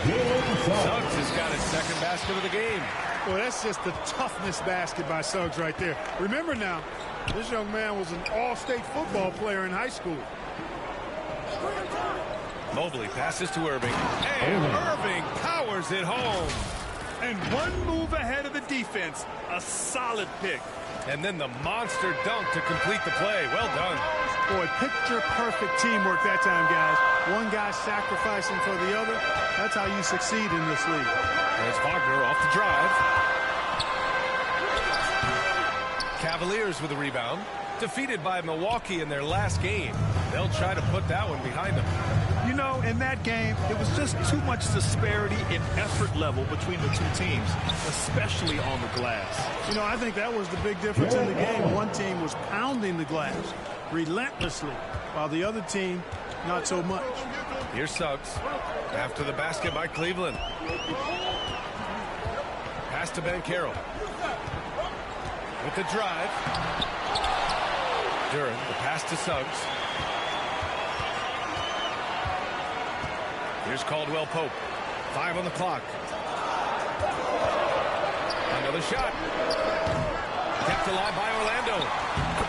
Suggs has got his second basket of the game. Well, that's just the toughness basket by Suggs right there. Remember now, this young man was an all-state football player in high school. Mobley passes to Irving. And Irving powers it home. And one move ahead of the defense. A solid pick. And then the monster dunk to complete the play. Well done. Boy, picture-perfect teamwork that time, guys. One guy sacrificing for the other. That's how you succeed in this league. There's Wagner off the drive. Cavaliers with a rebound. Defeated by Milwaukee in their last game. They'll try to put that one behind them. You know, in that game, it was just too much disparity in effort level between the two teams, especially on the glass. You know, I think that was the big difference in the game. One team was pounding the glass relentlessly, while the other team, not so much. Here's Suggs. After the basket by Cleveland. Pass to Banchero. With the drive. Duran, the pass to Suggs. Here's Caldwell Pope. 5 on the clock. Another shot. Kept alive by Orlando.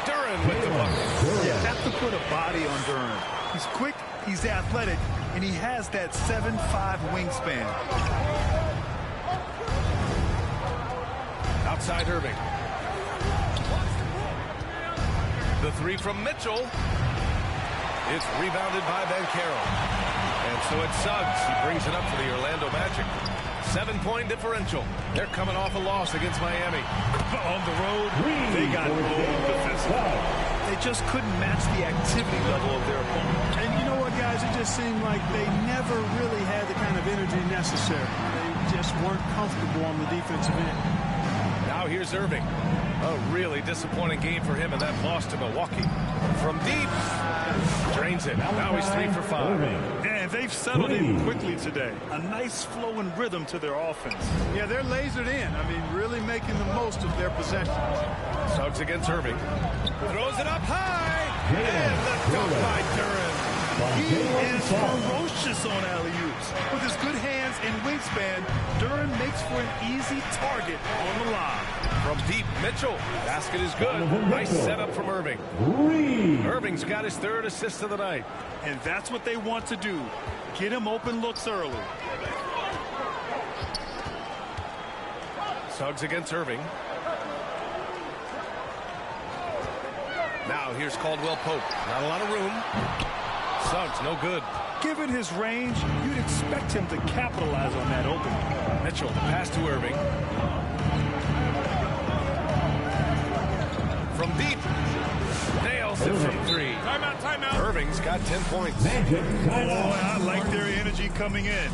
Duran with the bucket. You have to put a body on Duran. He's quick, he's athletic, and he has that 7'5" wingspan. Outside Irving. The 3 from Mitchell. It's rebounded by Banchero. And so it's Suggs. He brings it up for the Orlando Magic. 7-point differential. They're coming off a loss against Miami. On the road, they got rolled defensively. They just couldn't match the activity level of their opponent. And you know what, guys? It just seemed like they never really had the kind of energy necessary. They just weren't comfortable on the defensive end. Now here's Irving. A really disappointing game for him in that loss to Milwaukee. From deep. Drains it. Now he's 3 for 5. And they've settled in quickly today. A nice flow and rhythm to their offense. Yeah, they're lasered in. I mean, really making the most of their possessions. Suggs against Irving. Throws it up high. And the dunk by Duran. He is ferocious on alley-oops. With his good hands and wingspan, Duran makes for an easy target on the line. From deep, Mitchell. Basket is good. Nice setup from Irving. Irving's got his 3rd assist of the night. And that's what they want to do. Get him open looks early. Suggs against Irving. Now here's Caldwell Pope. Not a lot of room. Suggs, no good. Given his range, you'd expect him to capitalize on that opening. Mitchell, the pass to Irving. From deep. Nails it from 3. Timeout, timeout. Irving's got 10 points. Boy, I like their energy coming in.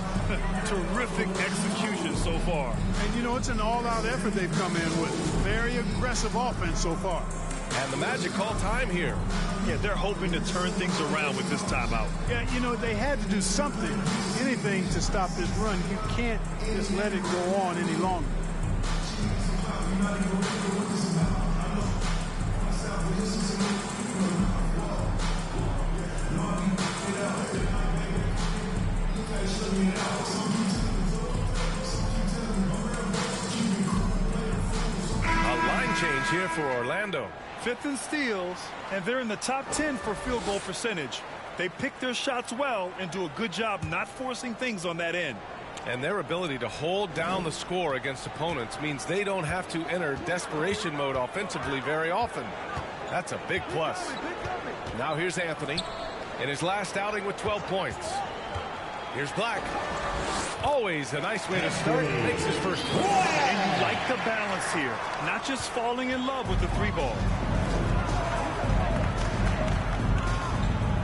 Terrific execution so far. And, you know, it's an all-out effort they've come in with. Very aggressive offense so far. And the Magic call time here. Yeah, they're hoping to turn things around with this timeout. Yeah, you know, they had to do something, anything to stop this run. You can't just let it go on any longer. A line change here for Orlando. 5th in steals, and they're in the top 10 for field goal percentage. They pick their shots well and do a good job not forcing things on that end. And their ability to hold down the score against opponents means they don't have to enter desperation mode offensively very often. That's a big plus. Now here's Anthony in his last outing with 12 points. Here's Black. Always a nice way to start. Makes his first one. And you like the balance here. Not just falling in love with the 3-ball.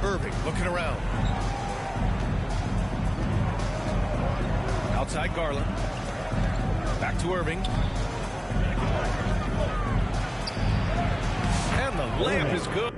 Irving looking around. Outside Garland. Back to Irving. And the layup is good.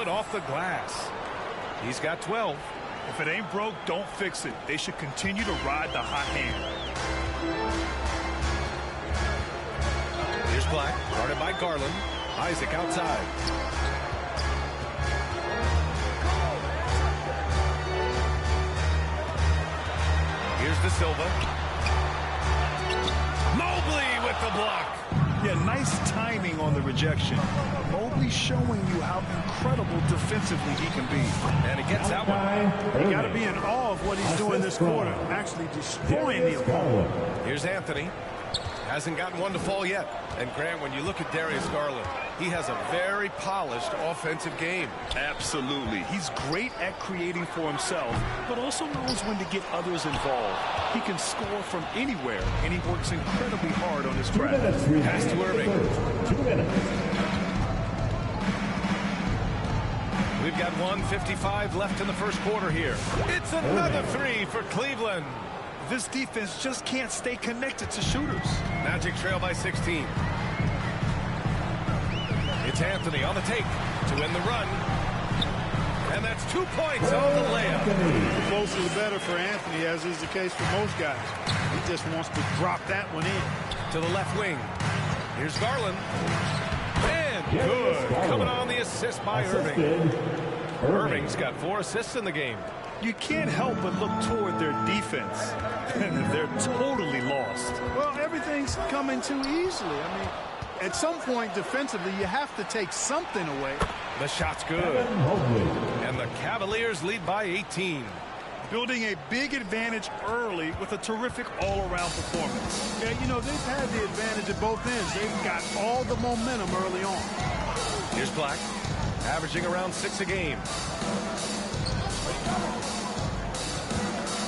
Off the glass. He's got 12. If it ain't broke, don't fix it. They should continue to ride the hot hand. Here's Black, guarded by Garland. Isaac outside. Here's De Silva. Mobley with the block. Yeah, nice timing on the rejection. Mobley showing you how incredible defensively he can be. And he gets that one. You got to be in awe of what he's doing this quarter, actually destroying the opponent. Here's Anthony. Hasn't gotten one to fall yet. And Grant, when you look at Darius Garland, he has a very polished offensive game. Absolutely. He's great at creating for himself, but also knows when to get others involved. He can score from anywhere, and he works incredibly hard on his craft. Pass to Irving. 2 minutes. We've got 1:55 left in the first quarter here. It's another three for Cleveland. This defense just can't stay connected to shooters. Magic trail by 16. It's Anthony on the take to win the run. And that's 2 points on the layup. The closer the better for Anthony, as is the case for most guys. He just wants to drop that one in. To the left wing. Here's Garland. And good. Coming on the assist by Irving. Irving's got 4 assists in the game. You can't help but look toward their defense. They're totally lost. Well, everything's coming too easily. I mean, at some point defensively, you have to take something away. The shot's good. And the Cavaliers lead by 18. Building a big advantage early with a terrific all-around performance. Yeah, you know, they've had the advantage at both ends. They've got all the momentum early on. Here's Black, averaging around 6 a game.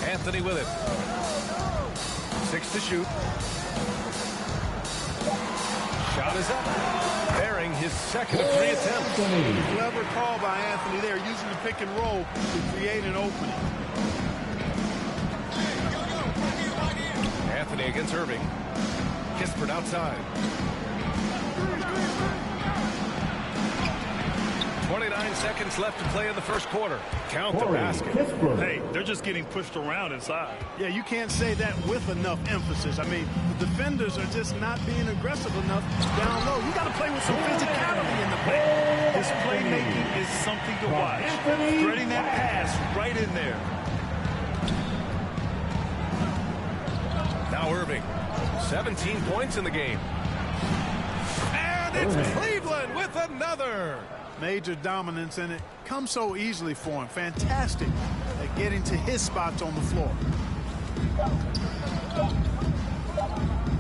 Anthony with it. 6 to shoot. Shot is up. Bearing his second of 3 attempts. Clever call by Anthony there, using the pick and roll to create an opening. Anthony against Irving. Kispert outside. 29 seconds left to play in the first quarter. Count the basket. Hey, they're just getting pushed around inside. Yeah, you can't say that with enough emphasis. I mean, the defenders are just not being aggressive enough down low. You got to play with some physicality in the paint. His playmaking is something to watch. Threading that pass right in there. Now Irving, 17 points in the game. And it's Cleveland with another. Major dominance, and it comes so easily for him. Fantastic at getting to his spots on the floor.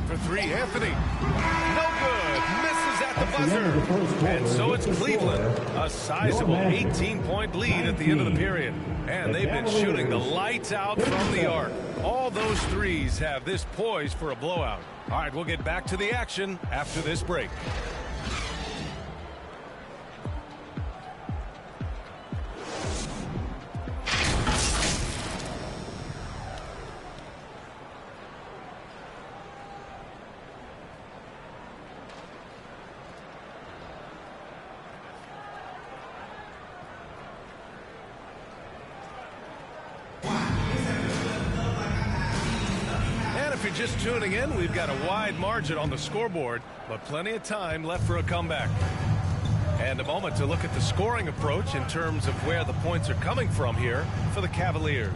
For 3, Anthony. No good. Misses at the buzzer. And so it's Cleveland. A sizable 18-point lead at the end of the period. And they've been shooting the lights out from the arc. All those threes have this poised for a blowout. All right, we'll get back to the action after this break. you're just tuning in, we've got a wide margin on the scoreboard, but plenty of time left for a comeback. And a moment to look at the scoring approach in terms of where the points are coming from here for the Cavaliers.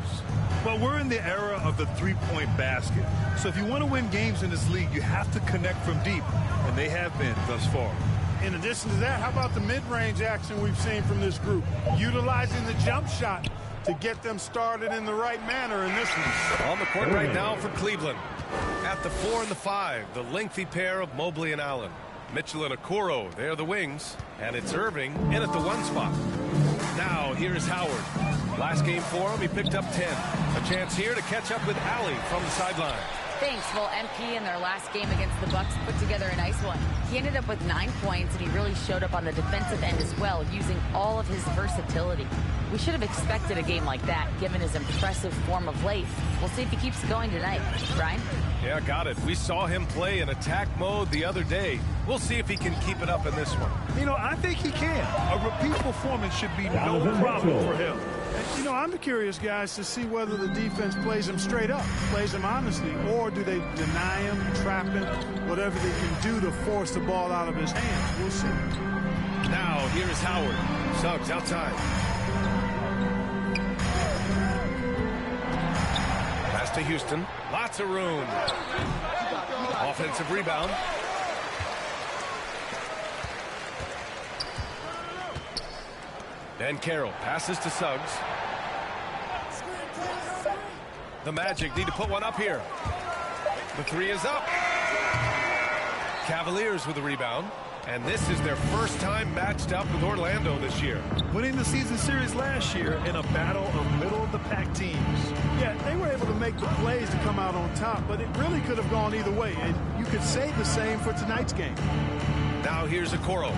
Well, we're in the era of the three-point basket. So if you want to win games in this league, you have to connect from deep, and they have been thus far. In addition to that, how about the mid-range action we've seen from this group? Utilizing the jump shot to get them started in the right manner in this one. On the court right now for Cleveland. At the 4 and the 5, the lengthy pair of Mobley and Allen. Mitchell and Okoro, they're the wings. And it's Irving in at the 1 spot. Now, here's Howard. Last game for him, he picked up 10. A chance here to catch up with Allie from the sideline. Thanks. Well, MP in their last game against the Bucks put together a nice one. He ended up with 9 points, and he really showed up on the defensive end as well, using all of his versatility. We should have expected a game like that, given his impressive form of late. We'll see if he keeps going tonight. Brian? Yeah, got it. We saw him play in attack mode the other day. We'll see if he can keep it up in this one. You know, I think he can. A repeat performance should be no problem for him. You know, I'm curious, guys, to see whether the defense plays him straight up, plays him honestly, or do they deny him, trap him, whatever they can do to force the ball out of his hands. We'll see. Now, here's Howard. Suggs outside. Pass to Houston. Lots of room. Offensive rebound. Then Carroll passes to Suggs. The Magic need to put one up here. The 3 is up. Cavaliers with the rebound. And this is their first time matched up with Orlando this year. Winning the season series last year in a battle of middle-of-the-pack teams. Yeah, they were able to make the plays to come out on top, but it really could have gone either way. And you could say the same for tonight's game. Now here's Okoro.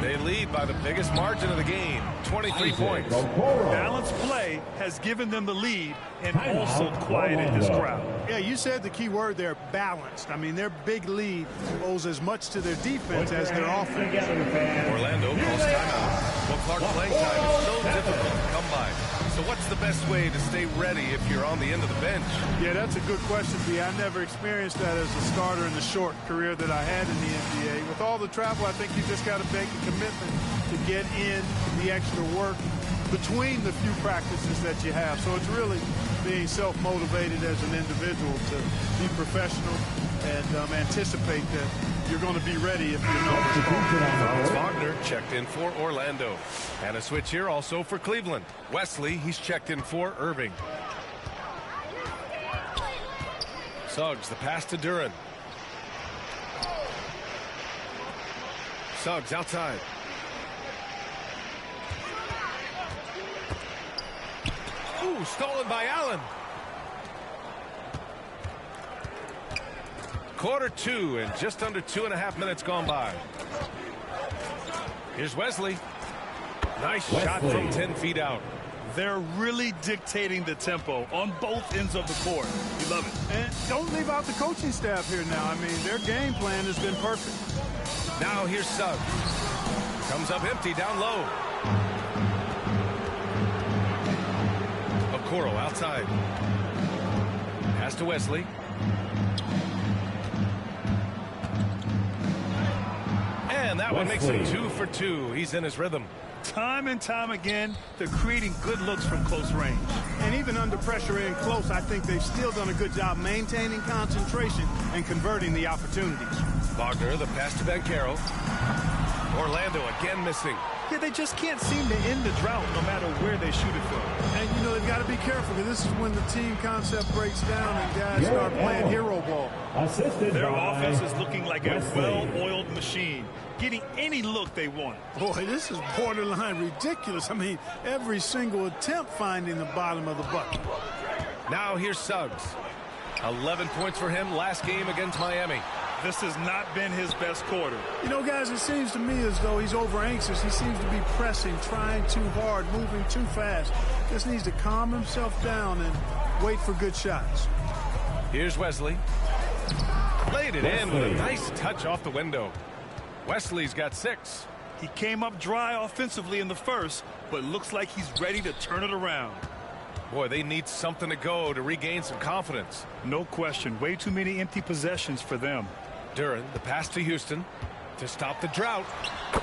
They lead by the biggest margin of the game, 23 points. Balanced play has given them the lead and also quieted this crowd. Yeah, you said the key word there, balanced. I mean, their big lead owes as much to their defense as their offense. Orlando calls timeout. Well, Clark, playing time is so difficult to come by. So what's the best way to stay ready if you're on the end of the bench? Yeah, that's a good question, B. I never experienced that as a starter in the short career that I had in the NBA. With all the travel, I think you just got to make a commitment to get in the extra work between the few practices that you have. So it's really being self-motivated as an individual to be professional and anticipate that you're going to be ready if you're not. Franz Wagner checked in for Orlando. And a switch here also for Cleveland. Wesley, he's checked in for Irving. Suggs, the pass to Duran. Suggs outside. Ooh, stolen by Allen. Quarter 2 and just under 2.5 minutes gone by. Here's Wesley. Nice shot from 10 feet out. They're really dictating the tempo on both ends of the court. You love it. And don't leave out the coaching staff here now. I mean, their game plan has been perfect. Now here's Suggs. Comes up empty down low. Okoro outside. Pass to Wesley. And that one makes him 2 for 2. He's in his rhythm. Time and time again, they're creating good looks from close range. And even under pressure in close, I think they've still done a good job maintaining concentration and converting the opportunities. Wagner, the pass to Banchero. Orlando again missing. Yeah, they just can't seem to end the drought no matter where they shoot it from. And, you know, they've got to be careful because this is when the team concept breaks down and guys start playing hero ball. Their offense is looking like a well-oiled machine, getting any look they want. Boy, this is borderline ridiculous. I mean, every single attempt finding the bottom of the bucket. Now here's Suggs. 11 points for him last game against Miami. This has not been his best quarter. You know, guys, it seems to me as though he's over anxious. He seems to be pressing, trying too hard, moving too fast. Just needs to calm himself down and wait for good shots. Here's Wesley. Laid it in with a nice touch off the window. Wesley's got 6. He came up dry offensively in the first, but looks like he's ready to turn it around. Boy, they need something to go to regain some confidence. No question. Way too many empty possessions for them. Duran, the pass to Houston to stop the drought.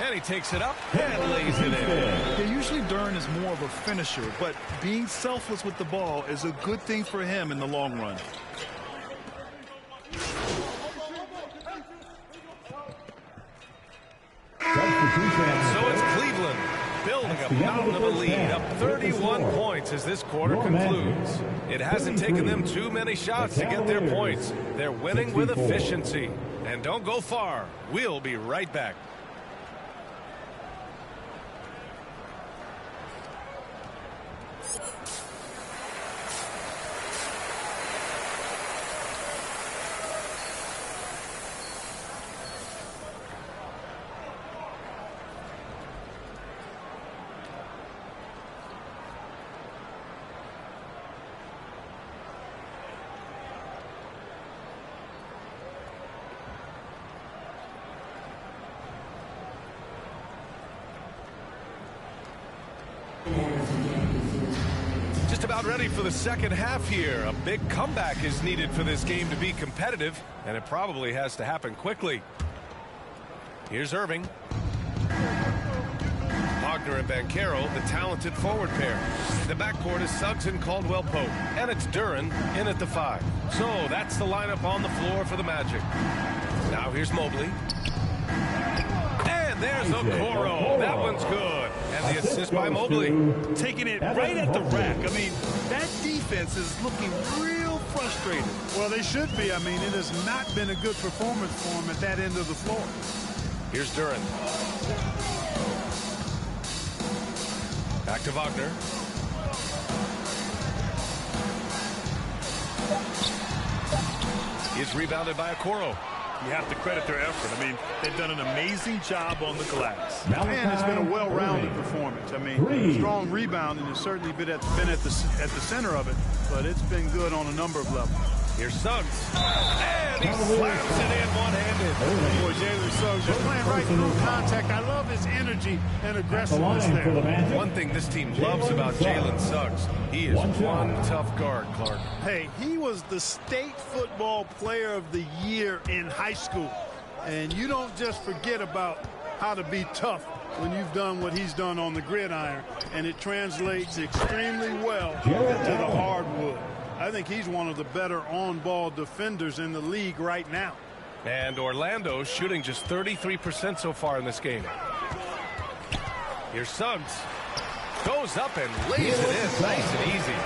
And he takes it up and lays it in. Yeah, usually Duran is more of a finisher, but being selfless with the ball is a good thing for him in the long run. So it's Cleveland building a mountain of a lead, up 31 points as this quarter concludes. It hasn't taken them too many shots to get their points. They're winning with efficiency. And don't go far. We'll be right back. Just about ready for the second half here. A big comeback is needed for this game to be competitive, and it probably has to happen quickly. Here's Irving. Wagner and Banchero, the talented forward pair. The backcourt is Suggs and Caldwell-Pope, and it's Duran in at the 5. So that's the lineup on the floor for the Magic. Now here's Mobley. And there's Okoro. That one's good. And the assist by Mobley. Taking it right at the rack. I mean, that defense is looking real frustrated. Well, they should be. I mean, it has not been a good performance for them at that end of the floor. Here's Duran. Back to Wagner. He's rebounded by Okoro. You have to credit their effort. I mean, they've done an amazing job on the glass. And it's been a well-rounded performance. I mean, strong rebounding has certainly been at the center of it, but it's been good on a number of levels. Here's Suggs. And he slaps it in one-handed. Boy, Jalen Suggs is playing right through contact. I love his energy and aggressiveness there. One thing this team loves about Jalen Suggs, he is one tough guard, Clark. Hey, he was the state football player of the year in high school. And you don't just forget about how to be tough when you've done what he's done on the gridiron. And it translates extremely well to the hardwood. I think he's one of the better on-ball defenders in the league right now. And Orlando shooting just 33% so far in this game. Here's Suggs. Goes up and lays it in nice and easy.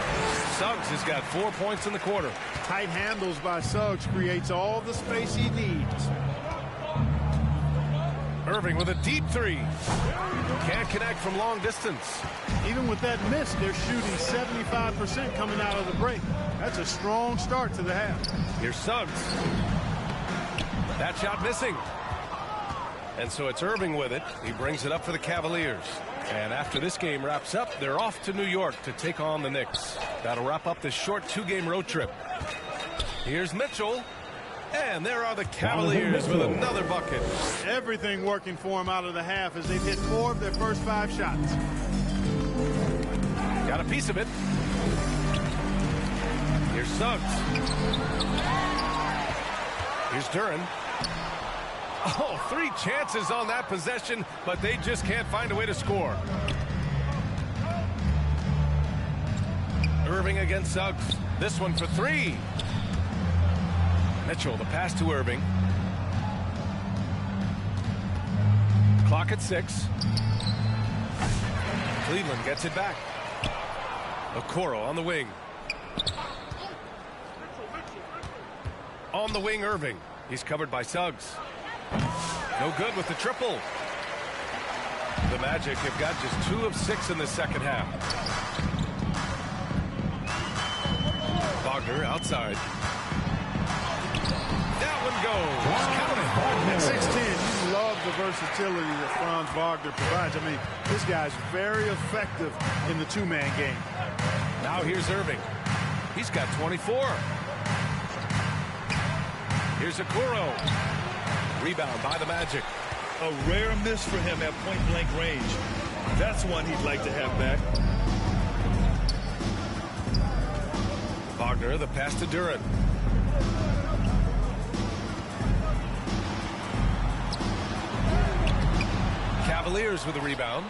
Suggs has got 4 points in the quarter. Tight handles by Suggs creates all the space he needs. Irving with a deep 3. Can't connect from long distance. Even with that miss, they're shooting 75% coming out of the break. That's a strong start to the half. Here's Suggs. That shot missing. And so it's Irving with it. He brings it up for the Cavaliers. And after this game wraps up, they're off to New York to take on the Knicks. That'll wrap up this short 2-game road trip. Here's Mitchell. And there are the Cavaliers with another bucket. Everything working for them out of the half as they've hit 4 of their first 5 shots. Got a piece of it. Here's Suggs. Here's Duran. Oh, 3 chances on that possession, but they just can't find a way to score. Irving against Suggs. This one for 3. Mitchell, the pass to Irving. Clock at 6. Cleveland gets it back. Okoro on the wing. On the wing, Irving. He's covered by Suggs. No good with the triple. The Magic have got just 2 of 6 in the second half. Wagner outside. That one goes. Count it. At 6'10", you love the versatility that Franz Wagner provides. I mean, this guy's very effective in the 2-man game. Now here's Irving. He's got 24. Here's Okoro. Rebound by the Magic. A rare miss for him at point-blank range. That's one he'd like to have back. Wagner, the pass to Duran. Cavaliers with the rebound.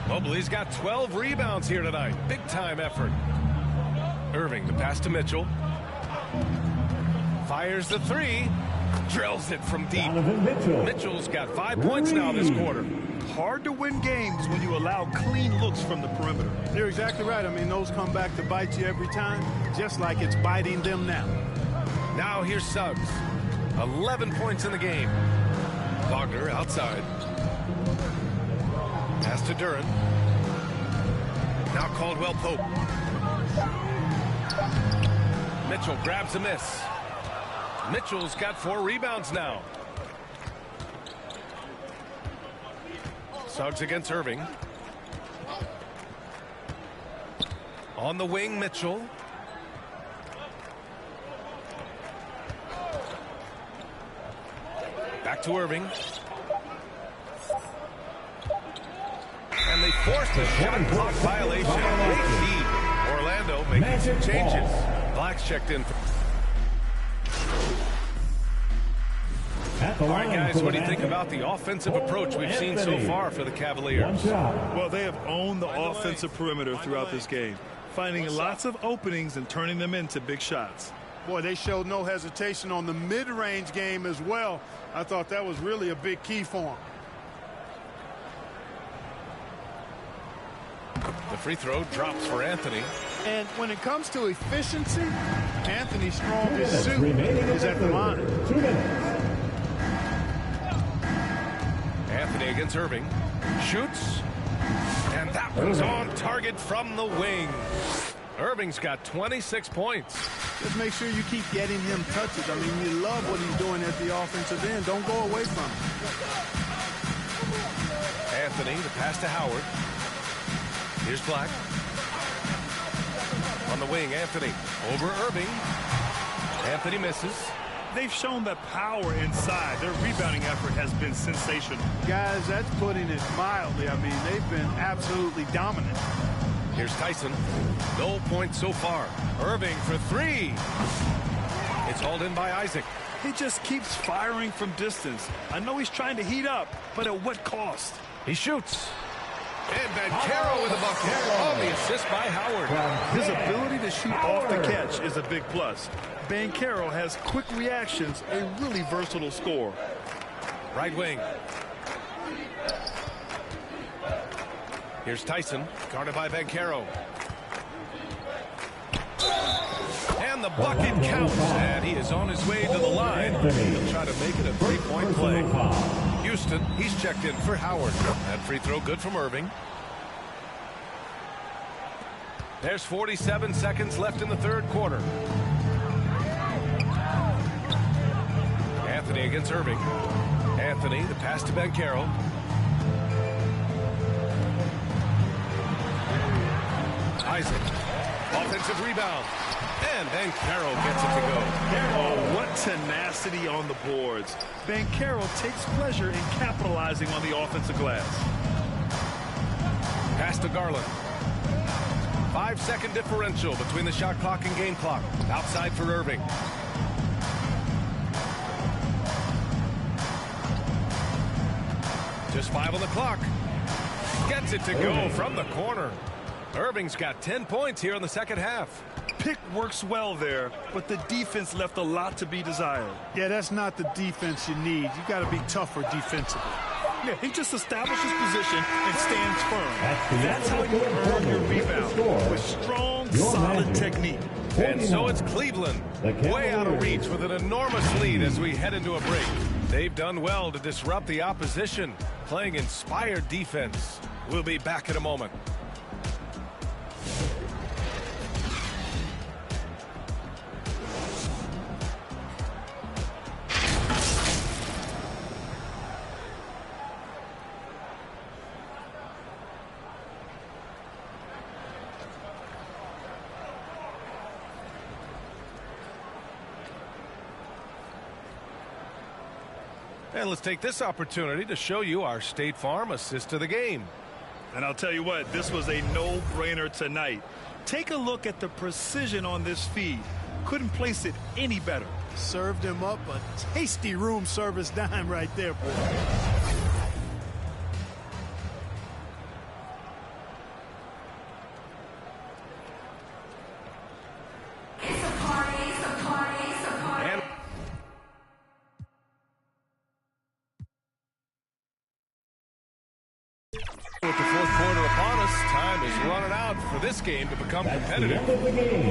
Mobley's got 12 rebounds here tonight. Big time effort. Irving, the pass to Mitchell. Fires the three. Drills it from deep. Mitchell's got 5 points now this quarter. Hard to win games when you allow clean looks from the perimeter. You're exactly right. I mean, those come back to bite you every time, just like it's biting them now. Now here's Suggs. 11 points in the game. Wagner outside. Pass to Duran. Now Caldwell Pope. Mitchell grabs a miss. Mitchell's got 4 rebounds now. Suggs against Irving. On the wing, Mitchell. Back to Irving. And they forced a shot clock violation. Big lead. Orlando making some changes. Black's checked in. All right, guys, what do you think about the offensive approach we've seen so far for the Cavaliers? Well, they have owned the offensive perimeter throughout this game, finding lots of openings and turning them into big shots. Boy, they showed no hesitation on the mid-range game as well. I thought that was really a big key for them. The free throw drops for Anthony. And when it comes to efficiency, Anthony's strongest suit is at the line. 2 minutes. Anthony against Irving. Shoots. And that one's on target from the wing. Irving's got 26 points. Just make sure you keep getting him touches. I mean, you love what he's doing at the offensive end. Don't go away from him. Anthony, the pass to Howard. Here's Black. On the wing, Anthony. Over Irving. Anthony misses. They've shown that power inside. Their rebounding effort has been sensational. Guys, that's putting it mildly. I mean, they've been absolutely dominant. Here's Tyson. No points so far. Irving for 3. It's hauled in by Isaac. He just keeps firing from distance. I know he's trying to heat up, but at what cost? He shoots. And Banchero with a bucket on the assist by Howard. His ability to shoot off the catch is a big plus. Banchero has quick reactions, a really versatile scorer. Right wing. Here's Tyson, guarded by Banchero. And the bucket counts, and he is on his way to the line. He'll try to make it a 3-point play. Houston, he's checked in for Howard. That free throw good from Irving. There's 47 seconds left in the third quarter. Anthony against Irving. Anthony, the pass to Banchero. Isaac, offensive rebound. And Banchero gets it to go. Oh, what tenacity on the boards. Banchero takes pleasure in capitalizing on the offensive glass. Pass to Garland. 5-second differential between the shot clock and game clock. Outside for Irving. Just 5 on the clock. Gets it to go from the corner. Irving's got 10 points here in the second half. Pick works well there, but the defense left a lot to be desired. Yeah, that's not the defense you need. You got to be tougher defensively. Yeah, he just establishes position and stands firm. That's how you earn your rebound, with strong, solid technique. And so it's Cleveland, way out of reach with an enormous lead as we head into a break. They've done well to disrupt the opposition, playing inspired defense. We'll be back in a moment. And let's take this opportunity to show you our State Farm assist to the game. And I'll tell you what, this was a no-brainer tonight. Take a look at the precision on this feed. Couldn't place it any better. Served him up a tasty room service dime right there, boy. With the fourth quarter upon us, time is running out for this game to become competitive.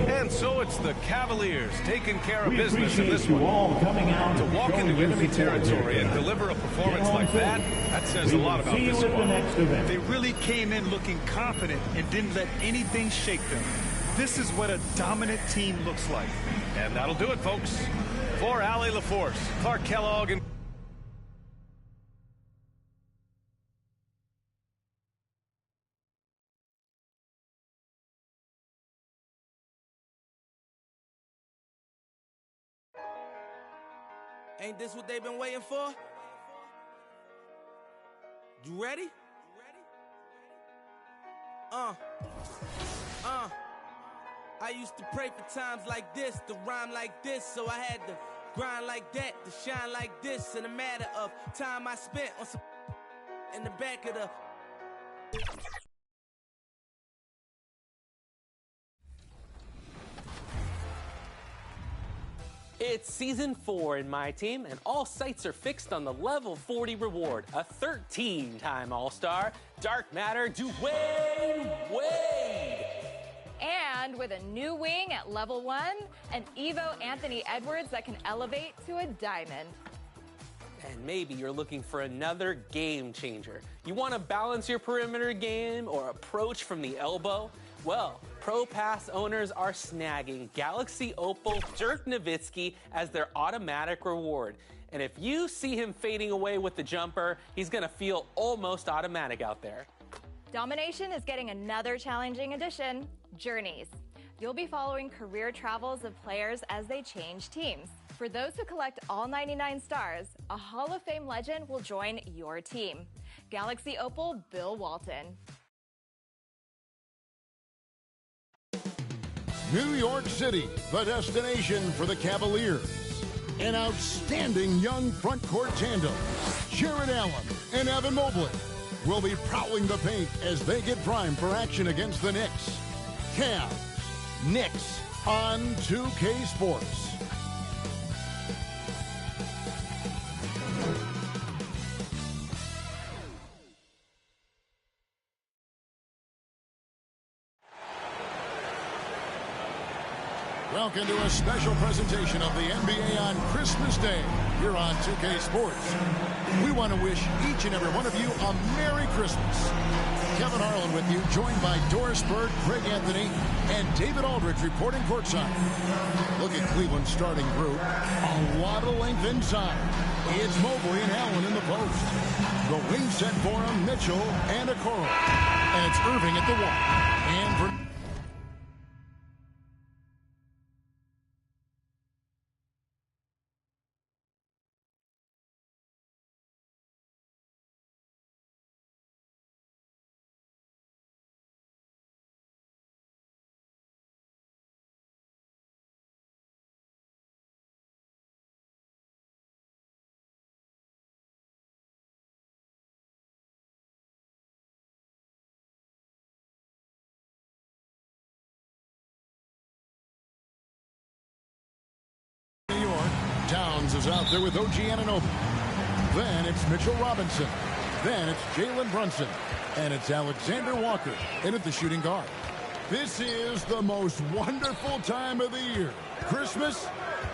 And so it's the Cavaliers taking care of business in this one. To walk into enemy territory and deliver a performance like that says a lot about this squad. They really came in looking confident and didn't let anything shake them. This is what a dominant team looks like. And that'll do it, folks. For Allie LaForce, Clark Kellogg, and Ain't this what they've been waiting for? You ready? I used to pray for times like this, to rhyme like this, so I had to grind like that, to shine like this. In a matter of time I spent on some in the back of the... It's season 4 in my team, and all sights are fixed on the level 40 reward, a 13-time All-Star, Dark Matter Dwayne Wade. And with a new wing at level 1, an Evo Anthony Edwards that can elevate to a diamond. And maybe you're looking for another game changer. You want to balance your perimeter game or approach from the elbow? Well, Pro Pass owners are snagging Galaxy Opal Dirk Nowitzki as their automatic reward. And if you see him fading away with the jumper, he's going to feel almost automatic out there. Domination is getting another challenging addition, Journeys. You'll be following career travels of players as they change teams. For those who collect all 99 stars, a Hall of Fame legend will join your team. Galaxy Opal Bill Walton. New York City, the destination for the Cavaliers. An outstanding young front court tandem, Jared Allen and Evan Mobley, will be prowling the paint as they get primed for action against the Knicks. Cavs, Knicks on 2K Sports. Welcome to a special presentation of the NBA on Christmas Day here on 2K Sports. We want to wish each and every one of you a Merry Christmas. Kevin Harlan with you, joined by Doris Bird, Craig Anthony, and David Aldridge reporting courtside. Look at Cleveland's starting group. A lot of length inside. It's Mobley and Allen in the post. The wing set for him, Mitchell and Okoro. And it's Irving at the wall. And for... Towns is out there with OG Anunoby. Then it's Mitchell Robinson. Then it's Jalen Brunson. And it's Alexander Walker in at the shooting guard. This is the most wonderful time of the year. Christmas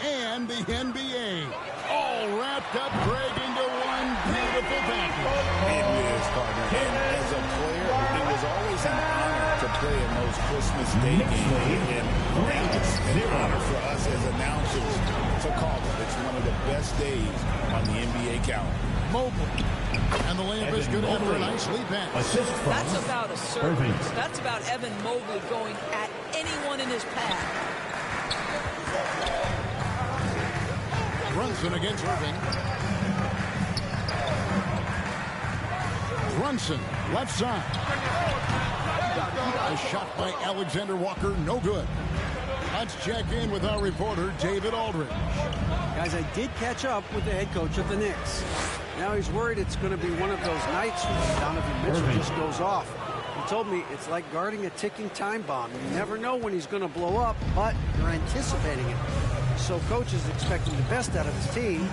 and the NBA. All wrapped up, Greg, into one beautiful package. It is, partner. And as a player, it was always an honor to play in those Christmas Day games. And now it's an honor for us as announcers to call them. It's one of the best days on the NBA calendar. Mobley. And the layup is good after a nice lead pass. That's about a service. That's about Evan Mobley going at anyone in his path. Brunson against Irving. Brunson, left side. A shot by Alexander Walker, no good. Let's check in with our reporter, David Aldridge. Guys, I did catch up with the head coach of the Knicks. Now he's worried it's going to be one of those nights when Donovan Mitchell just goes off. He told me it's like guarding a ticking time bomb. You never know when he's going to blow up, but you're anticipating it. So coach is expecting the best out of his team,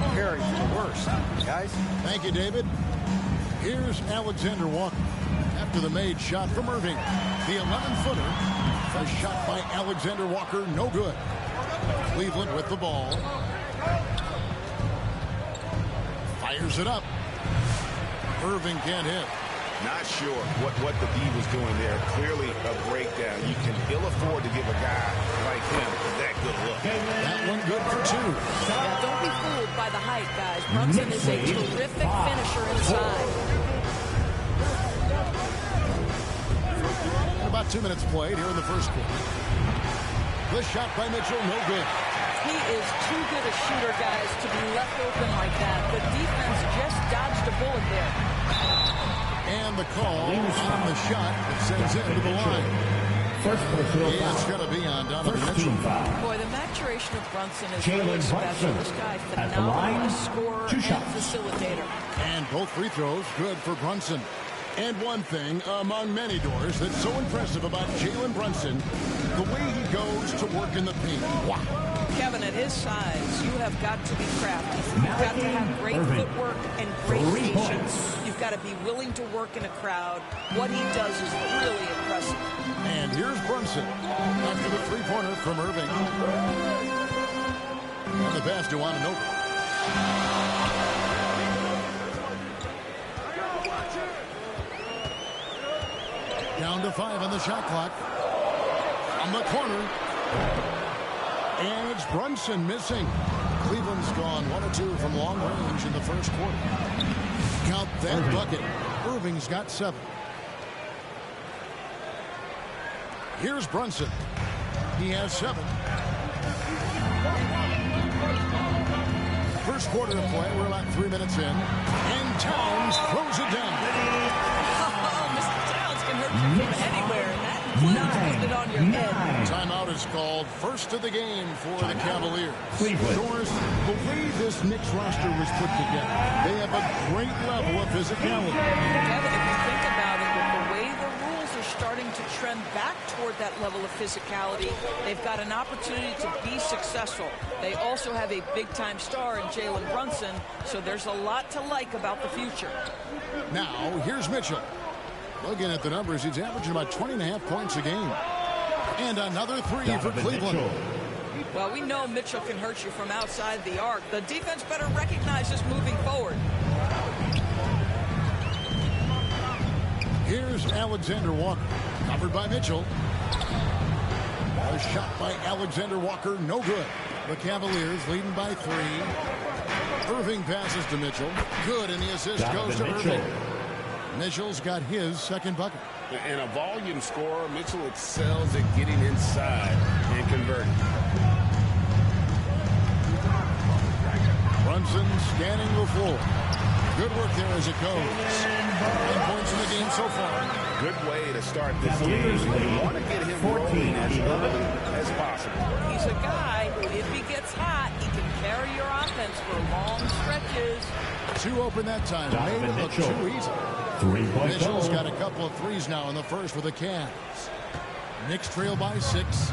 preparing for the worst. Guys? Thank you, David. Here's Alexander Walker after the made shot from Irving. The 11-footer. A shot by Alexander Walker, no good. Cleveland with the ball. Fires it up. Irving can't hit. Not sure what the D was doing there. Clearly a breakdown. You can ill afford to give a guy like him that good look. That one good for two. Yeah, don't be fooled by the height, guys. Brunson is a terrific finisher inside. About 2 minutes played here in the first quarter. The shot by Mitchell, no good. He is too good a shooter, guys, to be left open like that. The defense just dodged a bullet there. And the call on the shot that sends it to the line. First personal foul. It's going to be on Donovan Mitchell. Boy, the maturation of Brunson is really special. This guy, phenomenal scorer and facilitator. And both free throws good for Brunson. And one thing among many doors that's so impressive about Jalen Brunson, the way he goes to work in the paint. Wow. Kevin, at his size, you have got to be crafty. You've got to have great footwork and great patience. You've got to be willing to work in a crowd. What he does is really impressive. And here's Brunson after the three-pointer from Irving. And the pass to Anunoby. Down to 5 on the shot clock. On the corner. And it's Brunson missing. Cleveland's gone 1 or 2 from long range in the first quarter. Count that bucket. Irving's got 7. Here's Brunson. He has 7. First quarter of play. We're about 3 minutes in. And Towns throws it down. From anywhere, and that includes putting it on your head. Timeout is called. First of the game for the Cavaliers. Doris, the way this Knicks roster was put together, they have a great level of physicality. Kevin, if you think about it, with the way the rules are starting to trend back toward that level of physicality, they've got an opportunity to be successful. They also have a big-time star in Jalen Brunson, so there's a lot to like about the future. Now, here's Mitchell. Looking at the numbers, he's averaging about 20.5 points a game. And another 3 for Cleveland. Well, we know Mitchell can hurt you from outside the arc. The defense better recognize this moving forward. Here's Alexander Walker. Covered by Mitchell. A shot by Alexander Walker, no good. The Cavaliers leading by 3. Irving passes to Mitchell. Good, and the assist goes to Irving. Mitchell's got his second bucket. And a volume scorer, Mitchell excels at getting inside and converting. Brunson scanning the floor. Good work there as it goes. 9 points in the game so far. Good way to start this game. You want to get him rolling as early as possible. He's a guy who, if he gets hot, he can carry your offense for long stretches. 2 open that time. Made it look too easy. Mitchell's got a couple of threes now in the first for the Cavs. Knicks trail by 6.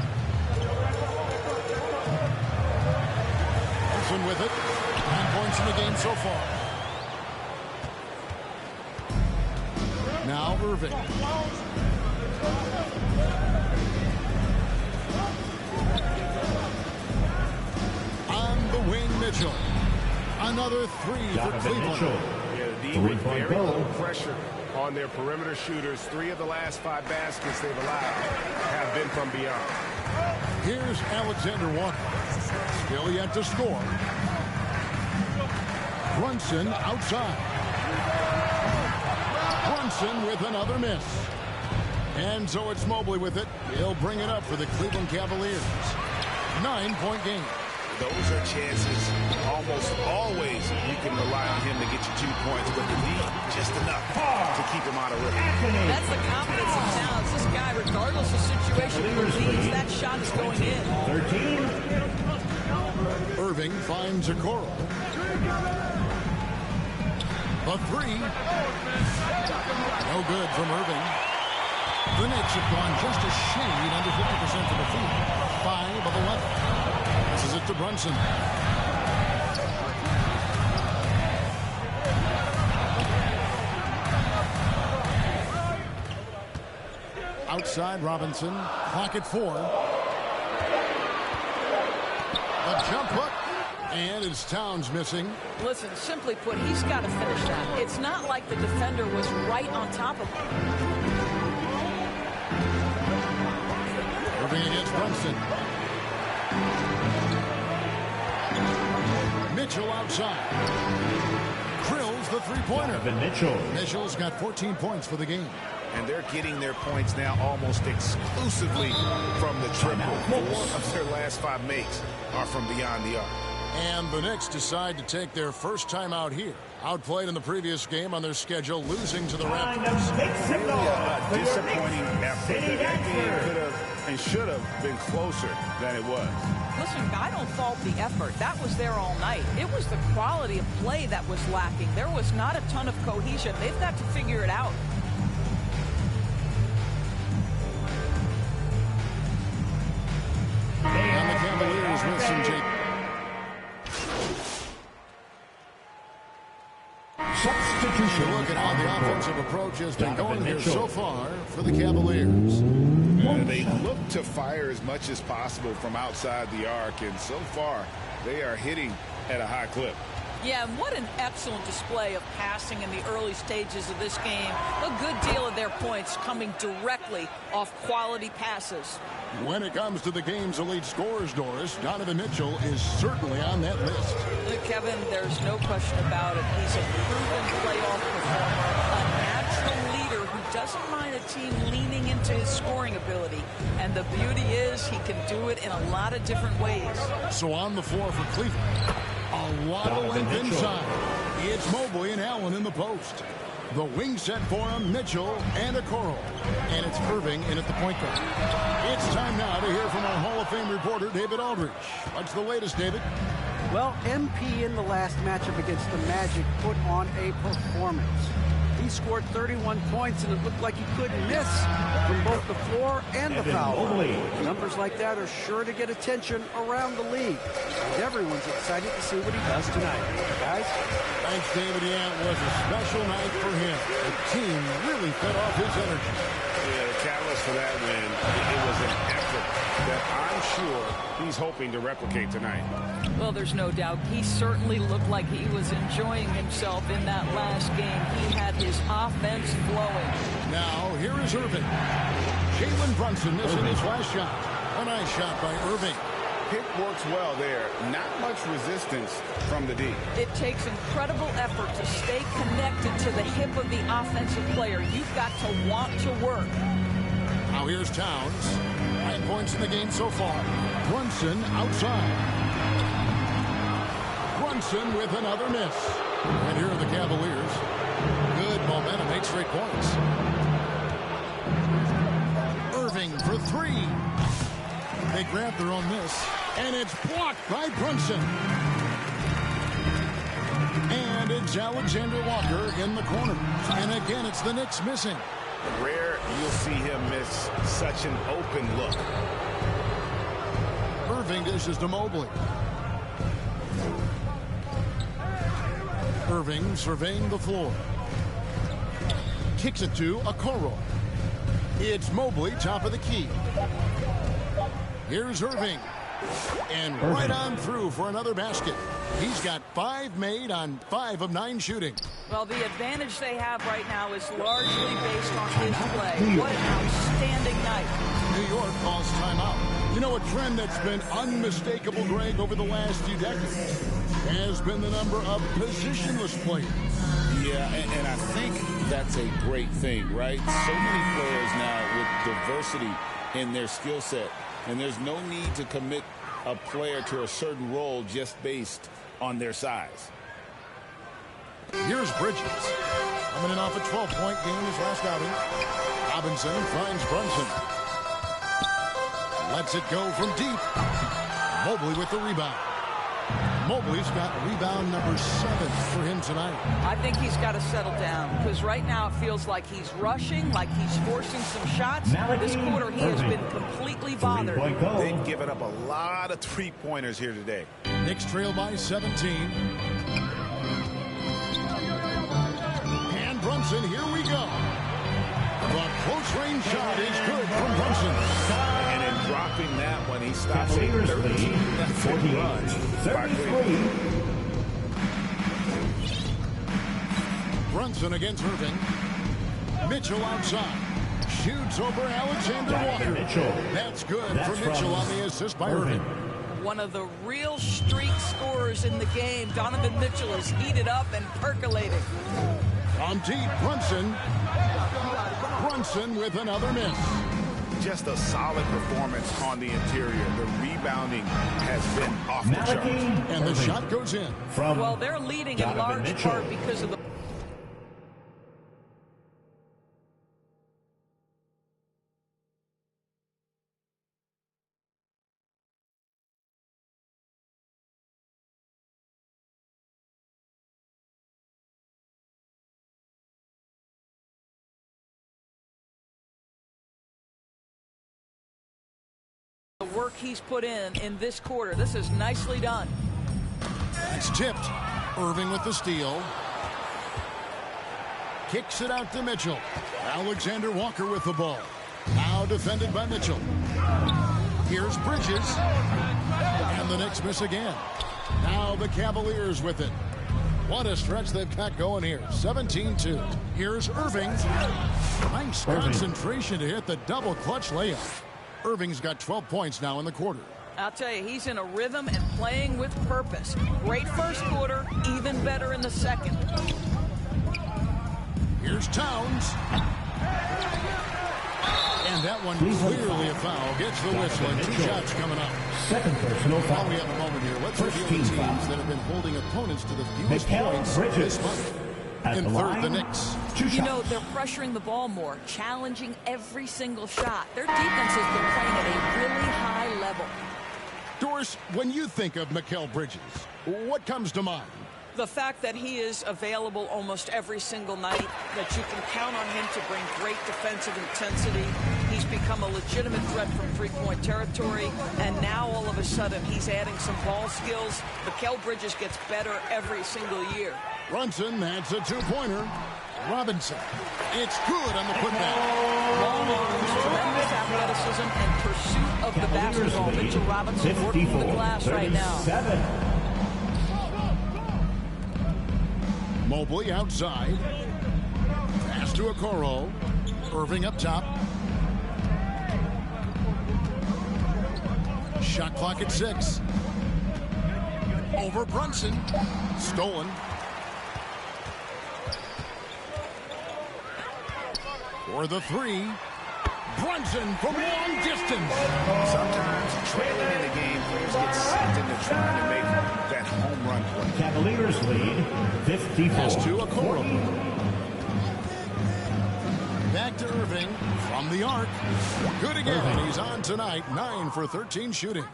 Brunson with it. 9 points in the game so far. Now Irving. On the wing, Mitchell. Another 3 for Cleveland. D with very low pressure on their perimeter shooters. 3 of the last 5 baskets they've allowed have been from beyond. Here's Alexander Walker. Still yet to score. Brunson outside. Brunson with another miss. And so it's Mobley with it. He'll bring it up for the Cleveland Cavaliers. 9-point game. those are chances almost always you can rely on him to get you 2 points, but the lead just enough to keep him out of rhythm. That's the confidence of Towns. This guy, regardless of situation he leads, that shot is going in. 13. Irving finds a Okoro. The three. No good from Irving. The Knicks have gone just a shade under 50% from the field. 5 of 11. This is it to Brunson. Outside Robinson. Clock at 4. The jump hook. And it's Towns missing. Listen, simply put, he's got to finish that. It's not like the defender was right on top of him. Irving against Brunson. Mitchell outside. Krills the three-pointer. Mitchell's got 14 points for the game. And they're getting their points now almost exclusively from the triple. 4 of their last 5 makes are from beyond the arc. And the Knicks decide to take their first time out here. Outplayed in the previous game on their schedule, losing to the Raptors. Really a disappointing effort. That game could have and should have been closer than it was. Listen, I don't fault the effort. That was there all night. It was the quality of play that was lacking. There was not a ton of cohesion. They've got to figure it out. And the Cavaliers with some substitution. Look at how the offensive approach has been going here so far for the Cavaliers. They look to fire as much as possible from outside the arc, and so far they are hitting at a high clip. Yeah, and what an excellent display of passing in the early stages of this game. A good deal of their points coming directly off quality passes. When it comes to the game's elite scorers, Doris, Donovan Mitchell is certainly on that list. Kevin, there's no question about it. He's a proven playoff performer, a natural leader who doesn't mind a team leaning into his scoring ability. And the beauty is he can do it in a lot of different ways. So on the floor for Cleveland, a lot of length inside. It's Mobley and Allen in the post. The wing set for him, Mitchell and Okoro. And it's Irving in at the point guard. It's time now to hear from our Hall of Fame reporter, David Aldridge. What's the latest, David? Well, MP in the last matchup against the Magic put on a performance. He scored 31 points, and it looked like he couldn't miss from both the floor and the foul line. Numbers like that are sure to get attention around the league. And everyone's excited to see what he does tonight. Guys? Thanks, David. Yeah, it was a special night for him. The team really fed off his energy. Yeah, the catalyst for that win, it was an effort that I'm sure he's hoping to replicate tonight. Well, there's no doubt. He certainly looked like he was enjoying himself in that last game. He had his offense flowing. Now, here is Irving. Jalen Brunson missing his last shot. A nice shot by Irving. Pick works well there. Not much resistance from the D. It takes incredible effort to stay connected to the hip of the offensive player. You've got to want to work. Now here's Towns. 9 points in the game so far. Brunson outside. Brunson with another miss. And here are the Cavaliers. Good momentum, 8 straight points. Irving for 3. They grab their own miss. And it's blocked by Brunson. And it's Alexander Walker in the corner. And again, it's the Knicks missing. Rare you'll see him miss such an open look. Irving dishes to Mobley. Irving surveying the floor. Kicks it to Okoro. It's Mobley, top of the key. Here's Irving. And right on through for another basket. He's got 5 made on 5 of 9 shooting. Well, the advantage they have right now is largely based on his play. What an outstanding night. New York calls timeout. You know, a trend that's been unmistakable, Greg, over the last few decades has been the number of positionless players. Yeah, and I think that's a great thing, right? So many players now with diversity in their skill set, and there's no need to commit a player to a certain role just based on their size. Here's Bridges. Coming in off a 12-point game his last outing. Robinson finds Brunson. Lets it go from deep. Mobley with the rebound. Mobley's got rebound number 7 for him tonight. I think he's got to settle down because right now it feels like he's rushing, like he's forcing some shots. This quarter he has been completely bothered. They've given up a lot of three-pointers here today. Knicks trail by 17. And Brunson, here we go. The close-range shot is good from Brunson. And in dropping that one, he stops a 13-0 run by Cleveland. Brunson against Irving. Mitchell outside. Shoots over Alexander Walker. That's good for Mitchell on the assist by Irving. One of the real streak scorers in the game. Donovan Mitchell is heated up and percolating. From deep, Brunson. Brunson with another miss. Just a solid performance on the interior. The rebounding has been off the charts. And the shot goes in. Well, they're leading in large part because of the... work he's put in this quarter. This is nicely done. It's tipped. Irving with the steal. Kicks it out to Mitchell. Alexander Walker with the ball. Now defended by Mitchell. Here's Bridges. And the Knicks miss again. Now the Cavaliers with it. What a stretch they've got going here. 17-2. Here's Irving. Nice concentration to hit the double clutch layup. Irving's got 12 points now in the quarter. I'll tell you, he's in a rhythm and playing with purpose. Great first quarter, even better in the second. Here's Towns. And that one clearly a foul. Gets the whistle and 2 shots coming up. Second personal foul. While we have a moment here, let's review the teams that have been holding opponents to the fewest points this month. In third, the Knicks. You know, they're pressuring the ball more, challenging every single shot. Their defense has been playing at a really high level. Doris, when you think of Mikal Bridges, what comes to mind? The fact that he is available almost every single night, that you can count on him to bring great defensive intensity. He's become a legitimate threat from three-point territory, and now all of a sudden he's adding some ball skills. Mikal Bridges gets better every single year. Brunson, that's a 2-pointer. Robinson, it's good on the putback. Long arms, tremendous athleticism, and pursuit of the basketball. Mitchell Robinson working the glass right now. Mobley outside. Pass to Okoro. Irving up top. Shot clock at 6. Over Brunson. Stolen. For the 3. Brunson from long distance. Sometimes trailing in the game, players get sucked into trying to make that home run play. Cavaliers lead 54. Pass to Okoro. Back to Irving from the arc. Good again. Irving. He's on tonight. 9 for 13 shooting.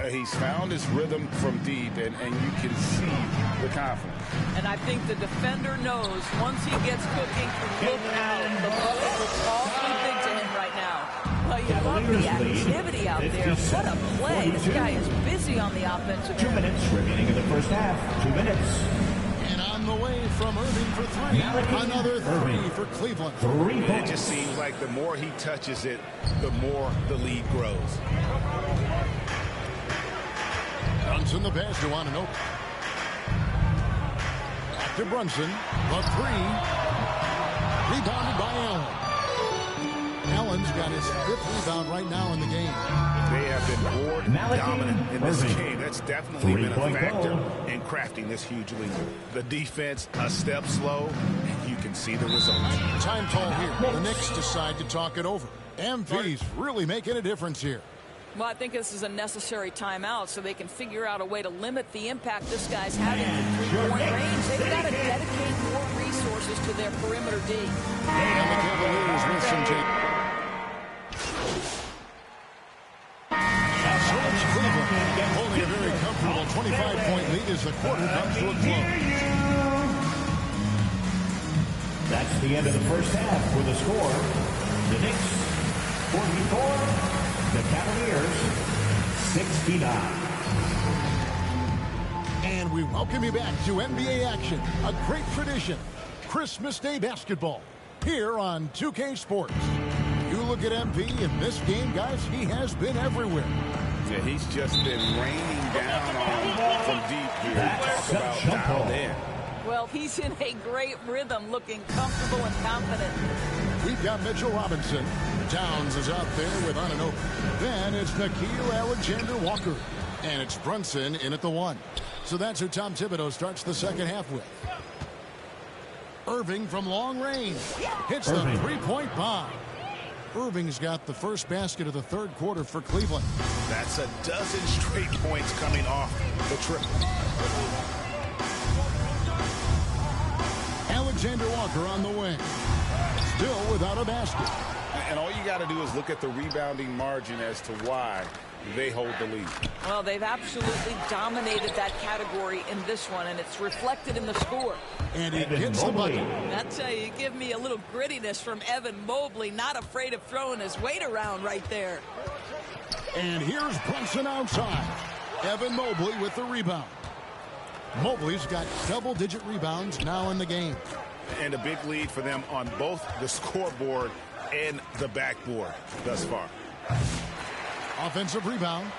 He's found his rhythm from deep, and you can see the confidence. And I think the defender knows once he gets cooking, look out. The bucket looks awfully big to him right now. But you love the activity out there. What a play. This guy is busy on the offensive end. 2 minutes remaining in the first half. 2 minutes. And on the way from Irving for 3. Another 3 for Cleveland. 3 points. It just seems like the more he touches it, the more the lead grows. Brunson the pass to Ananobi. Back to Brunson. The 3. Rebounded by Allen. Allen's got his 5th rebound right now in the game. They have been board dominant in this game. That's definitely been a factor in crafting this huge lead. The defense a step slow, and you can see the results. Time call here. The Knicks decide to talk it over. MV's really making a difference here. Well, I think this is a necessary timeout so they can figure out a way to limit the impact this guy's having from three-point range. They've got to dedicate more resources to their perimeter D. And the Cavaliers with some So it's Cleveland holding a very comfortable 25-point lead as the quarter comes to a close. That's the end of the first half with a score. The Knicks 44. The Cavaliers, 69. And we welcome you back to NBA action, a great tradition, Christmas Day basketball, here on 2K Sports. You look at MP in this game, guys, he has been everywhere. Yeah, he's just been raining down on from deep here. Talk about dialed in. Well, he's in a great rhythm, looking comfortable and confident. We've got Mitchell Robinson. Towns is out there with Anunoby. Then it's Nickeil Alexander-Walker. And it's Brunson in at the 1. So that's who Tom Thibodeau starts the second half with. Irving from long range. Hits the three-point bomb. Irving's got the first basket of the third quarter for Cleveland. That's a dozen straight points coming off the triple. Alexander-Walker on the wing. Still without a basket. And all you got to do is look at the rebounding margin as to why they hold the lead. Well, they've absolutely dominated that category in this one, and it's reflected in the score. And he gets the bucket. I tell you, you give me a little grittiness from Evan Mobley, not afraid of throwing his weight around right there. And here's Brunson outside. Evan Mobley with the rebound. Mobley's got double-digit rebounds now in the game. And a big lead for them on both the scoreboard and the backboard thus far. Offensive rebound.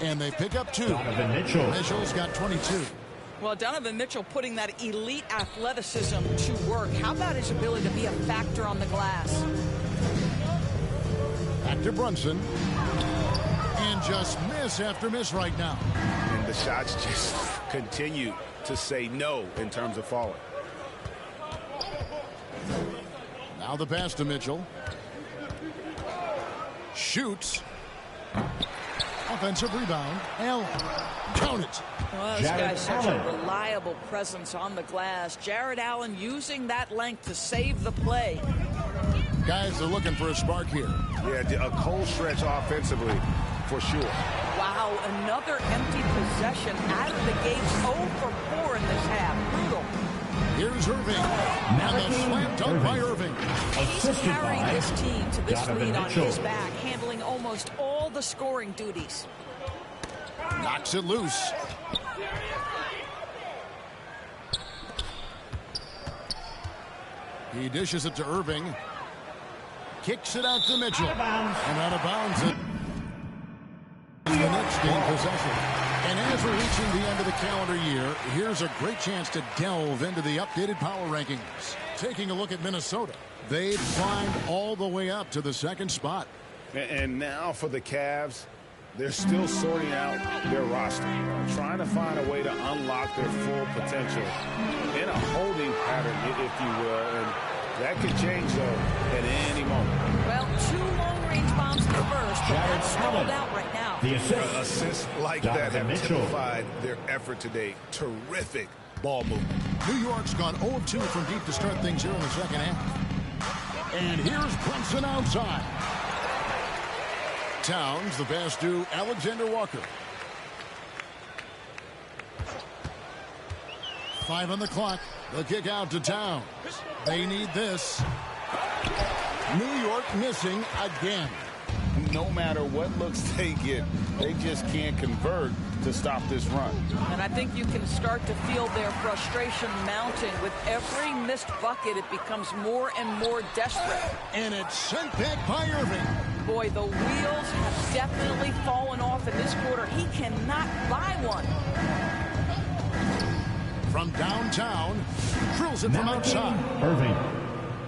And they pick up 2. Donovan Mitchell. Mitchell's got 22. Well, Donovan Mitchell putting that elite athleticism to work. How about his ability to be a factor on the glass? Back to Brunson. And just miss after miss right now. And the shots just continue to say no in terms of falling. Now the pass to Mitchell. Shoots. Offensive rebound. Allen. Count it. Well, this guy's such a reliable presence on the glass. Jared Allen using that length to save the play. Guys are looking for a spark here. Yeah, a cold stretch offensively for sure. Wow, another empty possession out of the gates. 0 for 4 in this half. Brutal. Here's Irving. And the slam dunk by Irving. He's carrying this team to this lead on his back, handling almost all the scoring duties. Knocks it loose. He dishes it to Irving. Kicks it out to Mitchell. And out of bounds it. The Knicks gain possession. And as we're reaching the end of the calendar year, here's a great chance to delve into the updated power rankings. Taking a look at Minnesota. They've climbed all the way up to the second spot. And now for the Cavs, they're still sorting out their roster, trying to find a way to unlock their full potential in a holding pattern, if you will. And that could change, though, at any moment. Well, 2 long-range bombs in the first, but that's stalled out right now. The assists like that have typified their effort today. Terrific ball movement. New York's gone 0 of 2 from deep to start things here in the second half. And here's Brunson outside. Towns, the pass to Alexander-Walker. 5 on the clock. The kick out to Towns. They need this. New York missing again. No matter what looks they get, they just can't convert to stop this run. And I think you can start to feel their frustration mounting. With every missed bucket, it becomes more and more desperate. And it's sent back by Irving. Boy, the wheels have definitely fallen off in this quarter. He cannot buy one. From downtown, drills it from outside.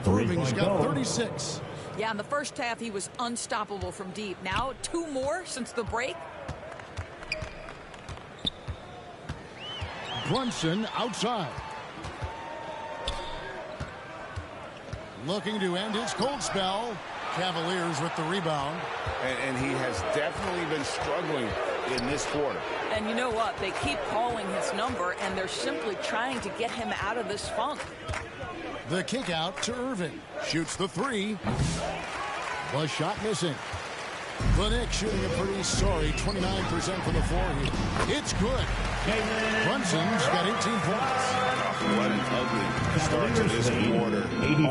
Irving's got 36. Yeah, in the first half, he was unstoppable from deep. Now, 2 more since the break. Brunson outside. Looking to end his cold spell. Cavaliers with the rebound. And he has definitely been struggling in this quarter. And you know what? They keep calling his number, and they're simply trying to get him out of this funk. The kick out to Irving. Shoots the three. The shot missing. The Knicks shooting a pretty sorry 29% from the floor here. It's good. Brunson's got 18 points. What an ugly start to this quarter. Only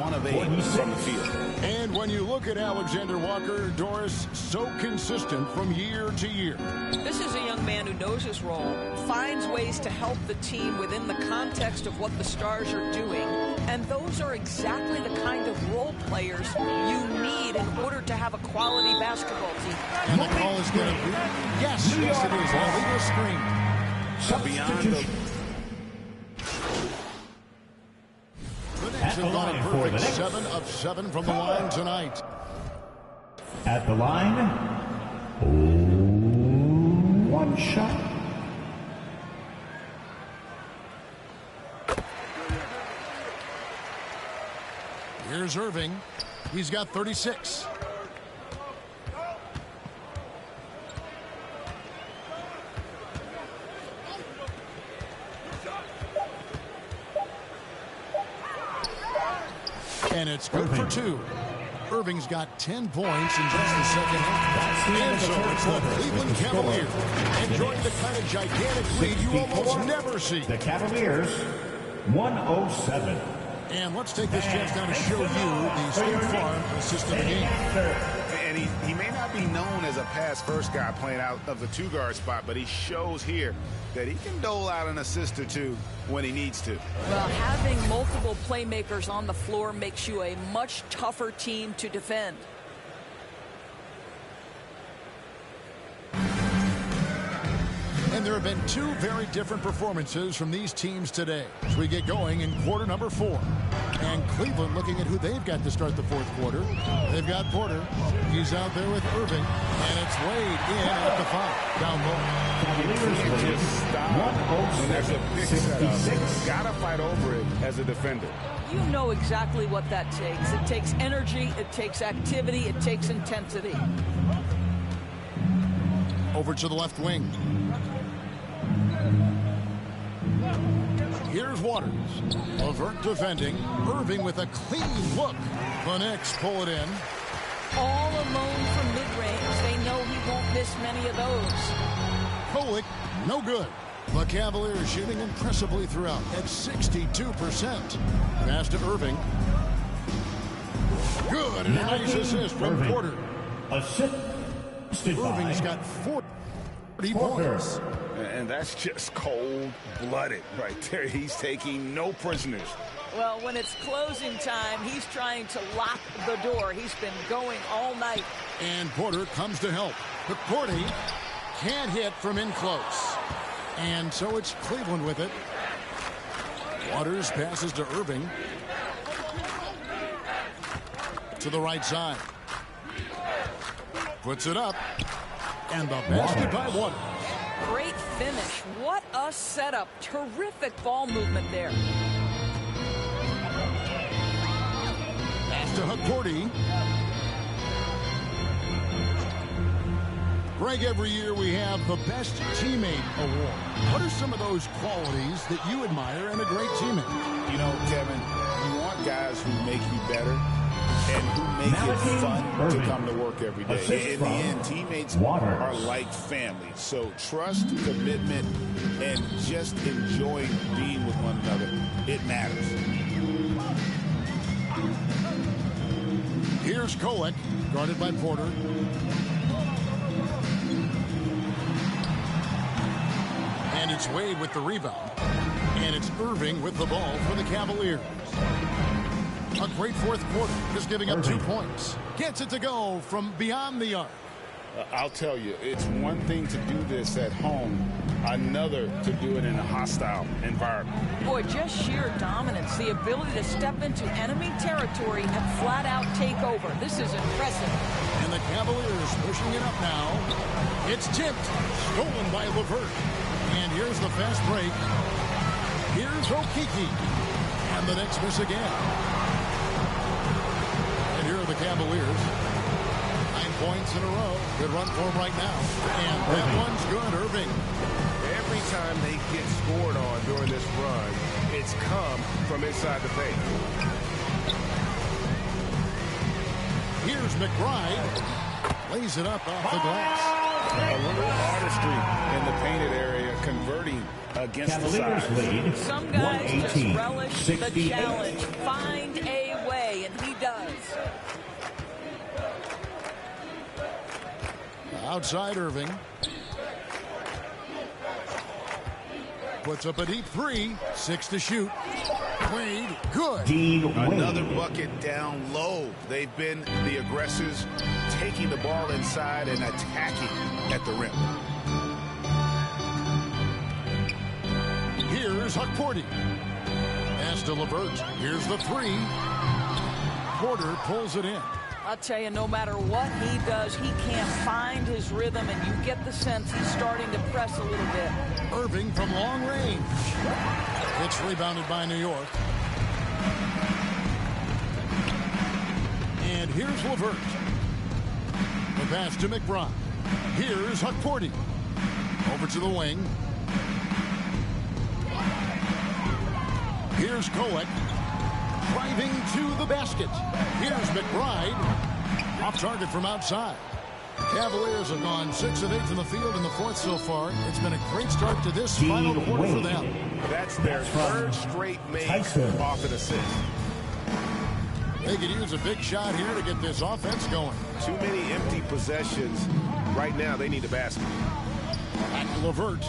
1 of 8 from the field. And when you look at Alexander Walker, Doris, so consistent from year to year. This is a young man who knows his role, finds ways to help the team within the context of what the Stars are doing, and those are exactly the kind of role players you need in order to have a quality basketball team. And the call is going to be, yes, it is, a legal screen. Beyond the Knicks have gone a perfect 7 of 7 from the line tonight. At the line, 1 shot. Here's Irving. He's got 36. And it's good for 2. Irving's got 10 points in just the second half. And so it's the Cleveland Cavaliers enjoying the kind of gigantic lead you almost never see. The Cavaliers, 107. And let's take this chance now to show you the State Farm assistant game. And he may not be known as a pass-first guy playing out of the 2-guard spot, but he shows here that he can dole out an assist or 2 when he needs to. Well, having multiple playmakers on the floor makes you a much tougher team to defend. And there have been 2 very different performances from these teams today as we get going in quarter number 4. And Cleveland looking at who they've got to start the 4th quarter. They've got Porter. He's out there with Irving. And it's Wade in at the 5. Down low. You can't just stop when there's a big setup. Gotta fight over it as a defender. You know exactly what that takes. It takes energy, it takes activity, it takes intensity. Over to the left wing. Here's Waters. Levert defending. Irving with a clean look. The Knicks pull it in. All alone from mid-range. They know he won't miss many of those. Kolek, no good. The Cavaliers shooting impressively throughout at 62%. Pass to Irving. Good, and a nice assist from Porter. Irving's got 40 points. And that's just cold-blooded right there. He's taking no prisoners. Well, when it's closing time, he's trying to lock the door. He's been going all night. And Porter comes to help. But Porty can't hit from in close. And so it's Cleveland with it. Waters passes to Irving. To the right side. Puts it up. And the basket by Waters. Great finish. What a setup. Terrific ball movement there. Pass to Hakordi. Greg, every year we have the Best Teammate Award. What are some of those qualities that you admire in a great teammate? You know, Kevin, you want guys who make you better and who make it fun to come to work every day. In the end, teammates are like family. So trust, commitment, and just enjoying being with one another, it matters. Here's Kolek, guarded by Porter. And it's Wade with the rebound. And it's Irving with the ball for the Cavaliers. A great 4th quarter, just giving up 2 points. Gets it to go from beyond the arc. I'll tell you, it's one thing to do this at home, another to do it in a hostile environment. Boy, just sheer dominance, the ability to step into enemy territory and flat out take over. This is impressive. And the Cavaliers pushing it up now. It's tipped, stolen by Levert. And here's the fast break. Here's Okeke. And the Knicks miss again. And here are the Cavaliers. 9 points in a row. Good run for him right now. And that one's good, Irving. Every time they get scored on during this run, it's come from inside the paint. Here's McBride. Lays it up off the glass. A little artistry in the painted area, converting against Cavaliers the size. lead. Some guys just 118, relish 68. the challenge. Find a way, and he does. Outside Irving. Puts up a deep three. 6 to shoot. Wade, good. Another bucket down low. They've been the aggressors, taking the ball inside and attacking at the rim. Here's Huckporty. Pass to LeVert. Here's the three. Porter pulls it in. I'll tell you, no matter what he does, he can't find his rhythm, and you get the sense he's starting to press a little bit. Irving from long range. It's rebounded by New York. And here's LeVert. The pass to McBride. Here's Huckporty. Over to the wing. Here's Kolek. Driving to the basket. Here's McBride. Off target from outside. Cavaliers have gone 6 of 8 from the field in the fourth so far. It's been a great start to this final quarter for them. That's their third straight make off an assist. They could use a big shot here to get this offense going. Too many empty possessions. Right now, they need a basket. Back to LeVert.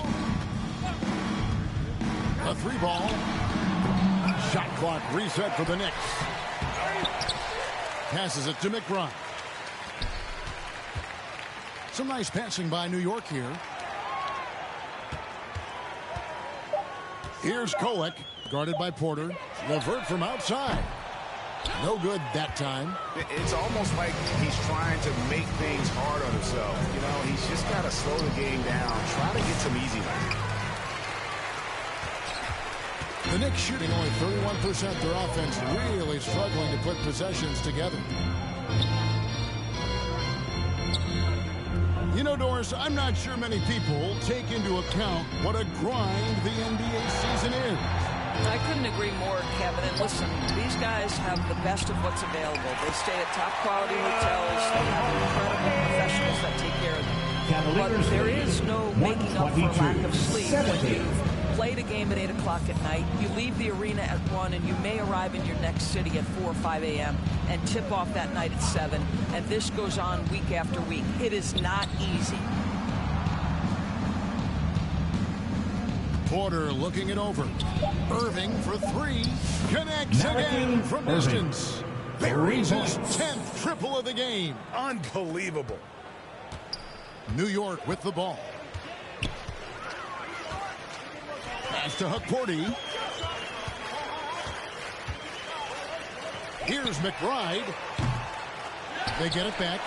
A 3-ball. Shot clock reset for the Knicks. Passes it to McBride. Some nice passing by New York here. Here's Kolek, guarded by Porter. LeVert from outside. No good that time. It's almost like he's trying to make things hard on himself. You know, he's just got to slow the game down. Try to get some easy ones. The Knicks shooting only 31%. Their offense really struggling to put possessions together. You know, Doris, I'm not sure many people take into account what a grind the NBA season is. I couldn't agree more, Kevin. And listen, these guys have the best of what's available. They stay at top quality hotels. They have incredible professionals that take care of them. But there is no making up for lack of sleep. When you've played a game at 8 o'clock at night, you leave the arena at 1, and you may arrive in your next city at 4 or 5 a.m. and tip off that night at 7. And this goes on week after week. It is not easy. Porter looking it over. Irving for 3. Connects again from distance. Buries his 10th triple of the game. Unbelievable. New York with the ball. Pass to Huckporty. Here's McBride. They get it back.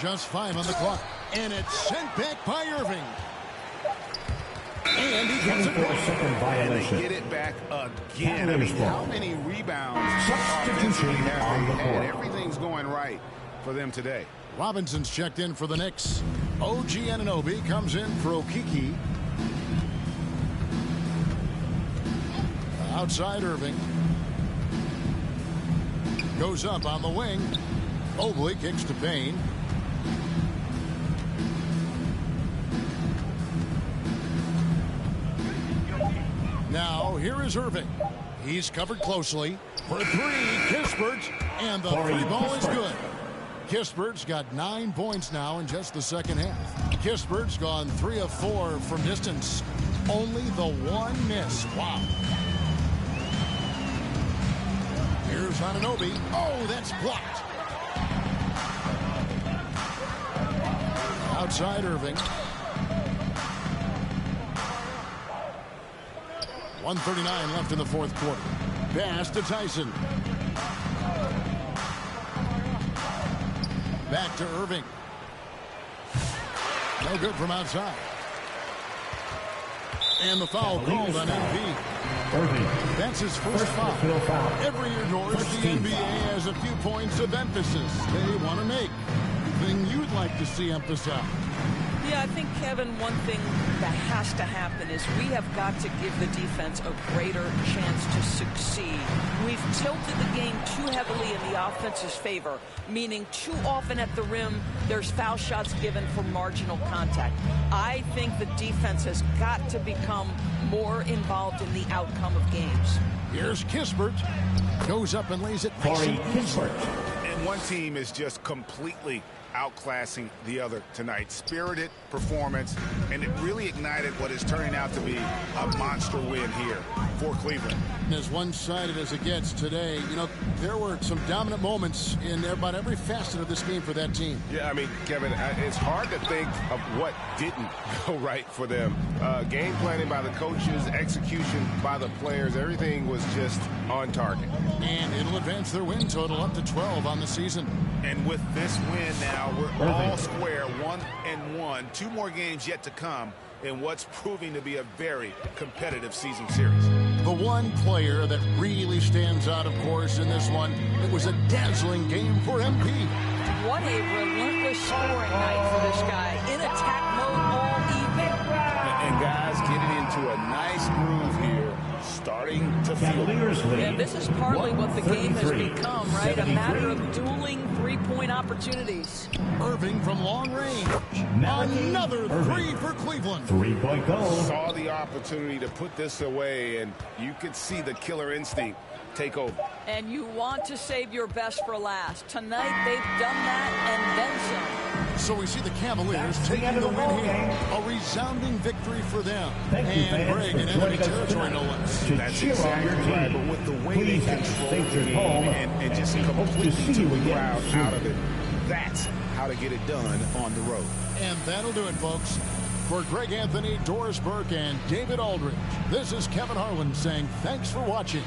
Just 5 on the clock. And it's sent back by Irving. And he gets it back. And they get it back again. I mean, how many rebounds offensively have they had? Everything's going right for them today. Robinson's checked in for the Knicks. OG Anunoby comes in for Okiki. Outside Irving. Goes up on the wing. Mobley kicks to Payne. Now, here is Irving. He's covered closely. For 3, Kispert. And the 3-ball is good. Kispert's got 9 points now in just the second half. Kispert's gone 3 of 4 from distance. Only the 1 miss. Wow. Here's Anunoby. Oh, that's blocked. Outside Irving. 1:39 left in the fourth quarter. Pass to Tyson. Back to Irving. No good from outside. And the foul called on MP. That's his first foul. Every year, Norris, the NBA has a few points of emphasis they want to make. Anything you'd like to see emphasized? Yeah, I think, Kevin, one thing that has to happen is we have got to give the defense a greater chance to succeed. We've tilted the game too heavily in the offense's favor, meaning too often at the rim, there's foul shots given for marginal contact. I think the defense has got to become more involved in the outcome of games. Here's Kispert. Goes up and lays it nice and easy. And one team is just completely outclassing the other tonight. Spirited performance, and it really ignited what is turning out to be a monster win here for Cleveland. As one-sided as it gets today, you know, there were some dominant moments in about every facet of this game for that team. Yeah, I mean, Kevin, it's hard to think of what didn't go right for them. Game planning by the coaches, execution by the players, everything was just on target. And it'll advance their win total up to 12 on the season. And with this win now, we're all square, 1-1. 2 more games yet to come in what's proving to be a very competitive season series. The one player that really stands out, of course, in this one, it was a dazzling game for MP. What a relentless scoring night for this guy. In attack mode all evening. And guys getting into a nice groove here, starting to feel it. And this is partly what the game has become, right? A matter of dueling three-point opportunities. Irving from long range. Another three for Cleveland. 3-point goal. Saw the opportunity to put this away, and you could see the killer instinct take over. And you want to save your best for last. Tonight, they've done that and then some. So we see the Cavaliers taking the win here. A resounding victory for them. And Greg in enemy territory, no less. That's exactly right. But with the way they control the game and just completely took the crowd out of it, that's how to get it done on the road. And that'll do it, folks. For Greg Anthony, Doris Burke, and David Aldridge, this is Kevin Harlan saying thanks for watching.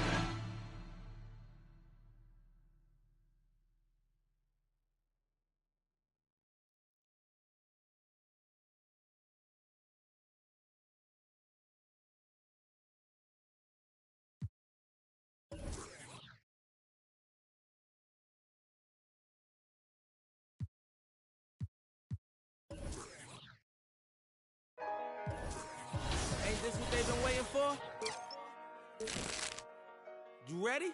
Ain't this what they've been waiting for? You ready?